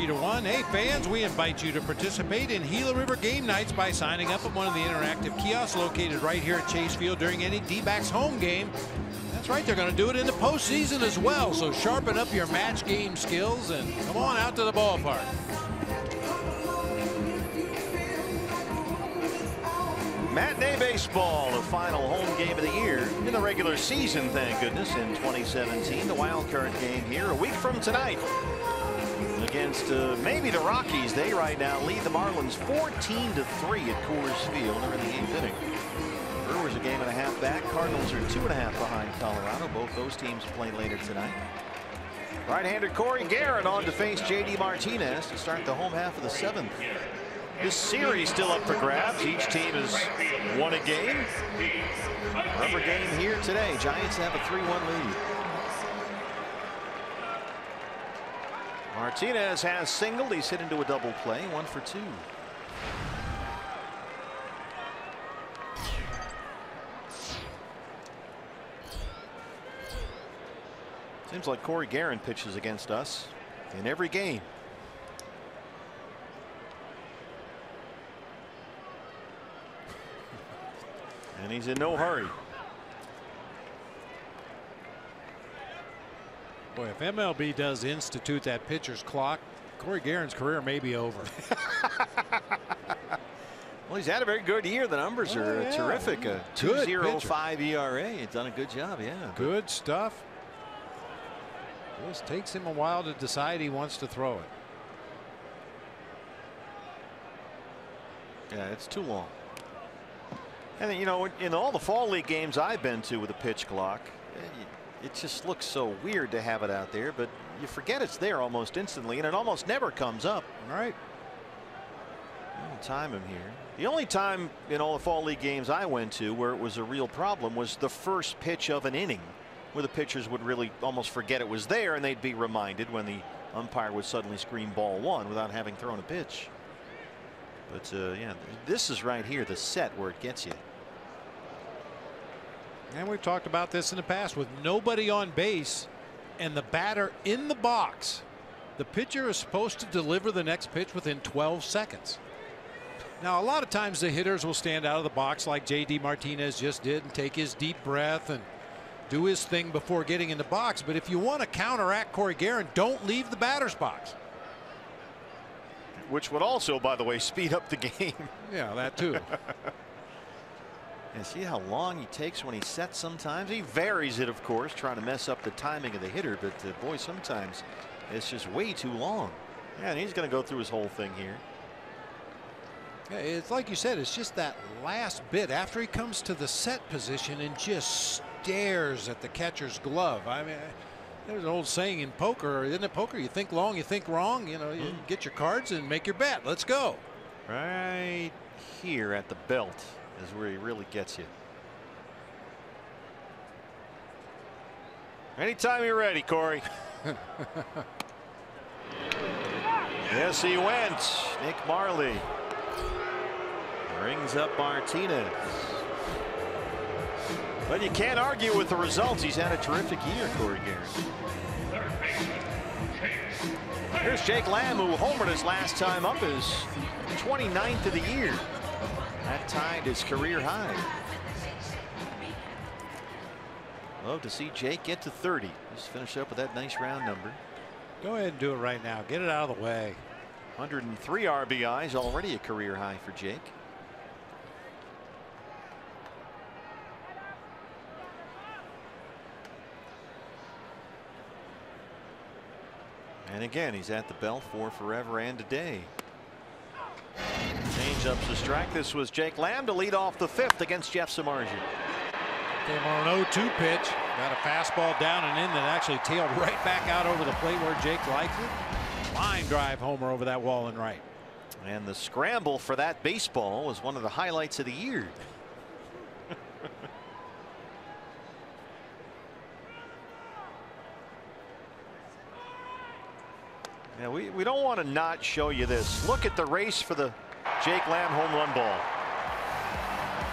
3-1. Hey fans, we invite you to participate in Gila River game nights by signing up at one of the interactive kiosks located right here at Chase Field during any D-backs home game. That's right, they're going to do it in the postseason as well. So sharpen up your match game skills and come on out to the ballpark. Matinee baseball, the final home game of the year in the regular season, thank goodness, in 2017. The wild card game here a week from tonight against maybe the Rockies. They right now lead the Marlins 14-3 at Coors Field. They're in the 8th inning. Brewers a game and a half back. Cardinals are 2.5 behind Colorado. Both those teams play later tonight. Right-hander Corey Garrett on to face J.D. Martinez to start the home half of the 7th. This series still up for grabs. Each team has won a game. Rubber game here today. Giants have a 3-1 lead. Martinez has singled. He's hit into a double play. 1 for 2. Seems like Corey Garrett pitches against us in every game. And he's in no hurry. Boy, if MLB does institute that pitcher's clock, Corey Garrett's career may be over. Well, he's had a very good year. The numbers are terrific. A 2.05 ERA. He's done a good job. Yeah. Good stuff. Just takes him a while to decide he wants to throw it. Yeah, it's too long. And you know, in all the fall league games I've been to with a pitch clock, it just looks so weird to have it out there, but you forget it's there almost instantly, and it almost never comes up. Right. Time him here. The only time in all the fall league games I went to where it was a real problem was the first pitch of an inning, where the pitchers would really almost forget it was there, and they'd be reminded when the umpire would suddenly scream ball 1 without having thrown a pitch. But yeah, this is right here, the set where it gets you. And we've talked about this in the past. With nobody on base and the batter in the box, the pitcher is supposed to deliver the next pitch within 12 seconds. Now, a lot of times the hitters will stand out of the box like J.D. Martinez just did and take his deep breath and do his thing before getting in the box. But if you want to counteract Corey Garrett, don't leave the batter's box. Which would also, by the way, speed up the game. Yeah, that too. And see how long he takes when he sets sometimes. He varies it, of course, trying to mess up the timing of the hitter. But boy, sometimes it's just way too long. Yeah, and he's going to go through his whole thing here. Yeah, it's like you said, it's just that last bit after he comes to the set position and just stares at the catcher's glove. I mean, there's an old saying in poker, isn't it? Poker, you think long, you think wrong. You know, you get your cards and make your bet. Let's go. Right here at the belt is where he really gets you. Anytime you're ready, Corey. Yes, he went. Nick Marley brings up Martinez. But you can't argue with the results. He's had a terrific year, Corey Garrett. Here's Jake Lamb, who homered his last time up, his 29th of the year. That tied his career high. Love to see Jake get to 30. Just finish up with that nice round number. Go ahead and do it right now. Get it out of the way. 103 RBIs, already a career high for Jake. And again, he's at the belt for forever and a day. Change up the strike. This was Jake Lamb to lead off the 5th against Jeff Samardzija. Came on an 0-2 pitch. Got a fastball down and in that actually tailed right back out over the plate where Jake likes it. Line drive homer over that wall and right. And the scramble for that baseball was one of the highlights of the year. Yeah, we don't want to not show you this. Look at the race for the Jake Lamb home run ball.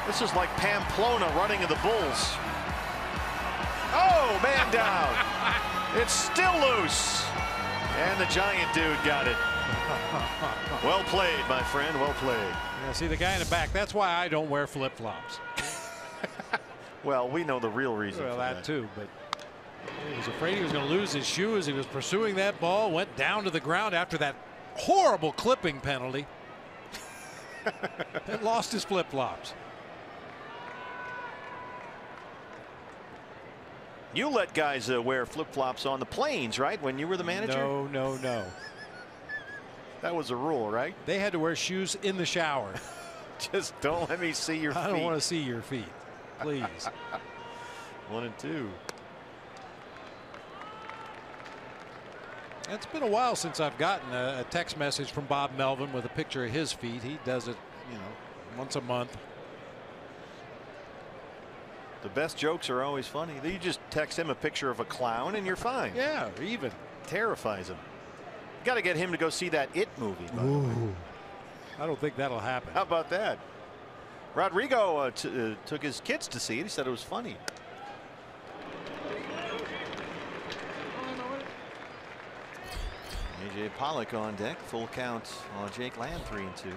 This is like Pamplona running of the Bulls. Oh, man down. It's still loose. And the giant dude got it. Well played, my friend. Well played. Yeah, see the guy in the back. That's why I don't wear flip-flops. Well, we know the real reason. Well, for that too, but he was afraid he was going to lose his shoe as he was pursuing that ball. Went down to the ground after that horrible clipping penalty. And lost his flip-flops. You let guys wear flip-flops on the planes, right? When you were the manager? No, no, no. That was a rule, right? They had to wear shoes in the shower. Just don't let me see your feet. I don't want to see your feet, please. 1-2. It's been a while since I've gotten a text message from Bob Melvin with a picture of his feet. He does it, you know, once a month. The best jokes are always funny. You just text him a picture of a clown and you're fine. Yeah, even. Terrifies him. You got to get him to go see that It movie. Ooh. I don't think that'll happen. How about that? Rodrigo took his kids to see it. He said it was funny. AJ Pollock on deck. Full count on Jake Lamb, 3-2.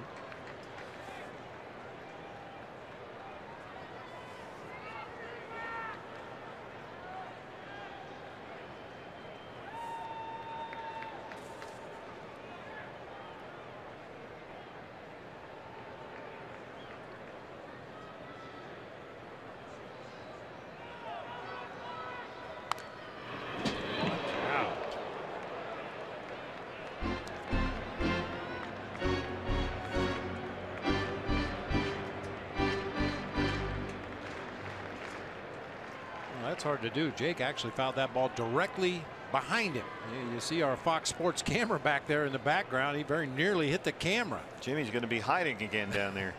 That's hard to do. Jake actually fouled that ball directly behind him. You see our Fox Sports camera back there in the background. He very nearly hit the camera. Jimmy's going to be hiding again down there.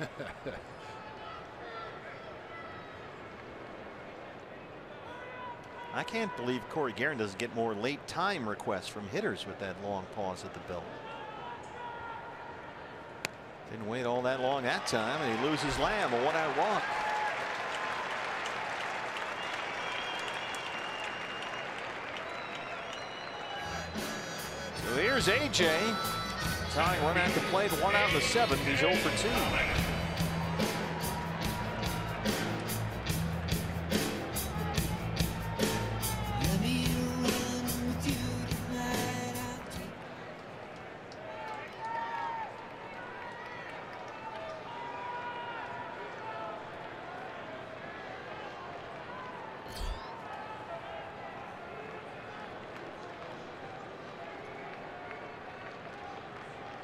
I can't believe Corey Guerin doesn't get more late time requests from hitters with that long pause at the belt. Didn't wait all that long that time, and he loses Lamb, a one-out walk. So here's AJ. Tying run at the plate, 1 out in the 7th. He's 0 for 2.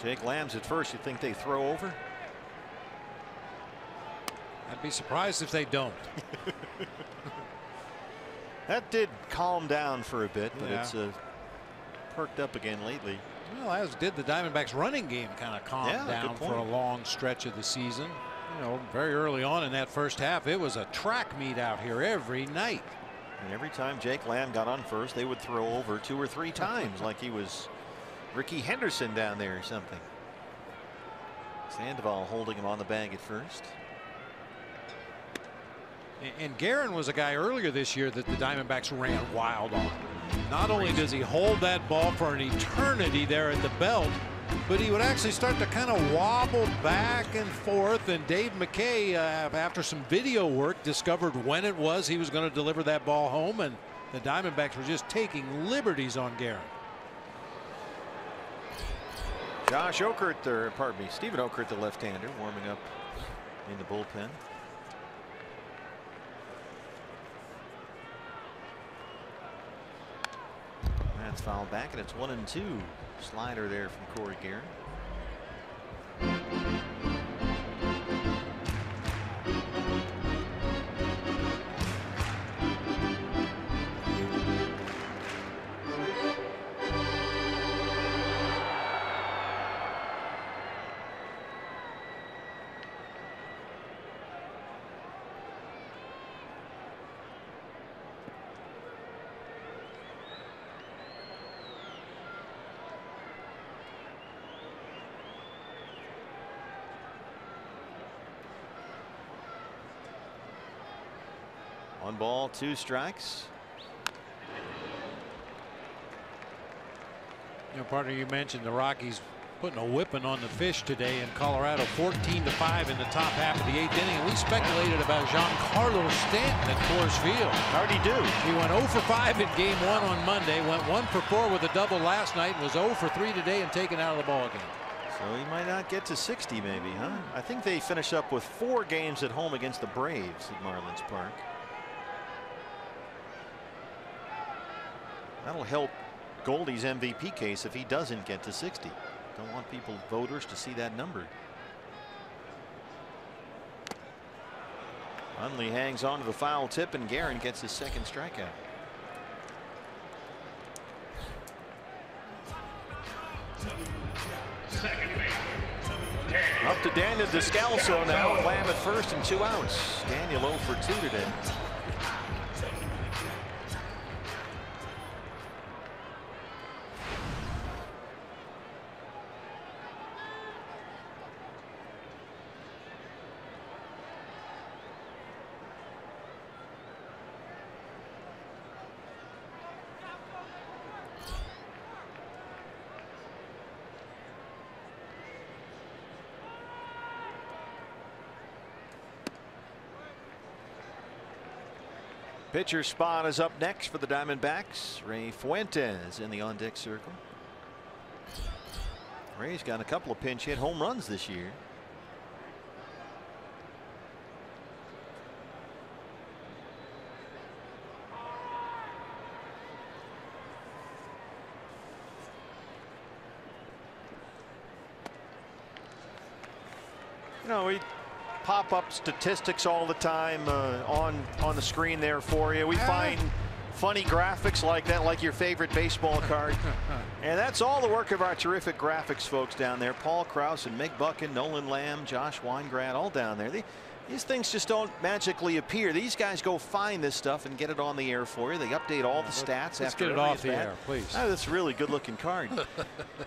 Jake Lamb's at first. You think they throw over? I'd be surprised if they don't. That did calm down for a bit, but Yeah. it's perked up again lately. Well, as did the Diamondbacks running game, kind of calmed Yeah, down good for a point. long stretch of the season. You know, very early on in that first half, it was a track meet out here every night. And every time Jake Lamb got on first, they would throw over 2 or 3 times like he was Ricky Henderson down there or something. Sandoval holding him on the bag at first. And Guerin was a guy earlier this year that the Diamondbacks ran wild on. Not only does he hold that ball for an eternity there at the belt, but he would actually start to kind of wobble back and forth. And Dave McKay, after some video work, discovered when it was he was going to deliver that ball home, and the Diamondbacks were just taking liberties on Guerin. Josh Okert, or pardon me, Stephen Okert, the left-hander, warming up in the bullpen. That's fouled back, and it's 1-2. Slider there from Corey Guerin. One ball, 2 strikes. You know, partner, you mentioned the Rockies Putting a whipping on the Fish today in Colorado, 14-5 in the top half of the 8th inning. And we speculated about Giancarlo Stanton at Coors Field. How'd he do? He went 0 for 5 in Game 1 on Monday, went 1 for 4 with a double last night, and was 0 for 3 today and taken out of the ball game. So he might not get to 60 maybe, huh? I think they finish up with 4 games at home against the Braves at Marlins Park. That'll help Goldie's MVP case if he doesn't get to 60. Don't want voters to see that number. Hundley hangs on to the foul tip, and Guerin gets his second strikeout. Up to Daniel Descalso now. Lamb at first and 2 outs. Daniel 0 for 2 today. Pitcher spot is up next for the Diamondbacks. Ray Fuentes in the on-deck circle. Ray's got a couple of pinch hit home runs this year. You know, we pop up statistics all the time on the screen there for you. We find funny graphics like that, like your favorite baseball card. And that's all the work of our terrific graphics folks down there. Paul Krause and Meg Buchan, Nolan Lamb, Josh Weingrad, all down there. These things just don't magically appear. These guys go find this stuff and get it on the air for you. They update all the stats Let's after get it off the air, please. Oh, that's a really good looking card.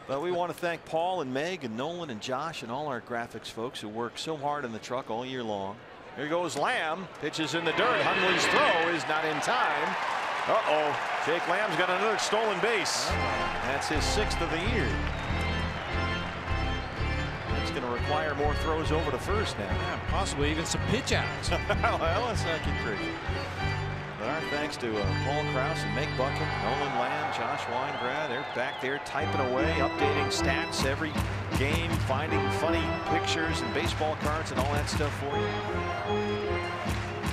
But we want to thank Paul and Meg and Nolan and Josh and all our graphics folks who work so hard in the truck all year long. Here goes Lamb. Pitches in the dirt. Hundley's throw is not in time. Jake Lamb's got another stolen base. That's his 6th of the year. It's going to require more throws over to first now. Yeah, possibly even some pitch outs. Well, let's not get crazy. But our thanks to Paul Krause and Meg Buchan, Nolan Lamb, Josh Weingrad. They're back there typing away, updating stats every game, finding funny pictures and baseball cards and all that stuff for you.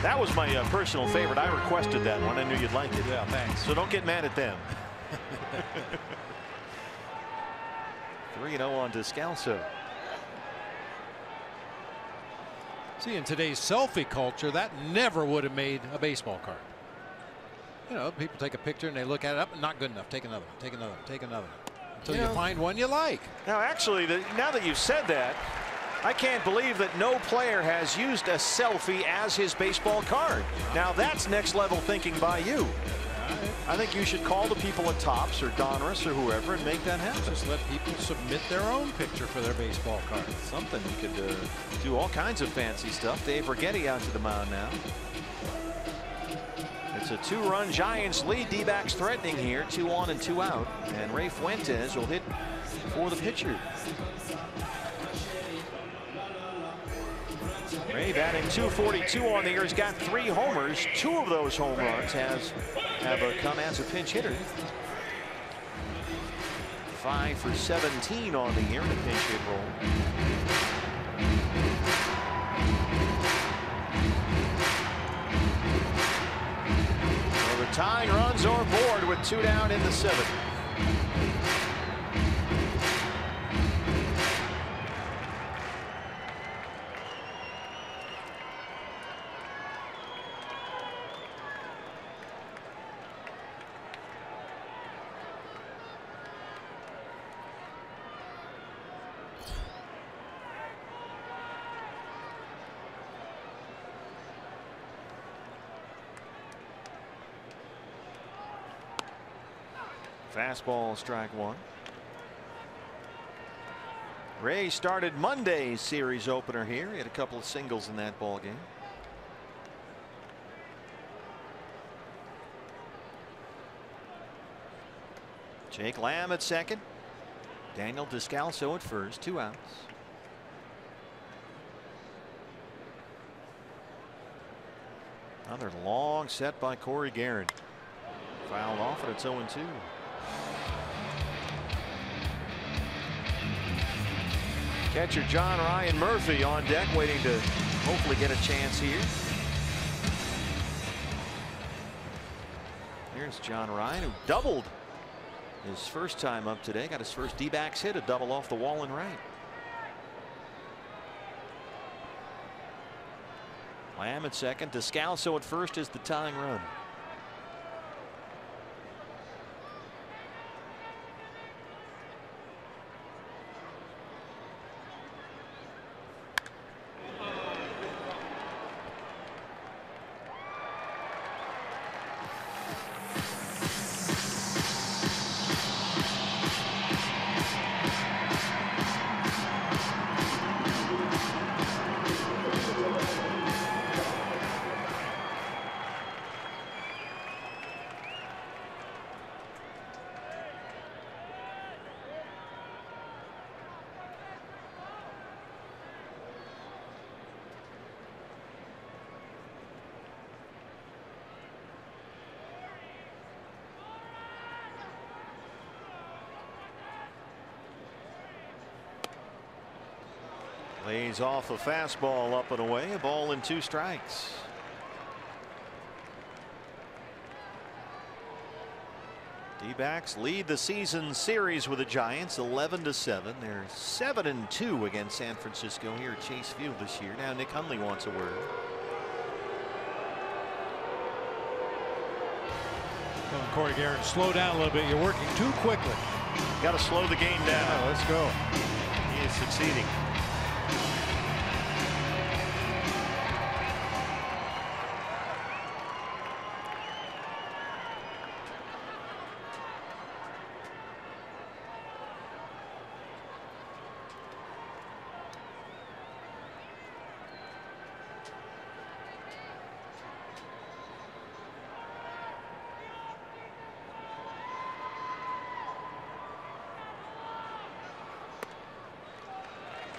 That was my personal favorite. I requested that one. I knew you'd like it. Yeah, thanks. So don't get mad at them. 3-0 on Descalso. See, in today's selfie culture, that never would have made a baseball card. You know, people take a picture and they look at it up, not good enough. Take another one, take another one, take another one. Until you find one you like. Now, actually, now that you've said that, I can't believe that no player has used a selfie as his baseball card. Now, that's next level thinking by you. I think you should call the people at Topps or Donruss or whoever and make that happen. Just let people submit their own picture for their baseball card. Something. You could do all kinds of fancy stuff. Dave Righetti out to the mound now. It's a 2-run Giants lead. D-backs threatening here. 2 on and 2 out. And Ray Fuentes will hit for the pitcher. Ray batting .242 on the year. He's got 3 homers. 2 of those home runs have come as a pinch hitter. 5 for 17 on the year in a pinch hit role. So the tying runs are aboard with 2 down in the 7th. Fastball, strike 1. Ray started Monday's series opener here. He had a couple of singles in that ball game. Jake Lamb at second. Daniel Descalso at first, 2 outs. Another long set by Corey Guerin. Fouled off, and it's 0-2. Catcher John Ryan Murphy on deck, waiting to hopefully get a chance here. Here's John Ryan, who doubled his first time up today. Got his first D-backs hit, a double off the wall and right. Lamb at second. Descalso at first is the tying run. Lays off a fastball up and away. A ball and 2 strikes. D-backs lead the season series with the Giants 11-7. They're 7-2 against San Francisco here at Chase Field this year. Now Nick Hundley wants a word. Well, Corey Guerin, slow down a little bit. You're working too quickly. Got to slow the game down. Yeah, let's go. He is succeeding.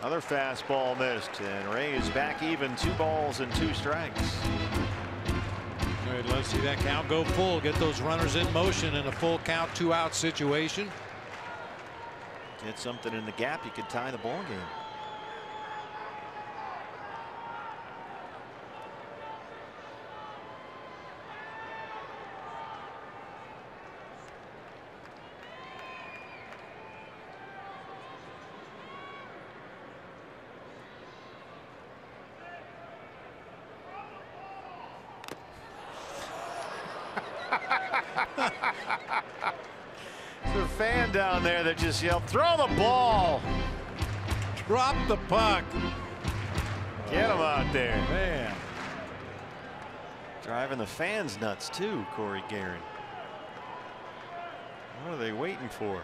Another fastball missed, and Ray is back even, 2 balls and 2 strikes. Good. Let's see that count go full. Get those runners in motion in a full count 2-out situation. Get something in the gap, you could tie the ball game. The fan down there that just yelled, "Throw the ball!" Drop the puck. Get him out there, Man. driving the fans nuts too. Corey Guerin. What are they waiting for?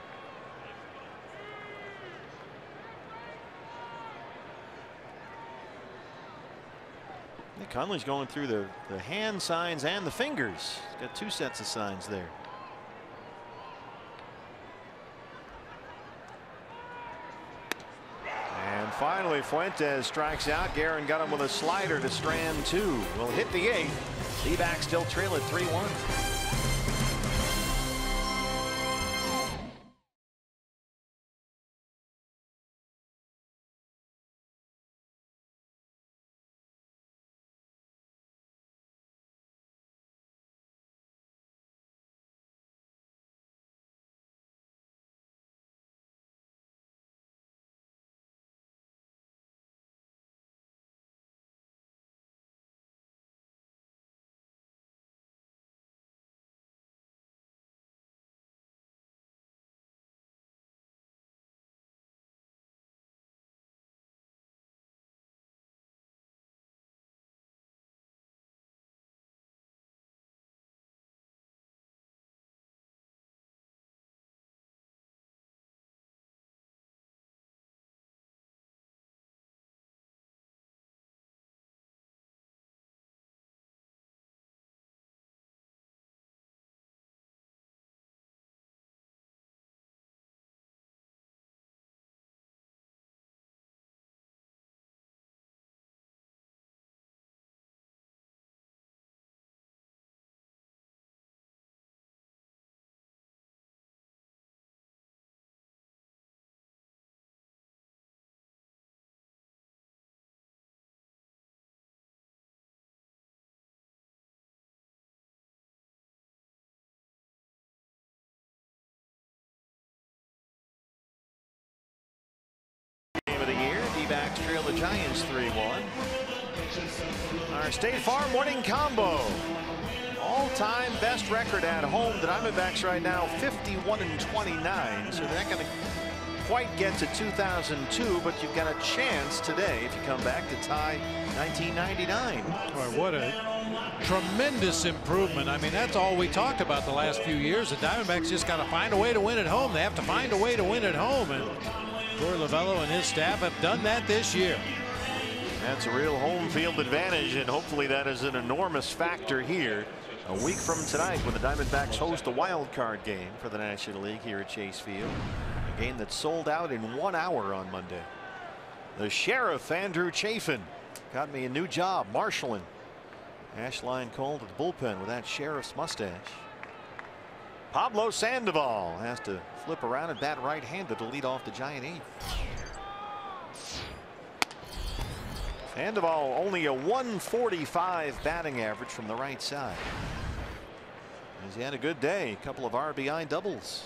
Nick Hundley's going through the hand signs and the fingers. He's got 2 sets of signs there. And finally Fuentes strikes out. Guerin got him with a slider to strand 2. Will hit the 8th. D-backs still trail at 3-1. Diamondbacks trail the Giants 3-1. Our State Farm morning combo. All-time best record at home. The Diamondbacks right now 51-29. So they're not going to quite get to 2002, but you've got a chance today if you come back to tie 1999. Boy, what a tremendous improvement. I mean, that's all we talked about the last few years. The Diamondbacks just got to find a way to win at home. They have to find a way to win at home, and Torey Lovullo and his staff have done that this year. That's a real home field advantage, and hopefully that is an enormous factor here a week from tonight when the Diamondbacks host a wild card game for the National League here at Chase Field. A game that sold out in 1 hour on Monday. The Sheriff, Andrew Chafin, got me a new job marshaling. Ashline called at the bullpen with that Sheriff's mustache. Pablo Sandoval has to flip around and bat right-handed to lead off the Giant eighth. Sandoval only a 145 batting average from the right side. He had a good day. A couple of RBI doubles.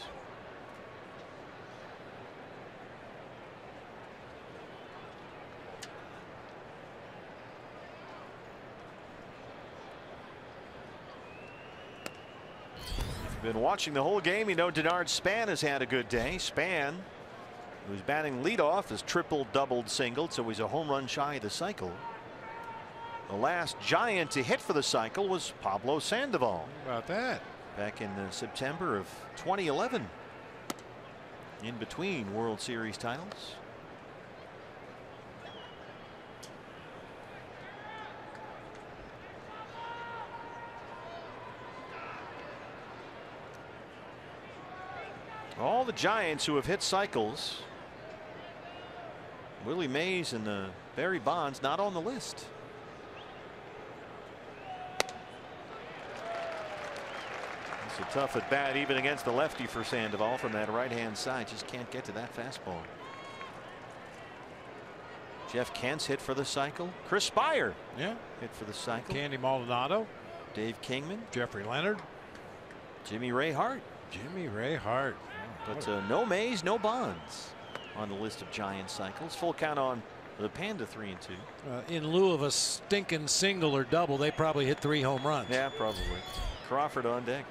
Been watching the whole game. You know, Denard Span has had a good day. Span, who's batting leadoff, has tripled, doubled, singled, so he's a home run shy of the cycle. The last Giant to hit for the cycle was Pablo Sandoval. How about that? Back in September of 2011. In between World Series titles. All the Giants who have hit cycles, Willie Mays and Barry Bonds not on the list. It's a tough at bat even against the lefty for Sandoval from that right hand side. Just can't get to that fastball. Jeff Kent's hit for the cycle. Chris Spire, yeah, hit for the cycle. Candy Maldonado, Dave Kingman, Jeffrey Leonard, Jimmy Ray Hart. Jimmy Ray Hart. But no Mays, no Bonds on the list of Giant cycles. Full count on the Panda 3-2. In lieu of a stinking single or double, they probably hit 3 home runs. Yeah, probably. Crawford on deck.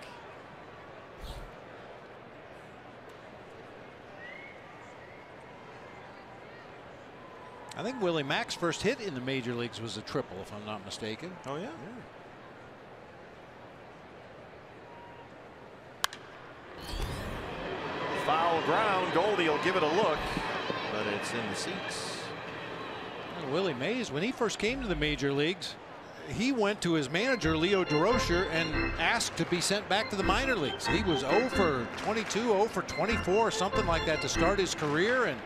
I think Willie Mack's first hit in the major leagues was a triple, if I'm not mistaken. Oh, yeah. Foul ground. Goldie will give it a look, but it's in the seats. And Willie Mays, when he first came to the major leagues, he went to his manager Leo Durocher and asked to be sent back to the minor leagues. He was 0 for 22, 0 for 24, something like that to start his career, and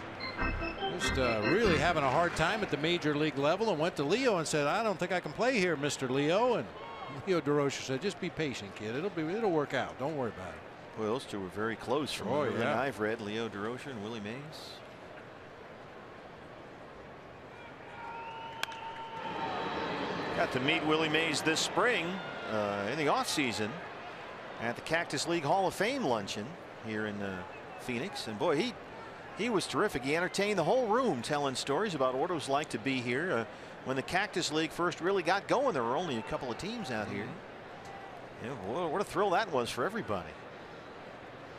just really having a hard time at the major league level, and went to Leo and said, "I don't think I can play here, Mr. Leo." And Leo Durocher said, "Just be patient, kid. It'll work out. Don't worry about it." Well, those two were very close from everything I've read. Leo Durocher and Willie Mays. Got to meet Willie Mays this spring in the offseason at the Cactus League Hall of Fame luncheon here in Phoenix. And boy, he was terrific. He entertained the whole room telling stories about what it was like to be here. When the Cactus League first really got going, there were only a couple of teams out here. You know, what a thrill that was for everybody.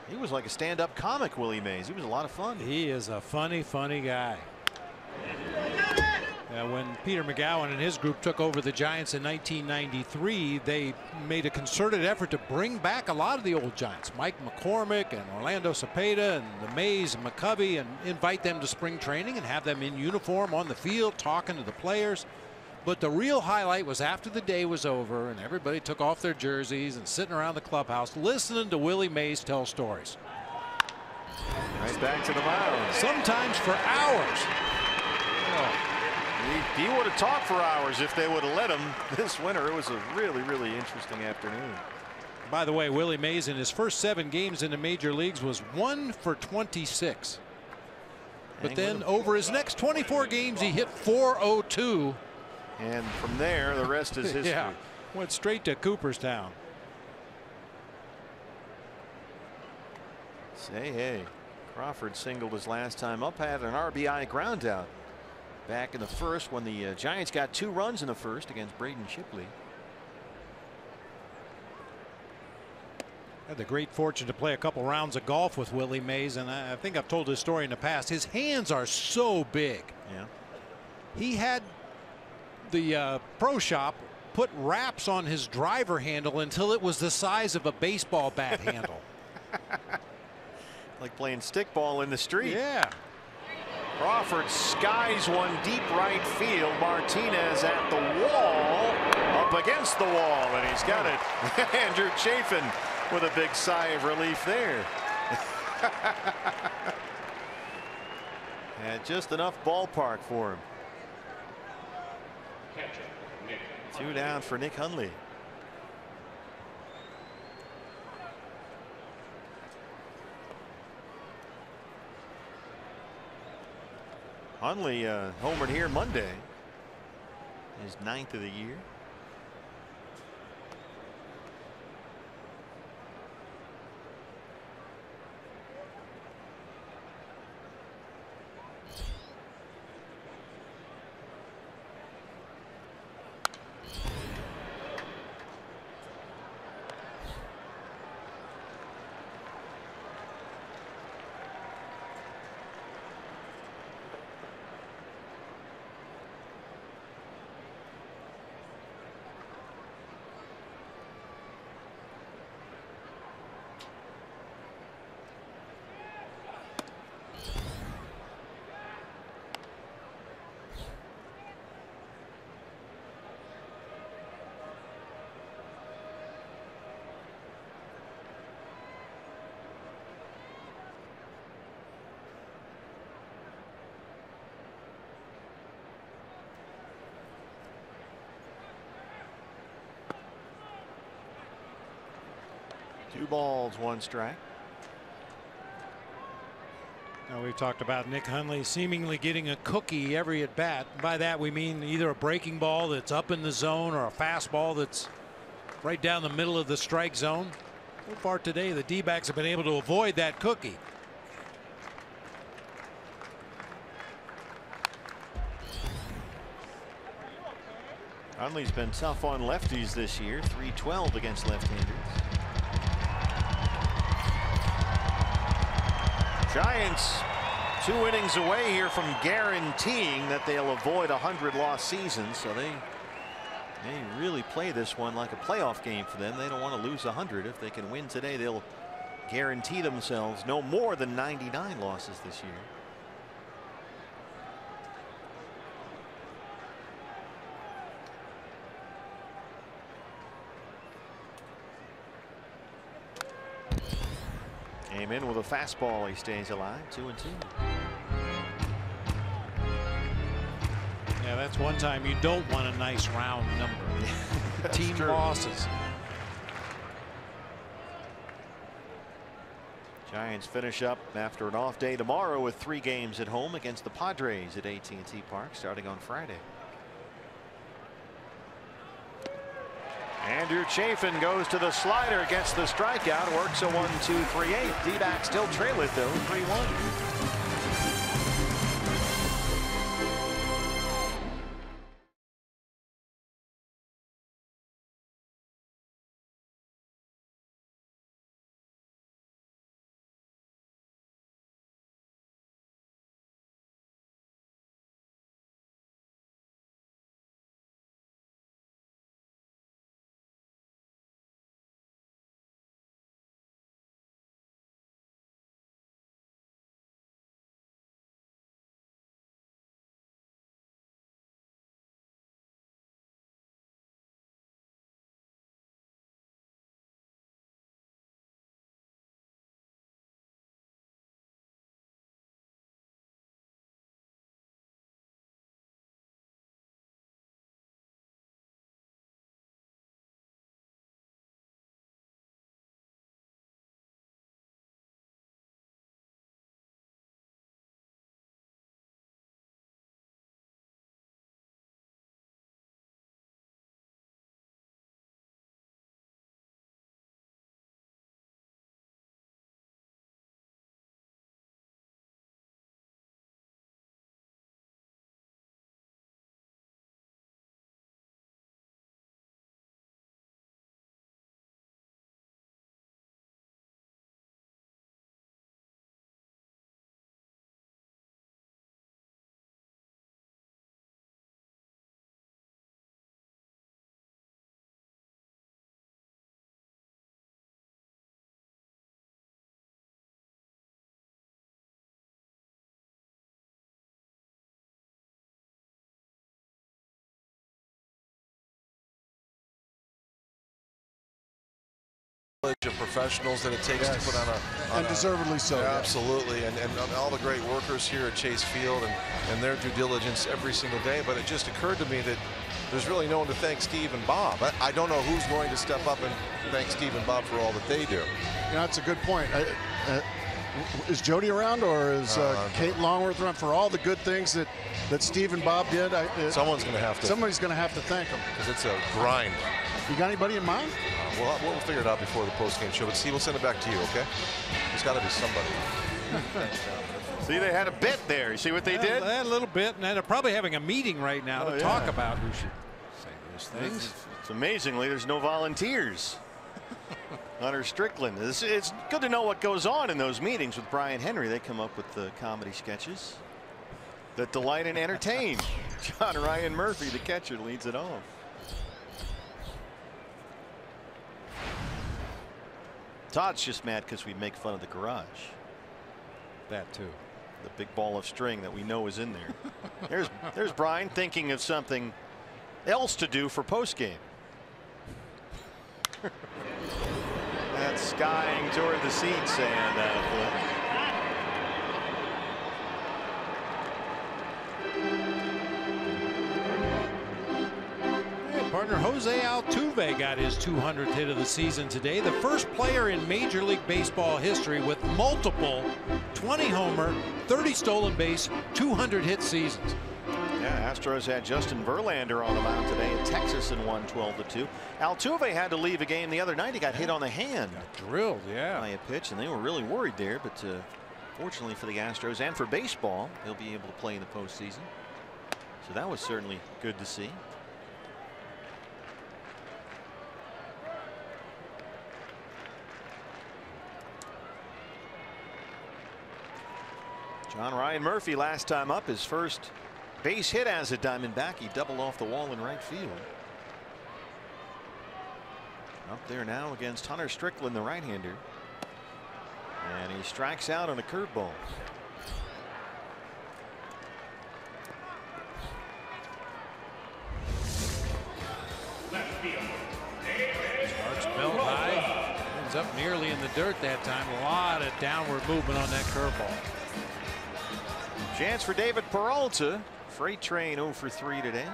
He was like a stand-up comic, Willie Mays. He was a lot of fun. He is a funny guy. When Peter McGowan and his group took over the Giants in 1993, they made a concerted effort to bring back a lot of the old Giants, Mike McCormick and Orlando Cepeda and the Mays and McCovey, and invite them to spring training and have them in uniform on the field talking to the players. But the real highlight was after the day was over and everybody took off their jerseys and sitting around the clubhouse listening to Willie Mays tell stories. Right back to the mound. Sometimes for hours. He would have talked for hours if they would have let him this winter. It was a really interesting afternoon. By the way, Willie Mays in his first 7 games in the major leagues was 1 for 26. But then over his next 24 games, he hit .402. And from there, the rest is history. Yeah, went straight to Cooperstown. Say, hey, Crawford singled his last time up, had an RBI ground out back in the first when the Giants got 2 runs in the first against Braden Shipley. Had the great fortune to play a couple rounds of golf with Willie Mays, and I think I've told this story in the past. His hands are so big. Yeah. He had the pro shop put wraps on his driver handle until it was the size of a baseball bat handle. Like playing stickball in the street. Yeah. Crawford skies one deep right field. Martinez at the wall, up against the wall, and he's got it. Andrew Chafin with a big sigh of relief there. Had just enough ballpark for him. 2 down for Nick Hundley. Hundley homered here Monday. His 9th of the year. Two balls, 1 strike. Now we've talked about Nick Hundley seemingly getting a cookie every at bat. By that we mean either a breaking ball that's up in the zone or a fastball that's right down the middle of the strike zone. So far today the D-backs have been able to avoid that cookie. Hundley's been tough on lefties this year. .312 against left-handers. Giants 2 innings away here from guaranteeing that they'll avoid a 100-loss season, so they really play this one like a playoff game for them. They don't want to lose 100. If they can win today, they'll guarantee themselves no more than 99 losses this year. Came in with a fastball. He stays alive. 2-2. Yeah, that's one time you don't want a nice round number. Team true. losses. Giants finish up after an off day tomorrow with 3 games at home against the Padres at AT&T Park starting on Friday. Andrew Chafin goes to the slider, gets the strikeout, works a 1-2-3-8. D-backs still trail it though, 3-1. of professionals that it takes to put on a deservedly so. Absolutely, and all the great workers here at Chase Field and their due diligence every single day. But it just occurred to me that there's really no one to thank Steve and Bob. I don't know who's going to step up and thank Steve and Bob for all that they do. You know, that's a good point. Is Jody around, or is Kate Longworth around for all the good things that Steve and Bob did? Someone's going to have to. Somebody's going to have to thank them. Because it's a grind. You got anybody in mind? We'll figure it out before the post-game show. But Steve, we'll send it back to you, okay? There's got to be somebody. See, they had a bit there. You see what they did? They had a little bit, and they're probably having a meeting right now to talk about who should say those things. It's amazingly, there's no volunteers. Hunter Strickland. It's good to know what goes on in those meetings with Brian Henry. They come up with the comedy sketches that delight and entertain. John Ryan Murphy, the catcher, leads it off. Todd's just mad because we make fun of the garage. That too. The big ball of string that we know is in there. There's Brian thinking of something else to do for postgame. That's skying toward the seats, and partner Jose Altuve got his 200th hit of the season today. The first player in Major League Baseball history with multiple 20 homer, 30 stolen base, 200 hit seasons. Yeah, Astros had Justin Verlander on the mound today in Texas and won 12-2. Altuve had to leave a game the other night. He got hit on the hand. Got drilled, yeah. By a pitch, and they were really worried there. But fortunately for the Astros and for baseball, he'll be able to play in the postseason. So that was certainly good to see. John Ryan Murphy last time up, his first base hit as a Diamondback. He doubled off the wall in right field. Up there now against Hunter Strickland, the right-hander. And he strikes out on a curveball. Starts belt high. Ends up nearly in the dirt that time. A lot of downward movement on that curveball. Chance for David Peralta. Freight train 0 for 3 today.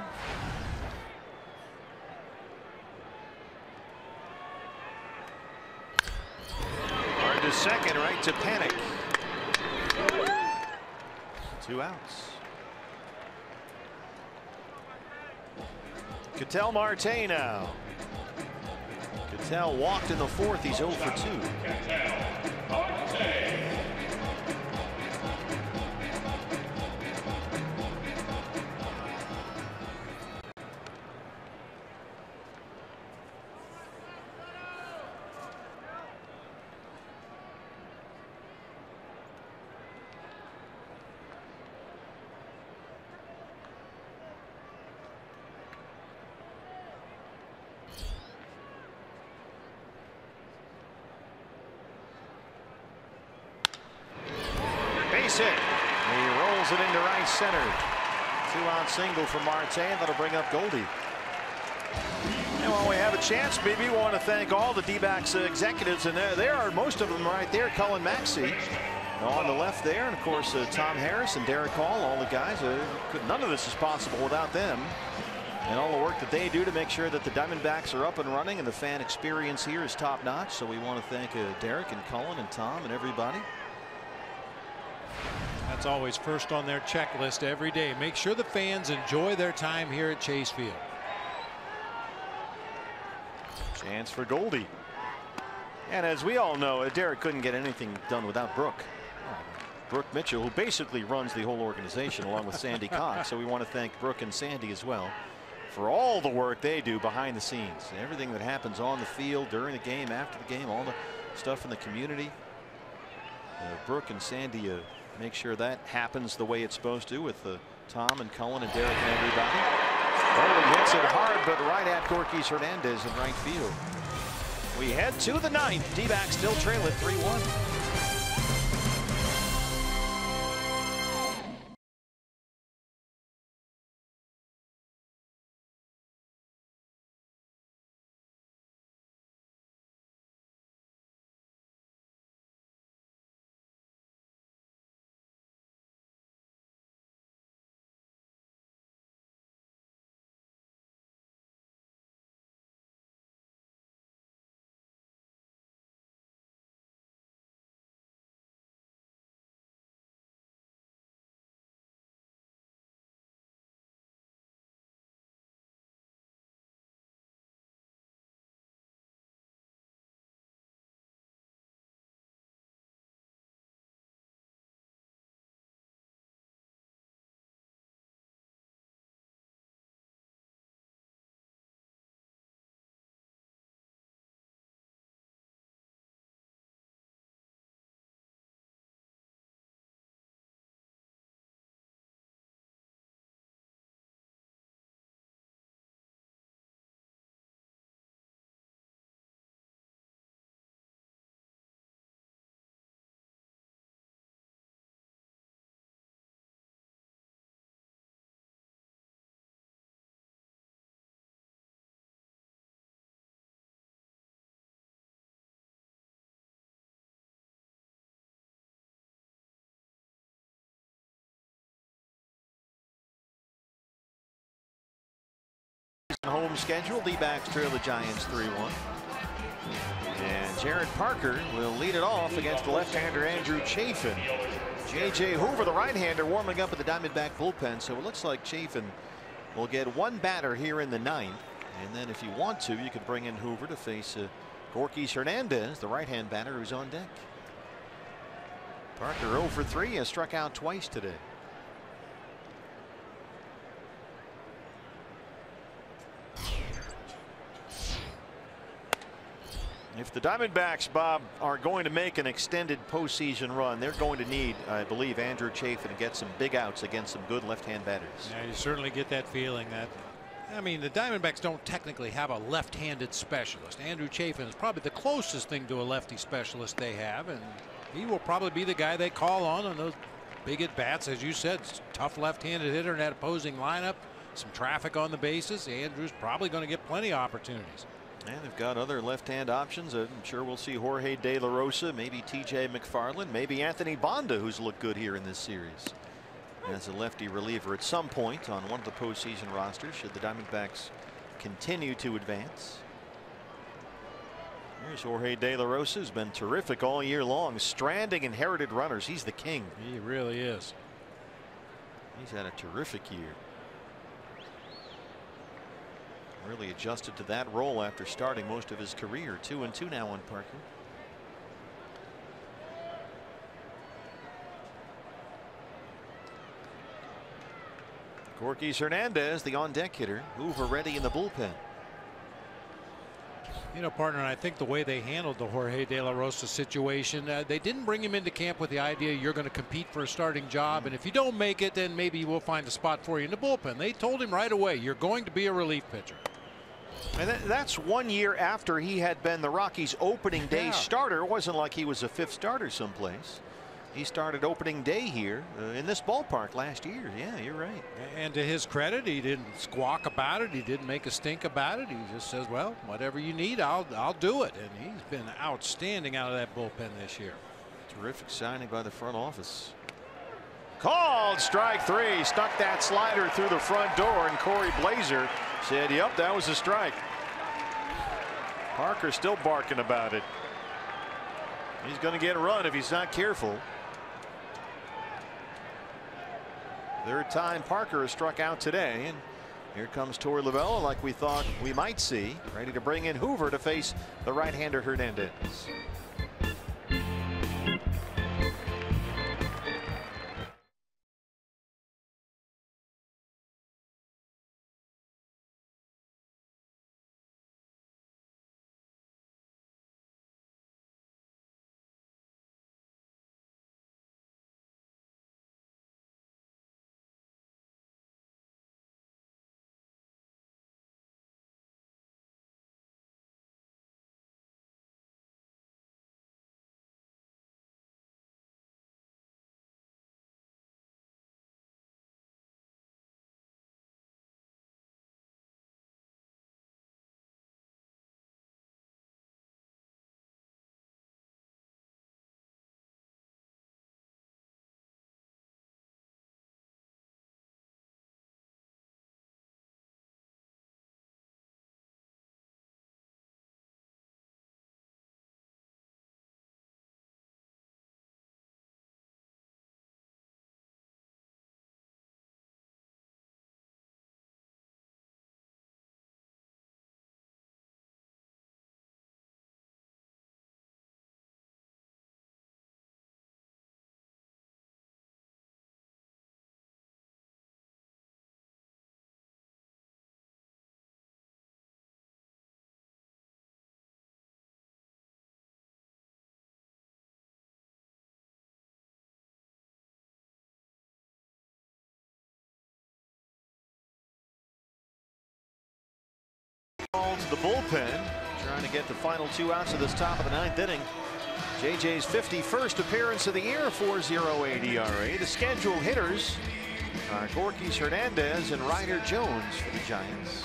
Hard to second, right to Panic. 2 outs. Ketel Marte now. Ketel walked in the 4th. He's 0 for 2. Base hit. He rolls it into right center. 2-out single for Marte, and that'll bring up Goldie. And while we have a chance, maybe we want to thank all the D-backs executives, and there are most of them right there. Cullen Maxey on the left there, and of course Tom Harris and Derek Hall, all the guys. None of this is possible without them. And all the work that they do to make sure that the Diamondbacks are up and running and the fan experience here is top notch. So we want to thank Derek and Cullen and Tom and everybody. That's always first on their checklist every day. Make sure the fans enjoy their time here at Chase Field. Chance for Goldie. And as we all know, Derek couldn't get anything done without Brooke. Brooke Mitchell, who basically runs the whole organization along with Sandy Cox. So we want to thank Brooke and Sandy as well for all the work they do behind the scenes. Everything that happens on the field, during the game, after the game, all the stuff in the community. Brooke and Sandy make sure that happens the way it's supposed to with Tom and Cullen and Derek and everybody. Goldie hits it hard, but right at Gorkys Hernandez in right field. We head to the 9th. D-backs still trail it 3-1. Home schedule. D-backs trail the Giants 3-1. And Jared Parker will lead it off against the left-hander Andrew Chafin. J.J. Hoover, the right-hander, warming up at the Diamondback bullpen. So it looks like Chafin will get one batter here in the ninth. And then if you want to, you could bring in Hoover to face Gorkys Hernandez, the right-hand batter who's on deck. Parker 0 for 3, has struck out twice today. If the Diamondbacks, Bob, are going to make an extended postseason run, they're going to need, I believe, Andrew Chafin to get some big outs against some good left-hand batters. Yeah, you certainly get that feeling that, I mean, the Diamondbacks don't technically have a left-handed specialist. Andrew Chafin is probably the closest thing to a lefty specialist they have, and he will probably be the guy they call on those big at-bats. As you said, tough left-handed hitter in that opposing lineup, some traffic on the bases. Andrew's probably going to get plenty of opportunities. And they've got other left-hand options. I'm sure we'll see Jorge De La Rosa, maybe T.J. McFarland, maybe Anthony Bonda, who's looked good here in this series as a lefty reliever at some point on one of the postseason rosters, should the Diamondbacks continue to advance. Here's Jorge De La Rosa, who's been terrific all year long, stranding inherited runners. He's the king. He really is. He's had a terrific year. Really adjusted to that role after starting most of his career. 2-2 now on Parker. Gorkys Hernandez, the on-deck hitter. Hoover ready in the bullpen. You know, partner, I think the way they handled the Jorge De La Rosa situation, they didn't bring him into camp with the idea you're going to compete for a starting job, and if you don't make it, then maybe we'll find a spot for you in the bullpen. They told him right away, you're going to be a relief pitcher. And that's 1 year after he had been the Rockies opening day starter. It wasn't like he was a fifth starter someplace. He started opening day here in this ballpark last year. Yeah, you're right. And to his credit, he didn't squawk about it. He didn't make a stink about it. He just says, well, whatever you need, I'll do it. And he's been outstanding out of that bullpen this year. Terrific signing by the front office. Called strike 3. Stuck that slider through the front door, and Corey Blazer said, yep, that was a strike. Parker still barking about it. He's going to get run if he's not careful. Third time Parker has struck out today, and here comes Torey Lovullo, like we thought we might see, ready to bring in Hoover to face the right-hander Hernandez. To the bullpen, trying to get the final 2 outs of this top of the 9th inning. JJ's 51st appearance of the year, 4.08 ERA. The scheduled hitters are Gorkys Hernandez and Ryder Jones for the Giants.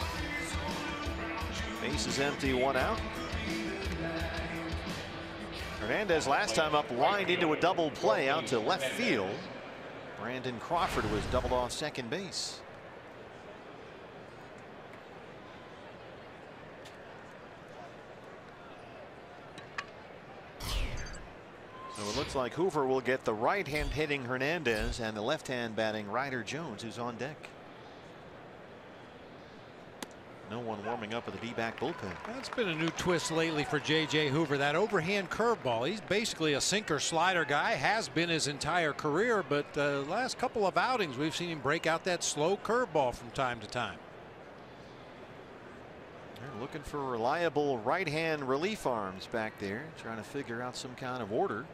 Base is empty, 1 out. Hernandez last time up lined into a double play out to left field. Brandon Crawford was doubled off second base. Looks like Hoover will get the right hand hitting Hernandez and the left hand batting Ryder Jones, who's on deck. No one warming up with the D-back bullpen. That's been a new twist lately for J.J. Hoover. That overhand curveball. He's basically a sinker slider guy. Has been his entire career, but the last couple of outings we've seen him break out that slow curveball from time to time. They're looking for reliable right hand relief arms back there, trying to figure out some kind of order.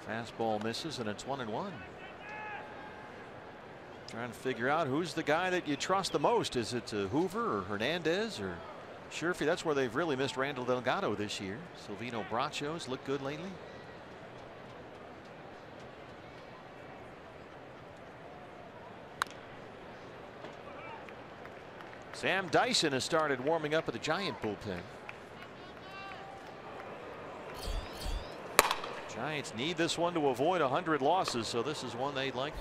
Fastball misses and it's 1-1. Trying to figure out who's the guy that you trust the most. Is it Hoover or Hernandez or Sherfy? That's where they've really missed Randall Delgado this year. Silvino Bracio's looked good lately. Sam Dyson has started warming up with the Giant bullpen. Giants need this one to avoid 100 losses, so this is one they'd like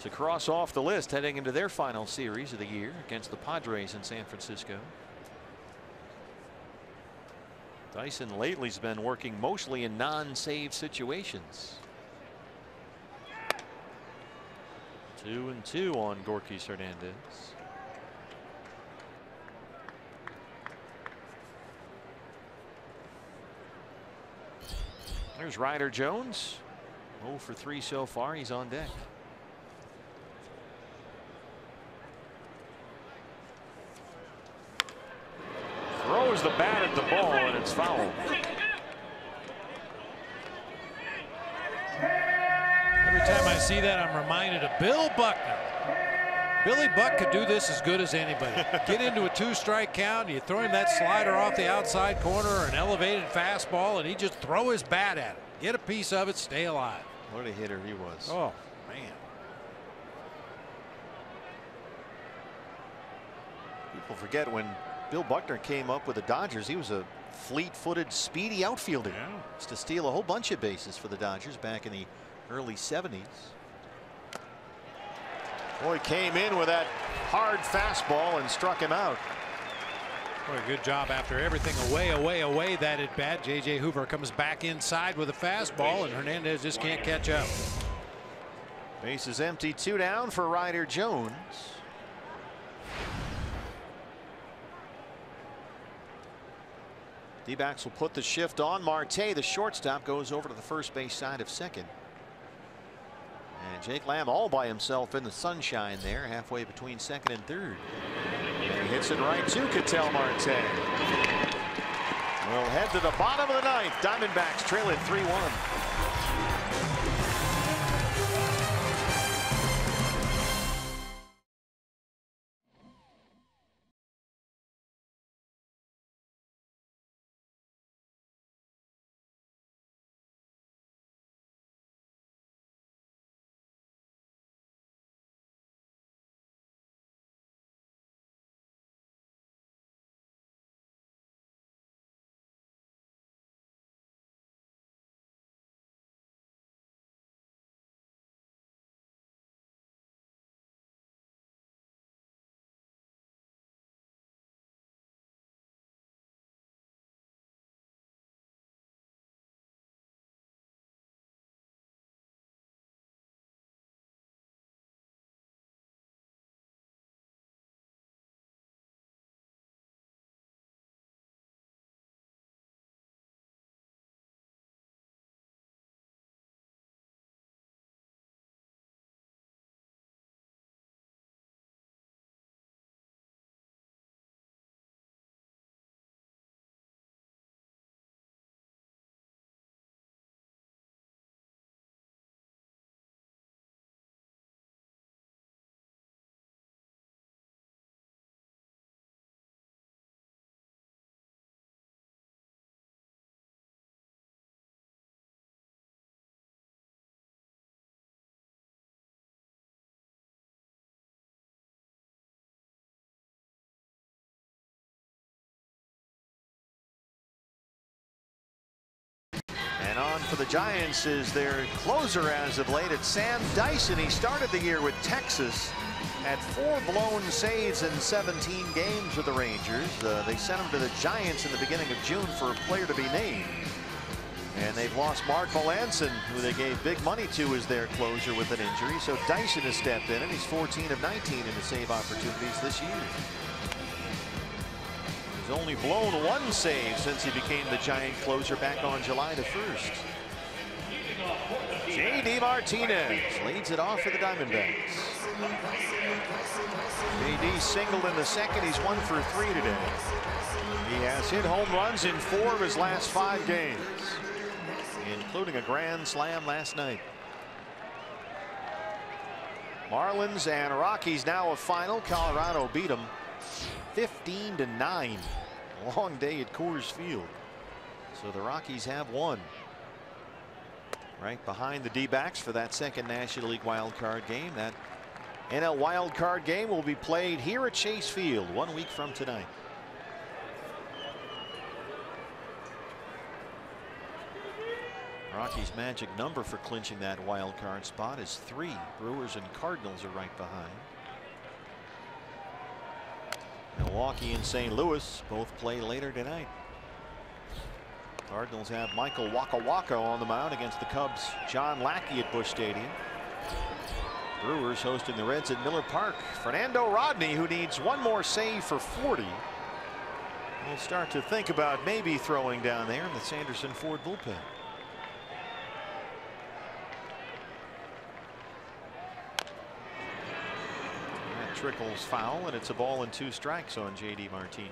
to cross off the list heading into their final series of the year against the Padres in San Francisco. Dyson lately has been working mostly in non-save situations. 2-2 on Gorkys Hernandez. There's Ryder Jones. 0 for 3 so far. He's on deck. Throws the bat at the ball and it's foul. Every time I see that, I'm reminded of Bill Buckner. Billy Buck could do this as good as anybody. Get into a 2-strike count, you throw him that slider off the outside corner or an elevated fastball, and he just throw his bat at it. Get a piece of it, stay alive. What a hitter he was. Oh, man. People forget when Bill Buckner came up with the Dodgers, he was a fleet-footed, speedy outfielder. Yeah. Used to steal a whole bunch of bases for the Dodgers back in the early 70s. Boy, came in with that hard fastball and struck him out. Boy, good job after everything away that at bat. J.J. Hoover comes back inside with a fastball, and Hernandez just can't catch up. Base is empty, 2 down for Ryder Jones. D-backs will put the shift on. Marte, the shortstop, goes over to the first base side of second. And Jake Lamb all by himself in the sunshine there, halfway between second and third. And he hits it right to Ketel Marte. We'll head to the bottom of the ninth. Diamondbacks trail it 3-1. And on for the Giants is their closer as of late. It's Sam Dyson. He started the year with Texas. Had 4 blown saves in 17 games with the Rangers. They sent him to the Giants in the beginning of June for a player to be named. And they've lost Mark Melanson, who they gave big money to as their closer with an injury. So Dyson has stepped in, and he's 14 of 19 in the save opportunities this year. He's only blown one save since he became the Giant closer back on July the 1st. J.D. Martinez leads it off for the Diamondbacks. J.D. singled in the second. He's 1 for 3 today. He has hit home runs in 4 of his last 5 games, including a grand slam last night. Marlins and Rockies now a final. Colorado beat them 15-9. Long day at Coors Field. So the Rockies have won. Right behind the D-backs for that second National League wild card game. That NL wild card game will be played here at Chase Field 1 week from tonight. Rockies' magic number for clinching that wild card spot is 3. Brewers and Cardinals are right behind. Milwaukee and St. Louis both play later tonight. Cardinals have Michael Waka Waka on the mound against the Cubs' John Lackey at Busch Stadium. Brewers hosting the Reds at Miller Park. Fernando Rodney, who needs one more save for 40, will start to think about maybe throwing down there in the Sanderson Ford bullpen. That trickles foul, and it's a ball and 2 strikes on J.D. Martinez.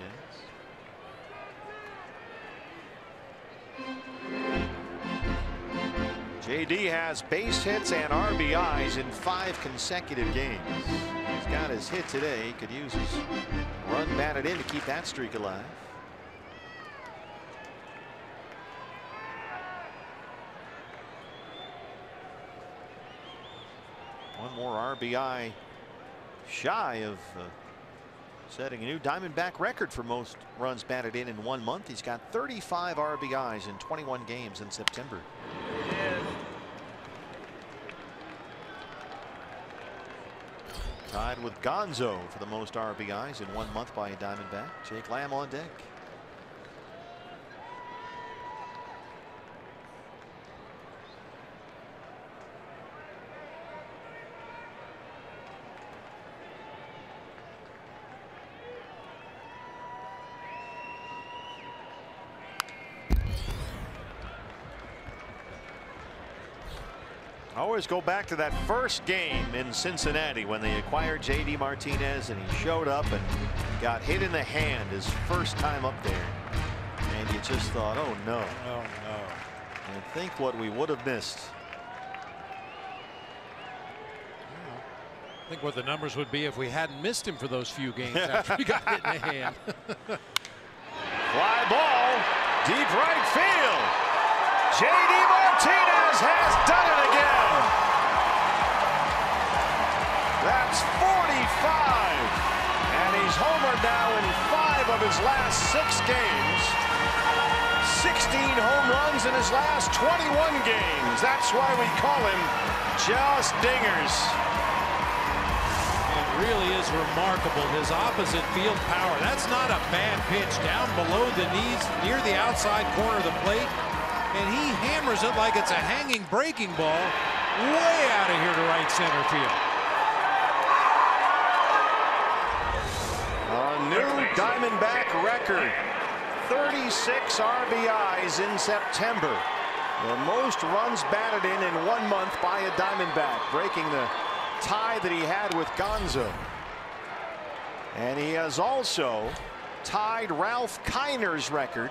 J.D. has base hits and RBIs in 5 consecutive games. He's got his hit today. He could use his run batted in to keep that streak alive. One more RBI shy of setting a new Diamondback record for most runs batted in 1 month. He's got 35 RBIs in 21 games in September. Tied with Gonzo for the most RBIs in 1 month by a Diamondback. Jake Lamb on deck. Always go back to that first game in Cincinnati when they acquired J.D. Martinez, and he showed up and got hit in the hand his first time up there. And you just thought, oh no. Oh no. And think what we would have missed. I think what the numbers would be if we hadn't missed him for those few games after he got hit in the hand. Fly ball, deep right field. J.D. Martinez has done it again. That's 45. And he's homered now in 5 of his last 6 games. 16 home runs in his last 21 games. That's why we call him Just Dingers. It really is remarkable, his opposite field power. That's not a bad pitch, down below the knees near the outside corner of the plate. And he hammers it like it's a hanging breaking ball way out of here to right center field. A new Diamondback record. 36 RBIs in September. The most runs batted in 1 month by a Diamondback, breaking the tie that he had with Gonzo. And he has also tied Ralph Kiner's record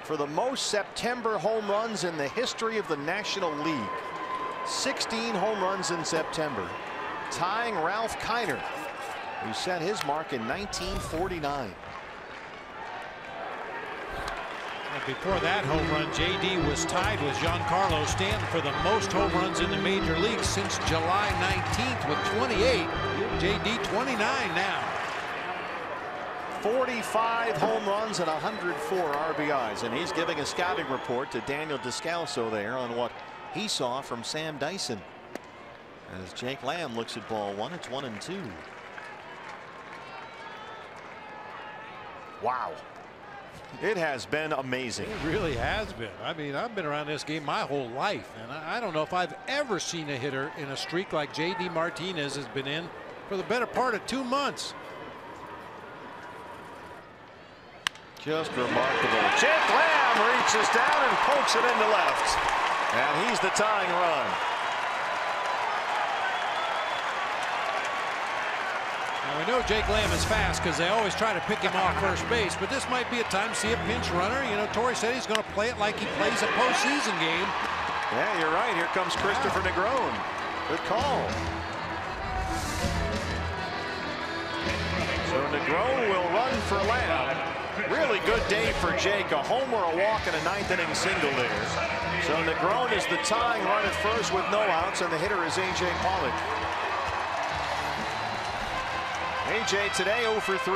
for the most September home runs in the history of the National League. 16 home runs in September, tying Ralph Kiner, who set his mark in 1949. And before that home run, J.D. was tied with Giancarlo Stanton for the most home runs in the major leagues since July 19th with 28. J.D. 29 now. 45 home runs and 104 RBIs, and he's giving a scouting report to Daniel Descalso there on what he saw from Sam Dyson. As Jake Lamb looks at ball 1, it's 1-2. Wow. It has been amazing. It really has been. I mean, I've been around this game my whole life, and I don't know if I've ever seen a hitter in a streak like J.D. Martinez has been in for the better part of 2 months. Just remarkable. Jake Lamb reaches down and pokes it into left. And he's the tying run. Now we know Jake Lamb is fast because they always try to pick him off first base, but this might be a time to see a pinch runner. You know, Torrey said he's going to play it like he plays a postseason game. Yeah, you're right. Here comes Christopher Negron. Good call. So Negron will run for Lamb. Really good day for Jake. A homer, a walk, and a 9th inning single there. So Negron is the tying run at first with no outs, and the hitter is A.J. Pollock. A.J. today 0 for 3.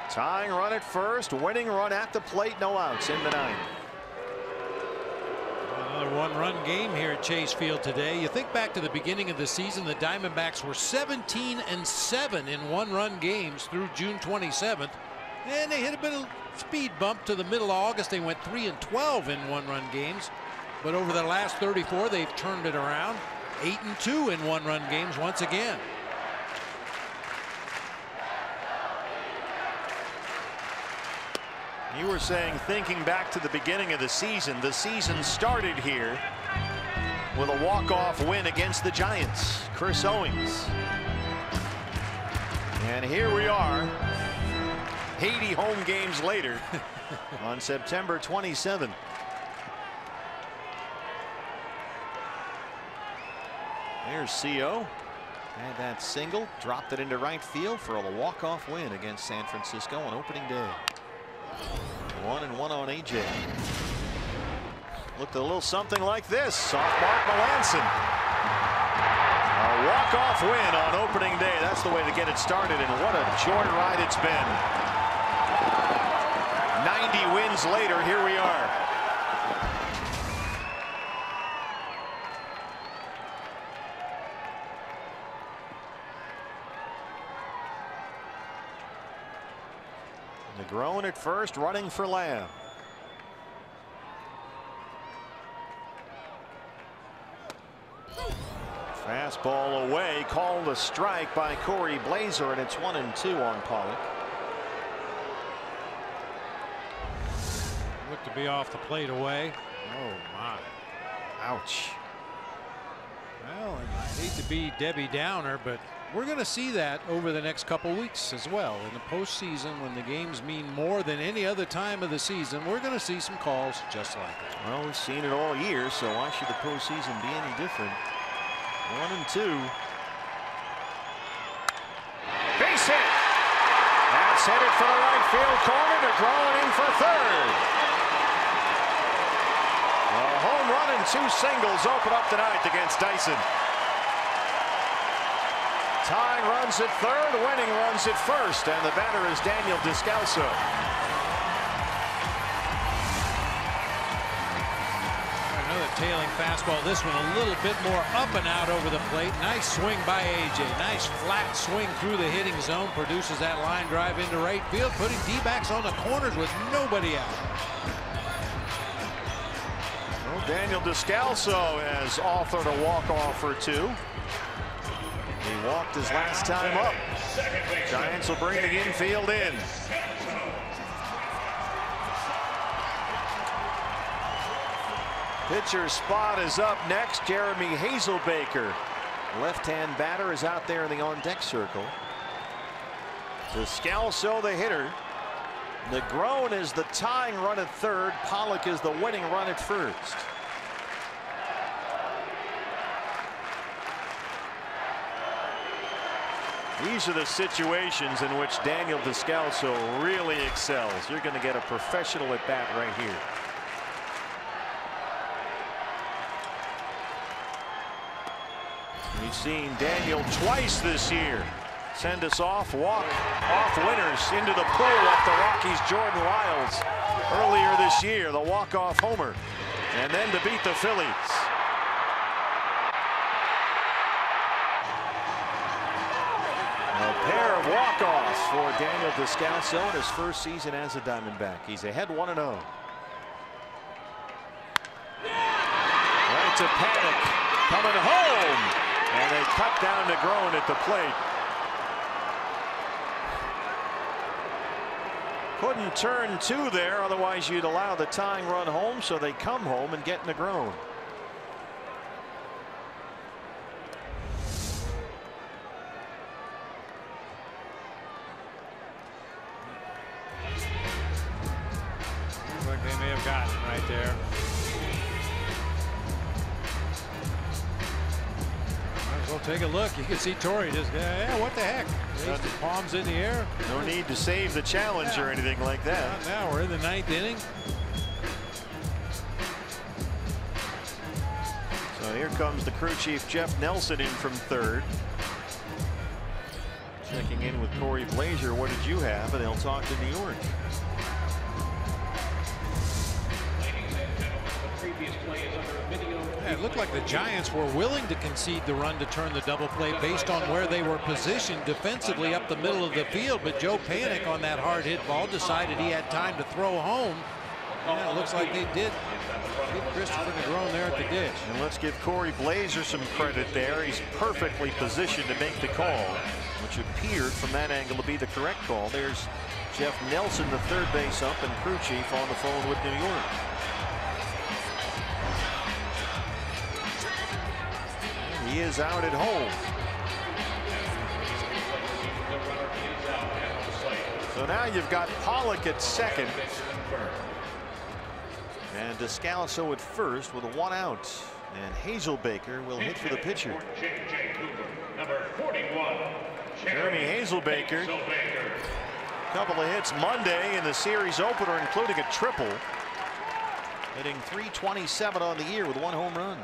Tying run at first, winning run at the plate, no outs in the 9th. Another one-run game here at Chase Field today. You think back to the beginning of the season, the Diamondbacks were 17-7 in one-run games through June 27th, and they hit a bit of speed bump to the middle of August. They went 3-12 in one-run games, but over the last 34, they've turned it around. 8-2 in one-run games once again. You were saying, thinking back to the beginning of the season started here with a walk-off win against the Giants. Chris Owings. And here we are 80 home games later on September 27th. There's CO. Had that single, dropped it into right field for a walk-off win against San Francisco on opening day. 1-1 on AJ. Looked a little something like this off Mark Melanson. A walk-off win on opening day. That's the way to get it started, and what a joyride it's been. 90 wins later, here we are. Negron at first, running for Lamb. Fastball away, called a strike by Corey Blazer, and it's 1-2 on Pollock. Looked to be off the plate away. Oh my. Ouch. Well, I hate to be Debbie Downer, but we're going to see that over the next couple weeks as well. In the postseason, when the games mean more than any other time of the season, we're going to see some calls just like that. Well, we've seen it all year, so why should the postseason be any different? 1-2. Base hit. That's headed for the right field corner. Negron in for third. A home run and 2 singles open up tonight against Dyson. Tying runs at third, winning runs at first, and the batter is Daniel Descalso. Another tailing fastball. This one a little bit more up and out over the plate. Nice swing by AJ. Nice flat swing through the hitting zone. Produces that line drive into right field, putting D-backs on the corners with nobody out. Well, Daniel Descalso has authored a walk-off or 2. He walked his last time up. Giants will bring the infield in. Pitcher spot is up next. Jeremy Hazelbaker. Left-hand batter is out there in the on-deck circle. Descalso the hitter. Negron is the tying run at third. Pollock is the winning run at first. These are the situations in which Daniel Descalso really excels. You're going to get a professional at bat right here. We've seen Daniel twice this year send us off. Walk-off winners into the pool off the Rockies' Jordan Lyles earlier this year. The walk-off homer. And then to beat the Phillies. A pair of walk-offs for Daniel Descalso in his first season as a Diamondback. He's ahead 1-0. Right to Panic, coming home, and they cut down Negron at the plate. Couldn't turn two there, otherwise you'd allow the tying run home, so they come home and get Negron. Looks like they may have gotten it right there. Might as well take a look. You can see Torrey just, yeah, what the heck? Raised his palms in the air. No need to save the challenge or anything like that. Not now. We're in the 9th inning. So here comes the crew chief Jeff Nelson in from third. Checking in with Corey Blazer. What did you have? And they'll talk to New York. Yeah, it looked like the Giants were willing to concede the run to turn the double play based on where they were positioned defensively up the middle of the field. But Joe Panic on that hard hit ball decided he had time to throw home. Yeah, it looks like they did get Christopher Negron there at the dish. And let's give Corey Blazer some credit there. He's perfectly positioned to make the call, which appeared from that angle to be the correct call. There's Jeff Nelson, the third base ump and crew chief, on the phone with New York. He is out at home. So now you've got Pollock at second. And Descalso at first with a 1 out. And Hazelbaker will hit for the pitcher. Jeremy Hazelbaker. A couple of hits Monday in the series opener, including a triple. Hitting .327 on the year with 1 home run.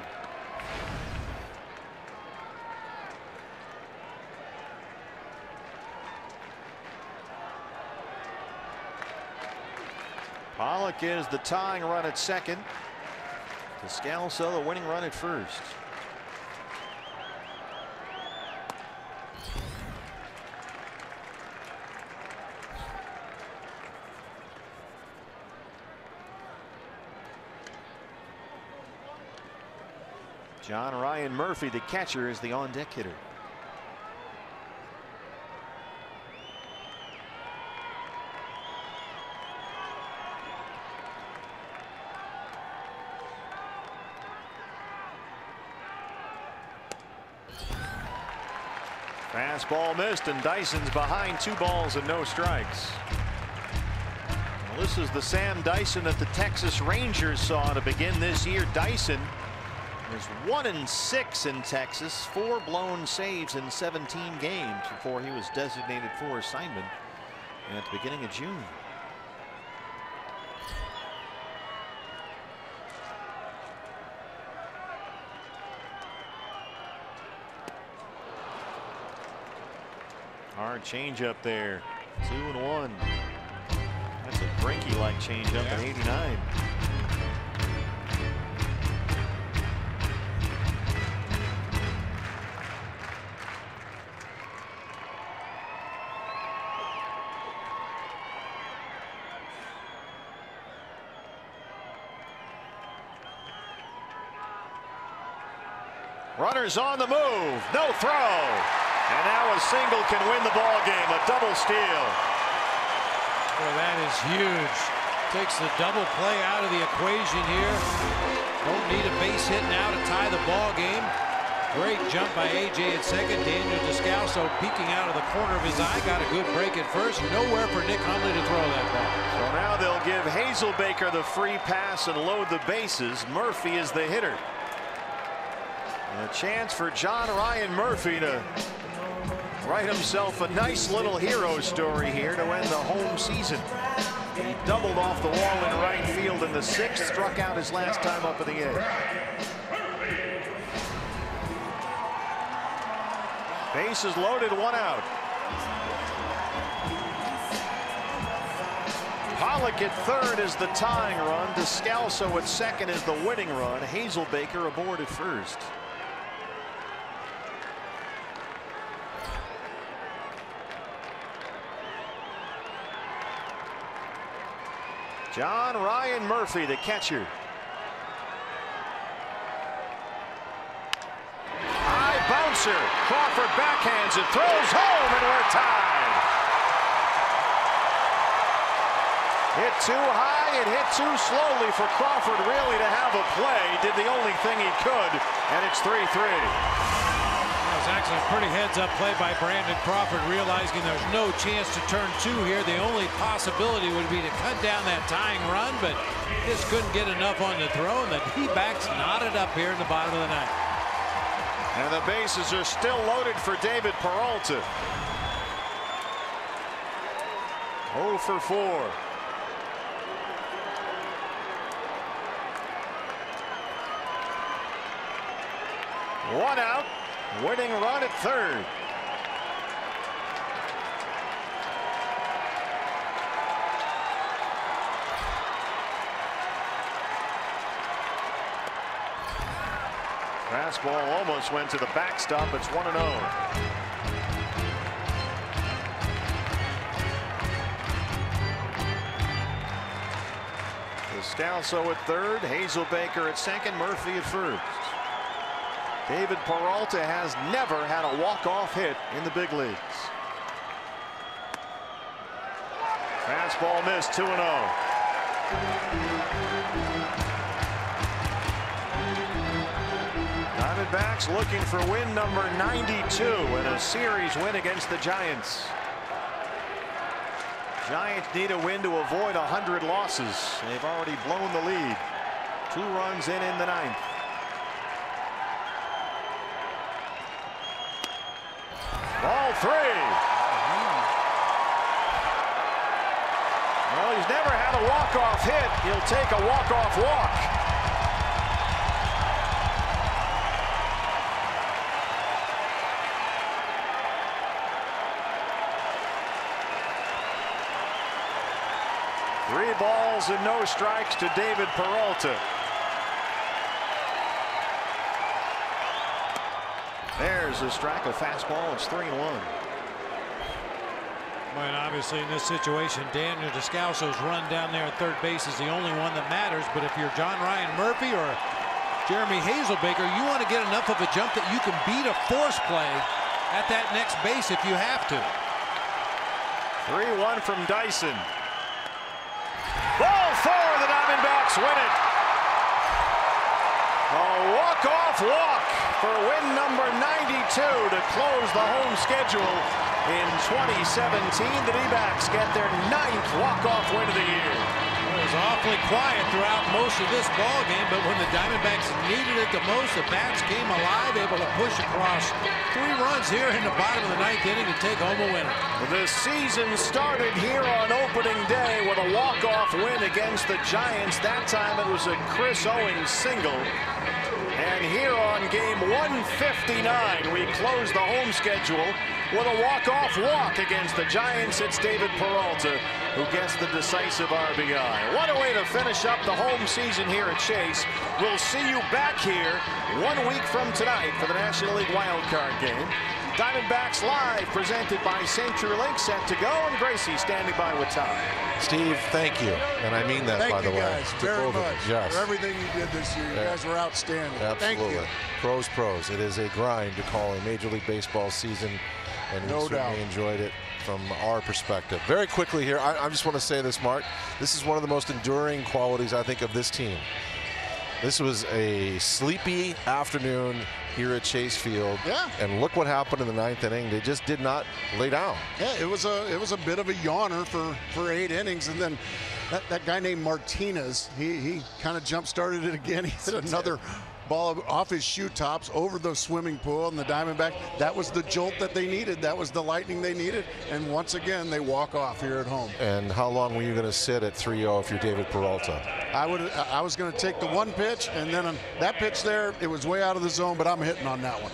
Pollock is the tying run at second. Descalso the winning run at first. John Ryan Murphy, the catcher, is the on-deck hitter. Fastball missed, and Dyson's behind 2 balls and no strikes. Well, this is the Sam Dyson that the Texas Rangers saw to begin this year. Dyson is 1-6 in Texas, 4 blown saves in 17 games before he was designated for assignment at the beginning of June. Hard changeup there. 2-1. That's a Brinky-like changeup at 89. Runners on the move. No throw. And now a single can win the ball game. A double steal. Boy, that is huge. Takes the double play out of the equation here. Don't need a base hit now to tie the ball game. Great jump by AJ at second. Daniel Descalso peeking out of the corner of his eye. Got a good break at first. Nowhere for Nick Hundley to throw that ball. So now they'll give Hazelbaker the free pass and load the bases. Murphy is the hitter. And a chance for John Ryan Murphy to write himself a nice little hero story here to end the home season. He doubled off the wall in right field in the 6th, struck out his last time up in the 8th. Bases loaded, 1 out. Pollock at third is the tying run. Descalso at second is the winning run. Hazelbaker aboard at first. John Ryan Murphy, the catcher. High bouncer. Crawford backhands it, throws home, and we're tied. Hit too high and hit too slowly for Crawford really to have a play. Did the only thing he could, and it's 3-3. That was actually a pretty heads-up play by Brandon Crawford, realizing there's no chance to turn two here. The only possibility would be to cut down that tying run, but just couldn't get enough on the throw, and the D-backs knotted up here in the bottom of the ninth. And the bases are still loaded for David Peralta. 0 for 4. One out. Winning run at third. Fastball almost went to the backstop. It's 1-0. Descalso at third, Hazelbaker at second, Murphy at first. David Peralta has never had a walk-off hit in the big leagues. Fastball missed, 2-0. Diamondbacks looking for win number 92 in a series win against the Giants. Giants need a win to avoid 100 losses. They've already blown the lead. 2 runs in the ninth. Ball 3. Well, he's never had a walk-off hit. He'll take a walk-off walk. Three balls and no strikes to David Peralta. There's a strike, a fastball. It's 3-1. Well, and obviously in this situation, Daniel Descalso's run down there at third base is the only one that matters. But if you're John Ryan Murphy or Jeremy Hazelbaker, you want to get enough of a jump that you can beat a force play at that next base if you have to. 3-1 from Dyson. Ball 4. The Diamondbacks win it. A walk-off walk for win number 92 to close the home schedule in 2017. The D-backs get their 9th walk-off win of the year. It was awfully quiet throughout most of this ball game, but when the Diamondbacks needed it the most, the bats came alive, able to push across 3 runs here in the bottom of the 9th inning to take home a winner. The season started here on opening day with a walk-off win against the Giants. That time it was a Chris Owings single. And here on game 159, we close the home schedule with a walk-off walk against the Giants. It's David Peralta who gets the decisive RBI. What a way to finish up the home season here at Chase. We'll see you back here 1 week from tonight for the National League Wild Card game. Diamondbacks Live, presented by Century Link, set to go, and Gracie standing by with time. Steve, thank you, and I mean that, by the way. Thank you guys very much yes. for everything you did this year. You guys were outstanding. Absolutely. Thank you. Pros. It is a grind to call a Major League Baseball season, and we certainly enjoyed it from our perspective. Very quickly here, I just want to say this, Mark. This is one of the most enduring qualities, I think, of this team. This was a sleepy afternoon here at Chase Field. Yeah. And look what happened in the 9th inning. They just did not lay down. Yeah, it was a bit of a yawner for 8 innings, and then that guy named Martinez, he kind of jump started it again. He hit another ball off his shoe tops over the swimming pool, and the Diamondbacks, that was the jolt that they needed. That was the lightning they needed. And once again, they walk off here at home. And how long were you going to sit at 3-0 if you're David Peralta? I was going to take the one pitch, and then on that pitch there, it was way out of the zone, but I'm hitting on that one.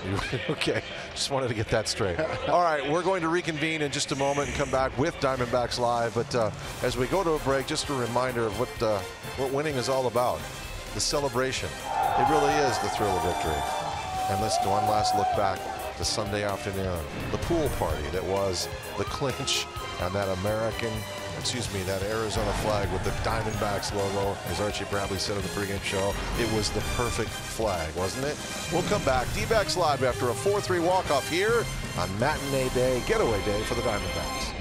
Okay, just wanted to get that straight. All right, we're going to reconvene in just a moment and come back with Diamondbacks Live. But as we go to a break, just a reminder of what winning is all about. The celebration. It really is the thrill of victory. And let's do one last look back to Sunday afternoon. The pool party that was the clinch and that that Arizona flag with the Diamondbacks logo. As Archie Bradley said on the pregame show, it was the perfect flag, wasn't it? We'll come back. D-backs Live after a 4-3 walk-off here on matinee day, getaway day for the Diamondbacks.